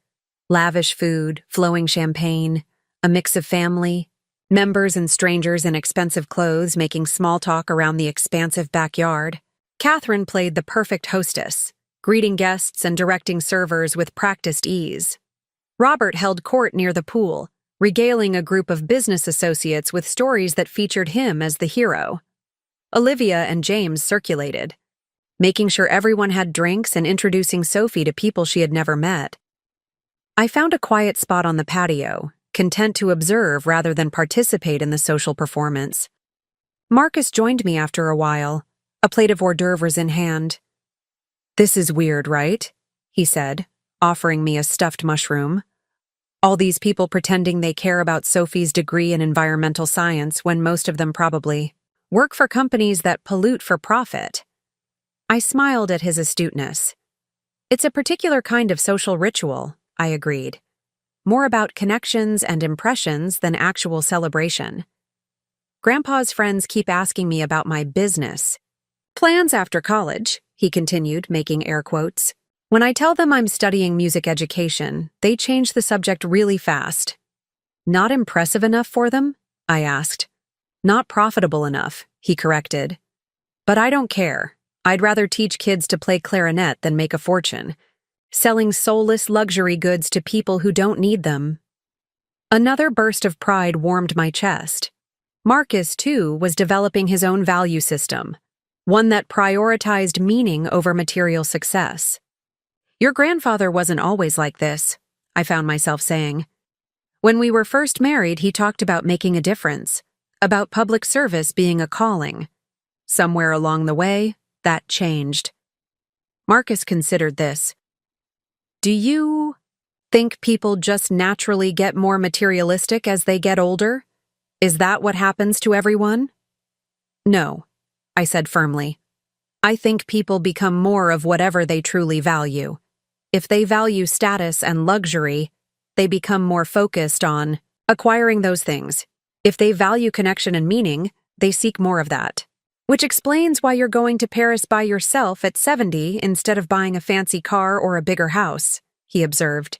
Lavish food, flowing champagne, a mix of family, members and strangers in expensive clothes making small talk around the expansive backyard. Catherine played the perfect hostess, greeting guests and directing servers with practiced ease. Robert held court near the pool, regaling a group of business associates with stories that featured him as the hero. Olivia and James circulated, making sure everyone had drinks and introducing Sophie to people she had never met. I found a quiet spot on the patio, content to observe rather than participate in the social performance. Marcus joined me after a while, a plate of hors d'oeuvres in hand. "This is weird, right?" he said, offering me a stuffed mushroom. All these people pretending they care about Sophie's degree in environmental science when most of them probably work for companies that pollute for profit. I smiled at his astuteness. "It's a particular kind of social ritual," I agreed. "More about connections and impressions than actual celebration. Grandpa's friends keep asking me about my business plans after college," he continued, making air quotes. "When I tell them I'm studying music education, they change the subject really fast." "Not impressive enough for them?" I asked. "Not profitable enough," he corrected. "But I don't care. I'd rather teach kids to play clarinet than make a fortune, selling soulless luxury goods to people who don't need them." Another burst of pride warmed my chest. Marcus, too, was developing his own value system, one that prioritized meaning over material success. "Your grandfather wasn't always like this," I found myself saying. "When we were first married, he talked about making a difference, about public service being a calling. Somewhere along the way, that changed." Marcus considered this. "Do you think people just naturally get more materialistic as they get older? Is that what happens to everyone?" "No," I said firmly. "I think people become more of whatever they truly value. If they value status and luxury, they become more focused on acquiring those things. If they value connection and meaning, they seek more of that. Which explains why you're going to Paris by yourself at 70 instead of buying a fancy car or a bigger house," he observed.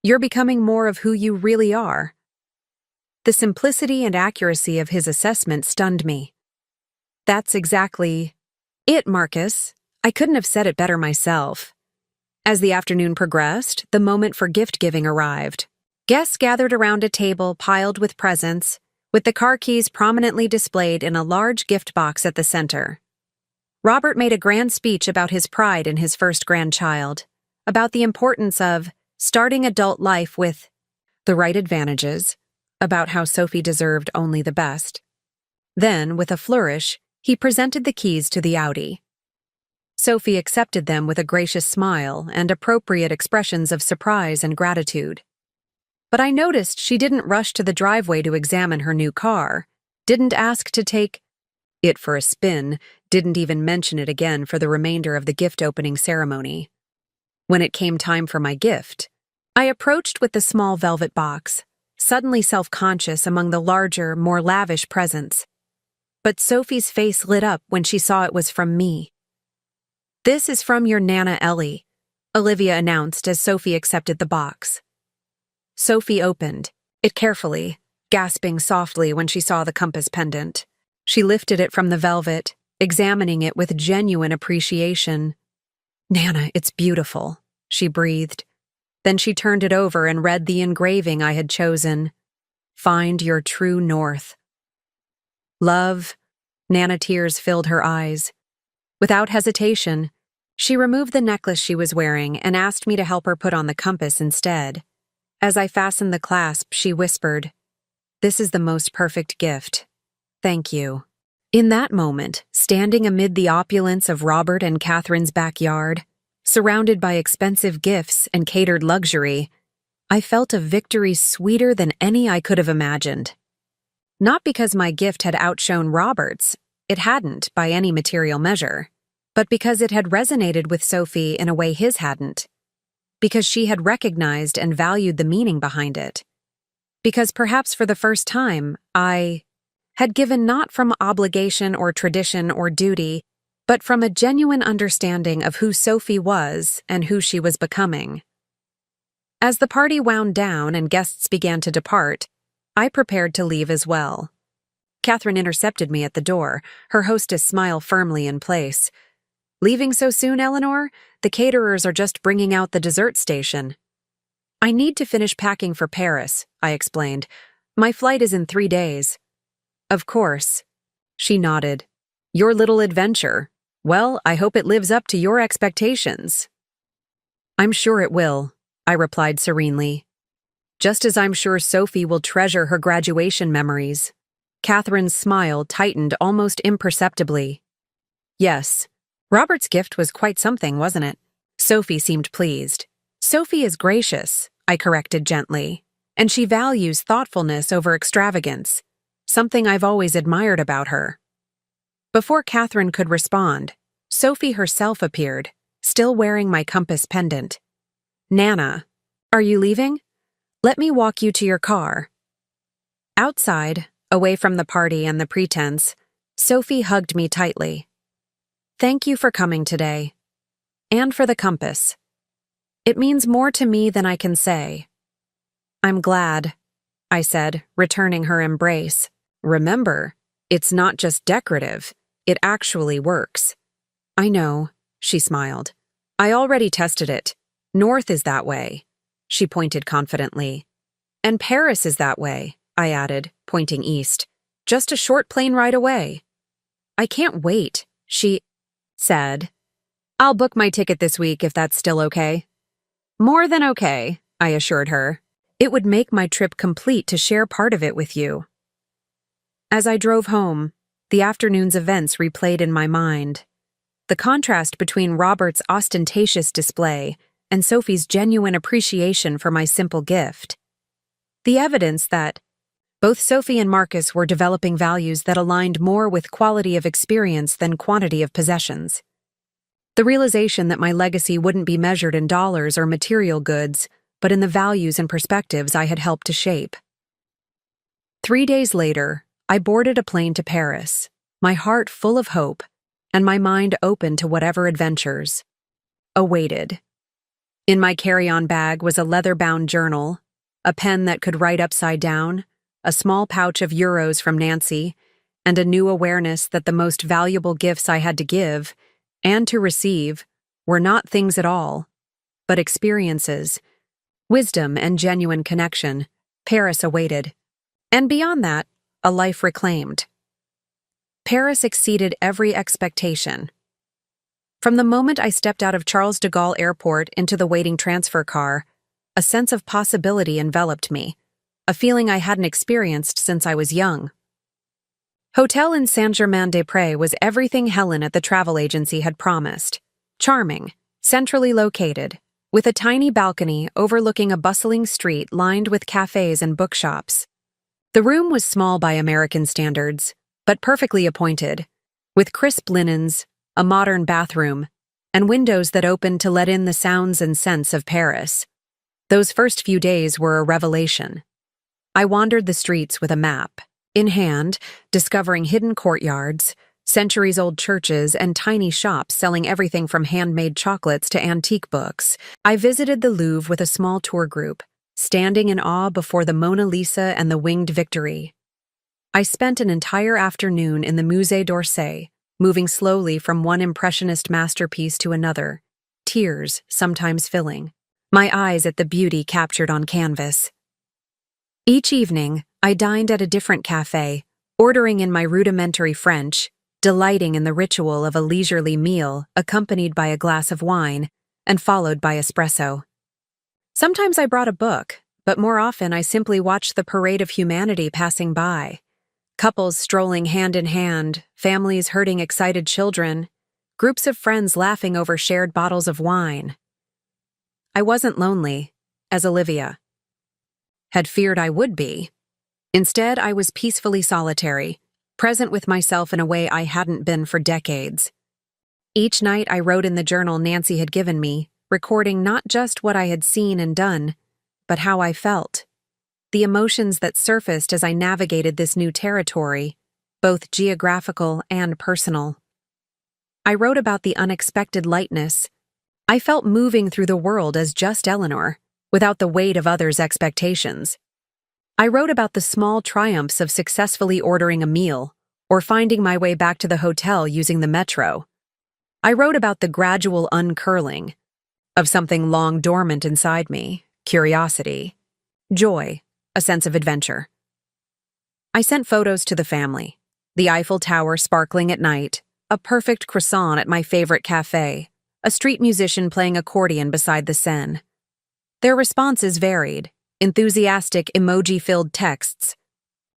"You're becoming more of who you really are." The simplicity and accuracy of his assessment stunned me. "That's exactly it, Marcus. I couldn't have said it better myself." As the afternoon progressed, the moment for gift-giving arrived. Guests gathered around a table piled with presents, with the car keys prominently displayed in a large gift box at the center. Robert made a grand speech about his pride in his first grandchild, about the importance of starting adult life with the right advantages, about how Sophie deserved only the best. Then, with a flourish, he presented the keys to the Audi. Sophie accepted them with a gracious smile and appropriate expressions of surprise and gratitude. But I noticed she didn't rush to the driveway to examine her new car, didn't ask to take it for a spin, didn't even mention it again for the remainder of the gift-opening ceremony. When it came time for my gift, I approached with the small velvet box, suddenly self-conscious among the larger, more lavish presents. But Sophie's face lit up when she saw it was from me. "This is from your Nana Ellie," Olivia announced as Sophie accepted the box. Sophie opened it carefully, gasping softly when she saw the compass pendant. She lifted it from the velvet, examining it with genuine appreciation. "Nana, it's beautiful," she breathed. Then she turned it over and read the engraving I had chosen. "Find your true north." "Love," Nana, tears filled her eyes. Without hesitation, she removed the necklace she was wearing and asked me to help her put on the compass instead. As I fastened the clasp, she whispered, "This is the most perfect gift. Thank you." In that moment, standing amid the opulence of Robert and Catherine's backyard, surrounded by expensive gifts and catered luxury, I felt a victory sweeter than any I could have imagined. Not because my gift had outshone Robert's, it hadn't by any material measure, but because it had resonated with Sophie in a way his hadn't. Because she had recognized and valued the meaning behind it. Because perhaps for the first time, I had given not from obligation or tradition or duty, but from a genuine understanding of who Sophie was and who she was becoming. As the party wound down and guests began to depart, I prepared to leave as well. Catherine intercepted me at the door, her hostess smile firmly in place. "Leaving so soon, Eleanor? The caterers are just bringing out the dessert station." "I need to finish packing for Paris," I explained. "My flight is in 3 days." "Of course." She nodded. "Your little adventure. Well, I hope it lives up to your expectations." "I'm sure it will," I replied serenely. "Just as I'm sure Sophie will treasure her graduation memories." Catherine's smile tightened almost imperceptibly. "Yes. Robert's gift was quite something, wasn't it?" Sophie seemed pleased. "Sophie is gracious," I corrected gently, "and she values thoughtfulness over extravagance, something I've always admired about her." Before Catherine could respond, Sophie herself appeared, still wearing my compass pendant. "Nana, are you leaving? Let me walk you to your car." Outside, away from the party and the pretense, Sophie hugged me tightly. "Thank you for coming today. And for the compass. It means more to me than I can say." "I'm glad," I said, returning her embrace. "Remember, it's not just decorative, it actually works." "I know," she smiled. "I already tested it. North is that way." She pointed confidently. "And Paris is that way," I added, pointing east. "Just a short plane ride away." "I can't wait," she said. "I'll book my ticket this week if that's still okay." "More than okay," I assured her. "It would make my trip complete to share part of it with you." As I drove home, the afternoon's events replayed in my mind. The contrast between Robert's ostentatious display and Sophie's genuine appreciation for my simple gift. The evidence that both Sophie and Marcus were developing values that aligned more with quality of experience than quantity of possessions. The realization that my legacy wouldn't be measured in dollars or material goods, but in the values and perspectives I had helped to shape. 3 days later, I boarded a plane to Paris, my heart full of hope, and my mind open to whatever adventures awaited. In my carry-on bag was a leather-bound journal, a pen that could write upside down, a small pouch of euros from Nancy, and a new awareness that the most valuable gifts I had to give, and to receive, were not things at all, but experiences, wisdom and genuine connection. Paris awaited. And beyond that, a life reclaimed. Paris exceeded every expectation. From the moment I stepped out of Charles de Gaulle Airport into the waiting transfer car, a sense of possibility enveloped me, a feeling I hadn't experienced since I was young. Hotel in Saint-Germain-des-Prés was everything Helen at the travel agency had promised. Charming, centrally located, with a tiny balcony overlooking a bustling street lined with cafes and bookshops. The room was small by American standards, but perfectly appointed, with crisp linens, a modern bathroom, and windows that opened to let in the sounds and scents of Paris. Those first few days were a revelation. I wandered the streets with a map in hand, discovering hidden courtyards, centuries-old churches, and tiny shops selling everything from handmade chocolates to antique books. I visited the Louvre with a small tour group, standing in awe before the Mona Lisa and the Winged Victory. I spent an entire afternoon in the Musée d'Orsay, moving slowly from one impressionist masterpiece to another, tears sometimes filling my eyes at the beauty captured on canvas. Each evening, I dined at a different cafe, ordering in my rudimentary French, delighting in the ritual of a leisurely meal accompanied by a glass of wine and followed by espresso. Sometimes I brought a book, but more often I simply watched the parade of humanity passing by. Couples strolling hand in hand, families herding excited children, groups of friends laughing over shared bottles of wine. I wasn't lonely, as Olivia had feared I would be. Instead, I was peacefully solitary, present with myself in a way I hadn't been for decades. Each night I wrote in the journal Nancy had given me, recording not just what I had seen and done, but how I felt. The emotions that surfaced as I navigated this new territory, both geographical and personal. I wrote about the unexpected lightness. I felt moving through the world as just Eleanor, without the weight of others' expectations. I wrote about the small triumphs of successfully ordering a meal, or finding my way back to the hotel using the metro. I wrote about the gradual uncurling of something long dormant inside me, curiosity, joy, a sense of adventure. I sent photos to the family, the Eiffel Tower sparkling at night, a perfect croissant at my favorite cafe, a street musician playing accordion beside the Seine. Their responses varied, enthusiastic emoji-filled texts.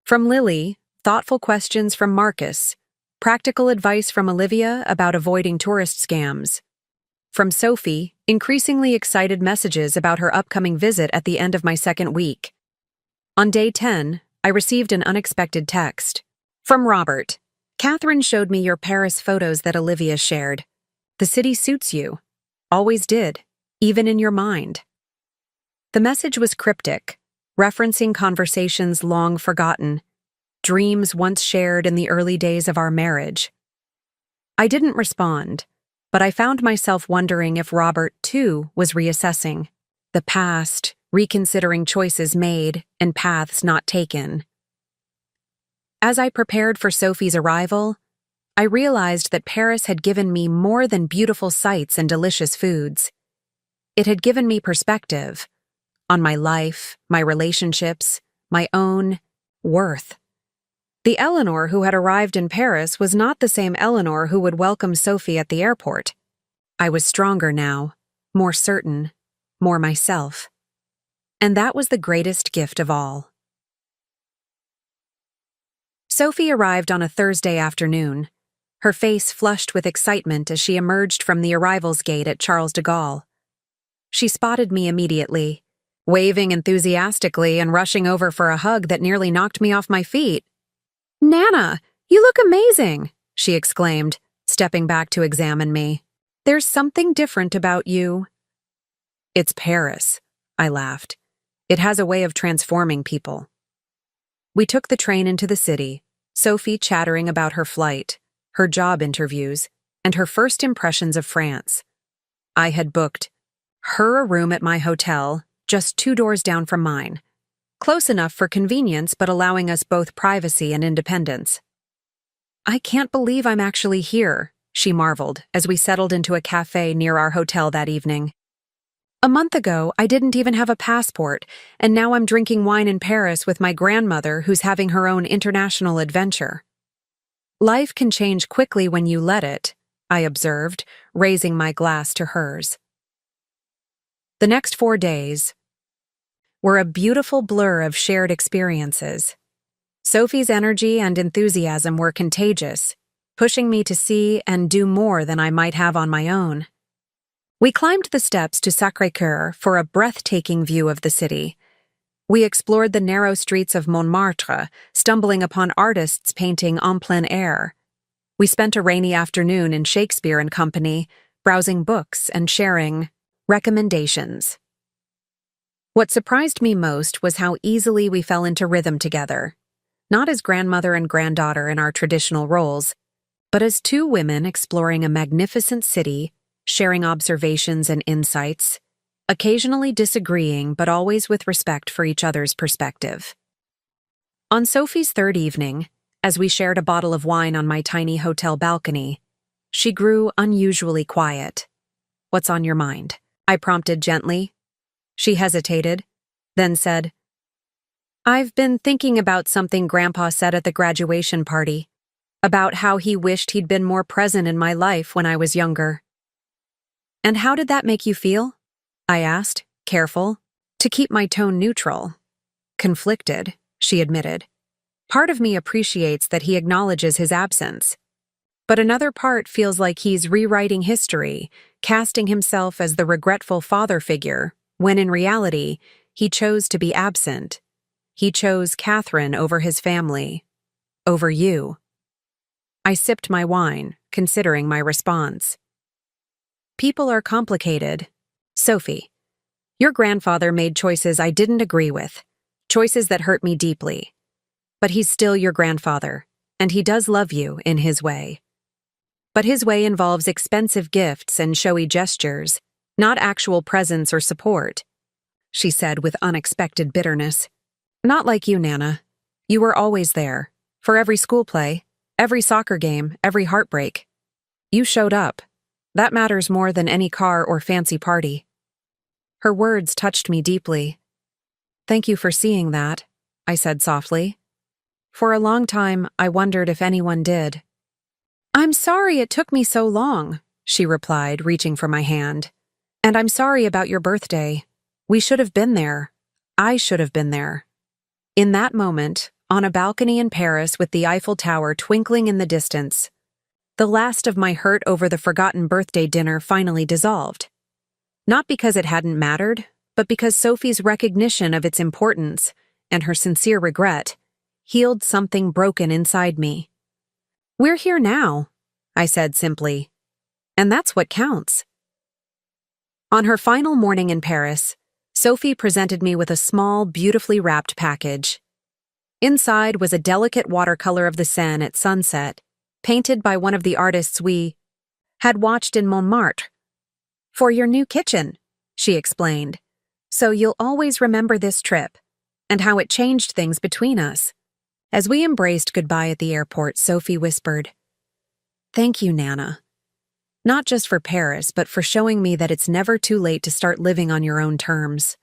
From Lily, thoughtful questions from Marcus, practical advice from Olivia about avoiding tourist scams. From Sophie, increasingly excited messages about her upcoming visit at the end of my second week. On day 10, I received an unexpected text. From Robert. Catherine showed me your Paris photos that Olivia shared. The city suits you. Always did, even in your mind. The message was cryptic, referencing conversations long forgotten, dreams once shared in the early days of our marriage. I didn't respond, but I found myself wondering if Robert, too, was reassessing the past, reconsidering choices made and paths not taken. As I prepared for Sophie's arrival, I realized that Paris had given me more than beautiful sights and delicious foods. It had given me perspective on my life, my relationships, my own worth. The Eleanor who had arrived in Paris was not the same Eleanor who would welcome Sophie at the airport. I was stronger now, more certain, more myself. And that was the greatest gift of all. Sophie arrived on a Thursday afternoon, her face flushed with excitement as she emerged from the arrivals gate at Charles de Gaulle. She spotted me immediately, waving enthusiastically and rushing over for a hug that nearly knocked me off my feet. "Nana, you look amazing," she exclaimed, stepping back to examine me. "There's something different about you." "It's Paris," I laughed. "It has a way of transforming people." We took the train into the city, Sophie chattering about her flight, her job interviews, and her first impressions of France. I had booked her a room at my hotel, just 2 doors down from mine. Close enough for convenience, but allowing us both privacy and independence. "I can't believe I'm actually here," she marveled as we settled into a cafe near our hotel that evening. "A month ago, I didn't even have a passport, and now I'm drinking wine in Paris with my grandmother who's having her own international adventure." "Life can change quickly when you let it," I observed, raising my glass to hers. The next 4 days were a beautiful blur of shared experiences. Sophie's energy and enthusiasm were contagious, pushing me to see and do more than I might have on my own. We climbed the steps to Sacré-Cœur for a breathtaking view of the city. We explored the narrow streets of Montmartre, stumbling upon artists painting en plein air. We spent a rainy afternoon in Shakespeare and Company, browsing books and sharing recommendations. What surprised me most was how easily we fell into rhythm together, not as grandmother and granddaughter in our traditional roles, but as 2 women exploring a magnificent city, sharing observations and insights, occasionally disagreeing but always with respect for each other's perspective. On Sophie's 3rd evening, as we shared a bottle of wine on my tiny hotel balcony, she grew unusually quiet. "What's on your mind?" I prompted gently. She hesitated, then said, "I've been thinking about something Grandpa said at the graduation party, about how he wished he'd been more present in my life when I was younger." "And how did that make you feel?" I asked, careful to keep my tone neutral. "Conflicted," she admitted. "Part of me appreciates that he acknowledges his absence, but another part feels like he's rewriting history, casting himself as the regretful father figure, when in reality, he chose to be absent. He chose Catherine over his family, over you. I sipped my wine, considering my response. People are complicated. Sophie, your grandfather made choices I didn't agree with, choices that hurt me deeply. But he's still your grandfather, and he does love you in his way. But his way involves expensive gifts and showy gestures, not actual presence or support, she said with unexpected bitterness. Not like you, Nana. You were always there, for every school play, every soccer game, every heartbreak. You showed up. That matters more than any car or fancy party. Her words touched me deeply. Thank you for seeing that, I said softly. For a long time, I wondered if anyone did. I'm sorry it took me so long, she replied, reaching for my hand. And I'm sorry about your birthday. We should have been there. I should have been there. In that moment, on a balcony in Paris with the Eiffel Tower twinkling in the distance, the last of my hurt over the forgotten birthday dinner finally dissolved. Not because it hadn't mattered, but because Sophie's recognition of its importance and her sincere regret healed something broken inside me. We're here now, I said simply, and that's what counts. On her final morning in Paris, Sophie presented me with a small, beautifully wrapped package. Inside was a delicate watercolor of the Seine at sunset, painted by one of the artists we had watched in Montmartre. For your new kitchen, she explained, so you'll always remember this trip and how it changed things between us. As we embraced goodbye at the airport, Sophie whispered, "Thank you, Nana. Not just for Paris, but for showing me that it's never too late to start living on your own terms."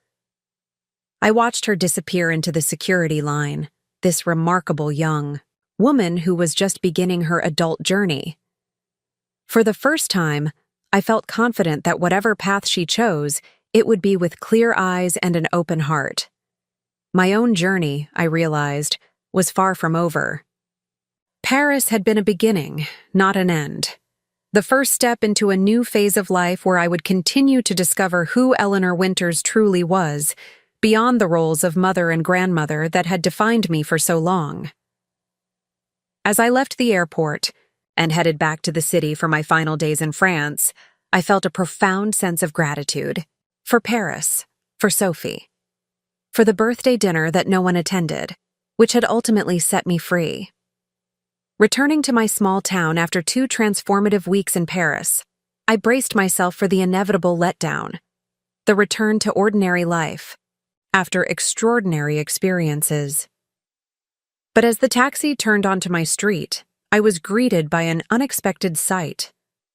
I watched her disappear into the security line, this remarkable young woman who was just beginning her adult journey. For the first time, I felt confident that whatever path she chose, it would be with clear eyes and an open heart. My own journey, I realized, was far from over. Paris had been a beginning, not an end. The first step into a new phase of life where I would continue to discover who Eleanor Winters truly was, beyond the roles of mother and grandmother that had defined me for so long. As I left the airport and headed back to the city for my final days in France, I felt a profound sense of gratitude for Paris, for Sophie, for the birthday dinner that no one attended, which had ultimately set me free. Returning to my small town after 2 transformative weeks in Paris, I braced myself for the inevitable letdown, the return to ordinary life, after extraordinary experiences. But as the taxi turned onto my street, I was greeted by an unexpected sight.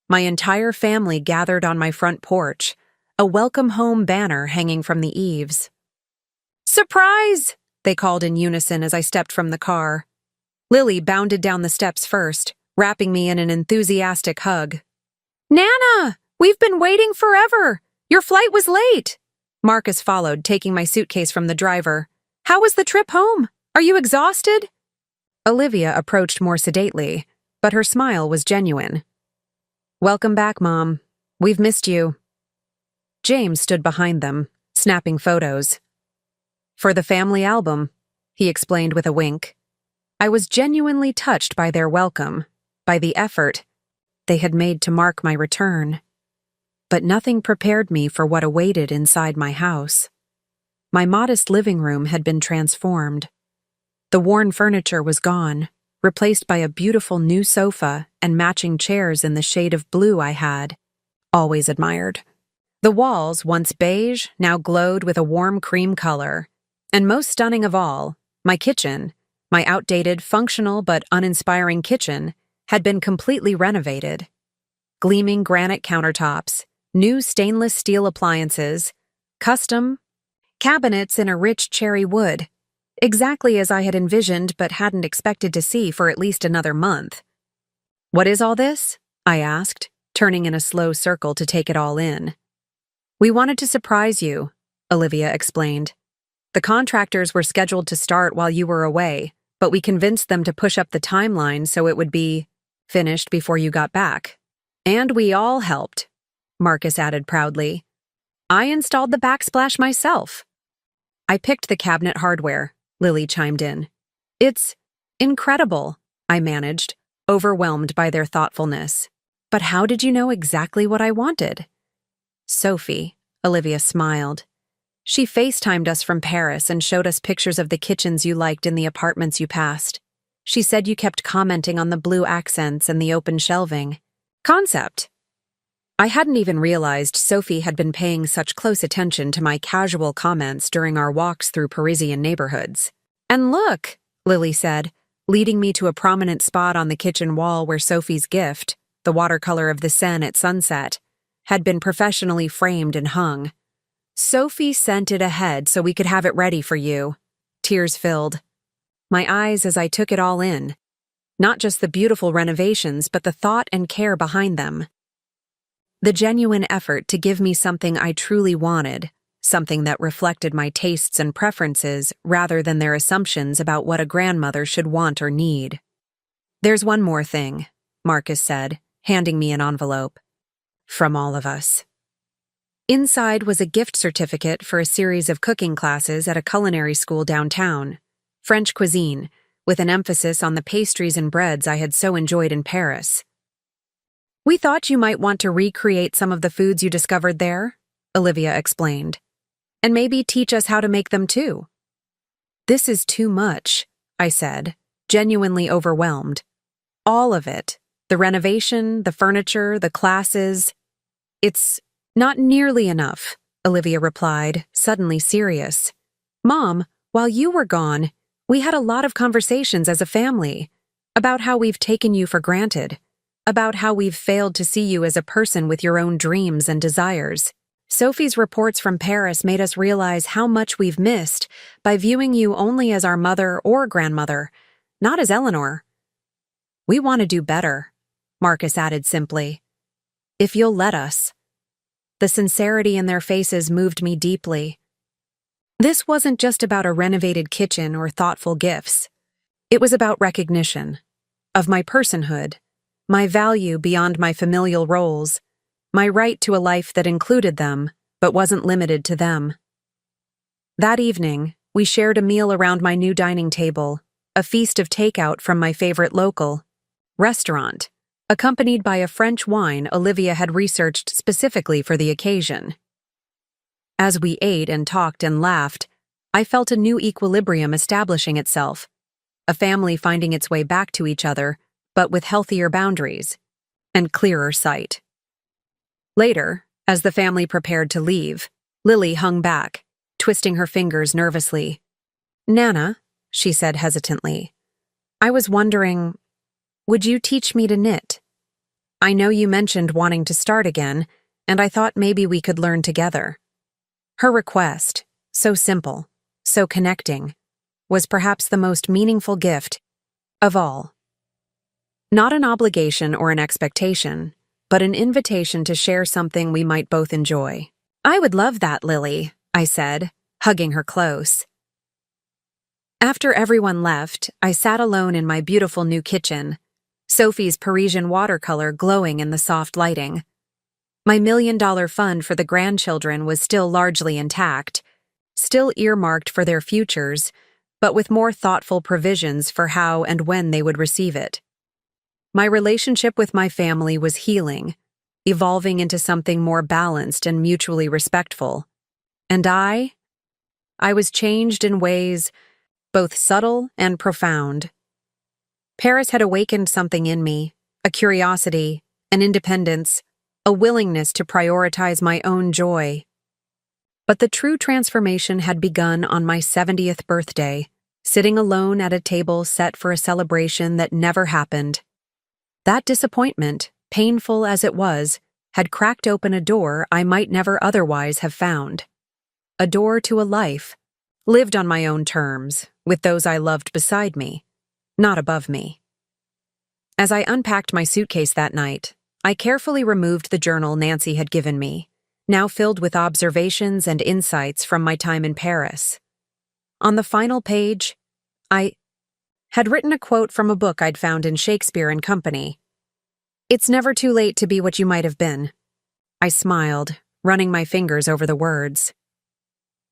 My entire family gathered on my front porch, a welcome home banner hanging from the eaves. "Surprise!" they called in unison as I stepped from the car. Lily bounded down the steps first, wrapping me in an enthusiastic hug. "Nana, we've been waiting forever! Your flight was late!" Marcus followed, taking my suitcase from the driver. "How was the trip home? Are you exhausted?" Olivia approached more sedately, but her smile was genuine. "Welcome back, Mom. We've missed you." James stood behind them, snapping photos. "For the family album," he explained with a wink. I was genuinely touched by their welcome, by the effort they had made to mark my return. But nothing prepared me for what awaited inside my house. My modest living room had been transformed. The worn furniture was gone, replaced by a beautiful new sofa and matching chairs in the shade of blue I had always admired. The walls, once beige, now glowed with a warm cream color. And most stunning of all, my kitchen, my outdated, functional but uninspiring kitchen, had been completely renovated. Gleaming granite countertops, new stainless steel appliances, custom cabinets in a rich cherry wood, exactly as I had envisioned but hadn't expected to see for at least another month. "What is all this?" I asked, turning in a slow circle to take it all in. "We wanted to surprise you," Olivia explained. "The contractors were scheduled to start while you were away, but we convinced them to push up the timeline so it would be finished before you got back. And we all helped," Marcus added proudly. "I installed the backsplash myself." I picked the cabinet hardware, Lily chimed in. It's incredible, I managed, overwhelmed by their thoughtfulness. But how did you know exactly what I wanted? Sophie, Olivia smiled. She FaceTimed us from Paris and showed us pictures of the kitchens you liked in the apartments you passed. She said you kept commenting on the blue accents and the open shelving. Concept. I hadn't even realized Sophie had been paying such close attention to my casual comments during our walks through Parisian neighborhoods. And look, Lily said, leading me to a prominent spot on the kitchen wall where Sophie's gift, the watercolor of the Seine at sunset, had been professionally framed and hung. Sophie sent it ahead so we could have it ready for you. Tears filled my eyes as I took it all in. Not just the beautiful renovations, but the thought and care behind them. The genuine effort to give me something I truly wanted, something that reflected my tastes and preferences rather than their assumptions about what a grandmother should want or need. There's one more thing, Marcus said, handing me an envelope. From all of us. Inside was a gift certificate for a series of cooking classes at a culinary school downtown, French cuisine, with an emphasis on the pastries and breads I had so enjoyed in Paris. We thought you might want to recreate some of the foods you discovered there, Olivia explained, and maybe teach us how to make them too. This is too much, I said, genuinely overwhelmed. All of it, the renovation, the furniture, the classes. It's not nearly enough, Olivia replied, suddenly serious. Mom, while you were gone, we had a lot of conversations as a family about how we've taken you for granted, about how we've failed to see you as a person with your own dreams and desires. Sophie's reports from Paris made us realize how much we've missed by viewing you only as our mother or grandmother, not as Eleanor. We want to do better, Marcus added simply. If you'll let us. The sincerity in their faces moved me deeply. This wasn't just about a renovated kitchen or thoughtful gifts. It was about recognition of my personhood, my value beyond my familial roles, my right to a life that included them but wasn't limited to them. That evening, we shared a meal around my new dining table, a feast of takeout from my favorite local restaurant, accompanied by a French wine Olivia had researched specifically for the occasion. As we ate and talked and laughed, I felt a new equilibrium establishing itself, a family finding its way back to each other, but with healthier boundaries and clearer sight. Later, as the family prepared to leave, Lily hung back, twisting her fingers nervously. Nana, she said hesitantly, I was wondering, would you teach me to knit? I know you mentioned wanting to start again, and I thought maybe we could learn together. Her request, so simple, so connecting, was perhaps the most meaningful gift of all. Not an obligation or an expectation, but an invitation to share something we might both enjoy. I would love that, Lily, I said, hugging her close. After everyone left, I sat alone in my beautiful new kitchen, Sophie's Parisian watercolor glowing in the soft lighting. My $1 million fund for the grandchildren was still largely intact, still earmarked for their futures, but with more thoughtful provisions for how and when they would receive it. My relationship with my family was healing, evolving into something more balanced and mutually respectful. And I was changed in ways both subtle and profound. Paris had awakened something in me, a curiosity, an independence, a willingness to prioritize my own joy. But the true transformation had begun on my 70th birthday, sitting alone at a table set for a celebration that never happened. That disappointment, painful as it was, had cracked open a door I might never otherwise have found. A door to a life, lived on my own terms, with those I loved beside me, not above me. As I unpacked my suitcase that night, I carefully removed the journal Nancy had given me, now filled with observations and insights from my time in Paris. On the final page, I had written a quote from a book I'd found in Shakespeare and Company. It's never too late to be what you might have been. I smiled, running my fingers over the words.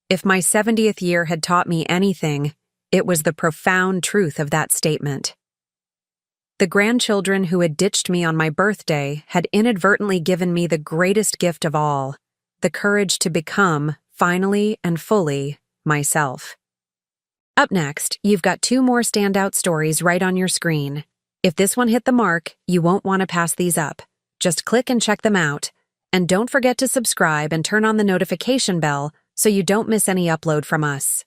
If my 70th year had taught me anything, It was the profound truth of that statement. The grandchildren who had ditched me on my birthday had inadvertently given me the greatest gift of all, the courage to become, finally and fully, myself. Up next, you've got 2 more standout stories right on your screen. If this one hit the mark, you won't want to pass these up. Just click and check them out. And don't forget to subscribe and turn on the notification bell so you don't miss any upload from us.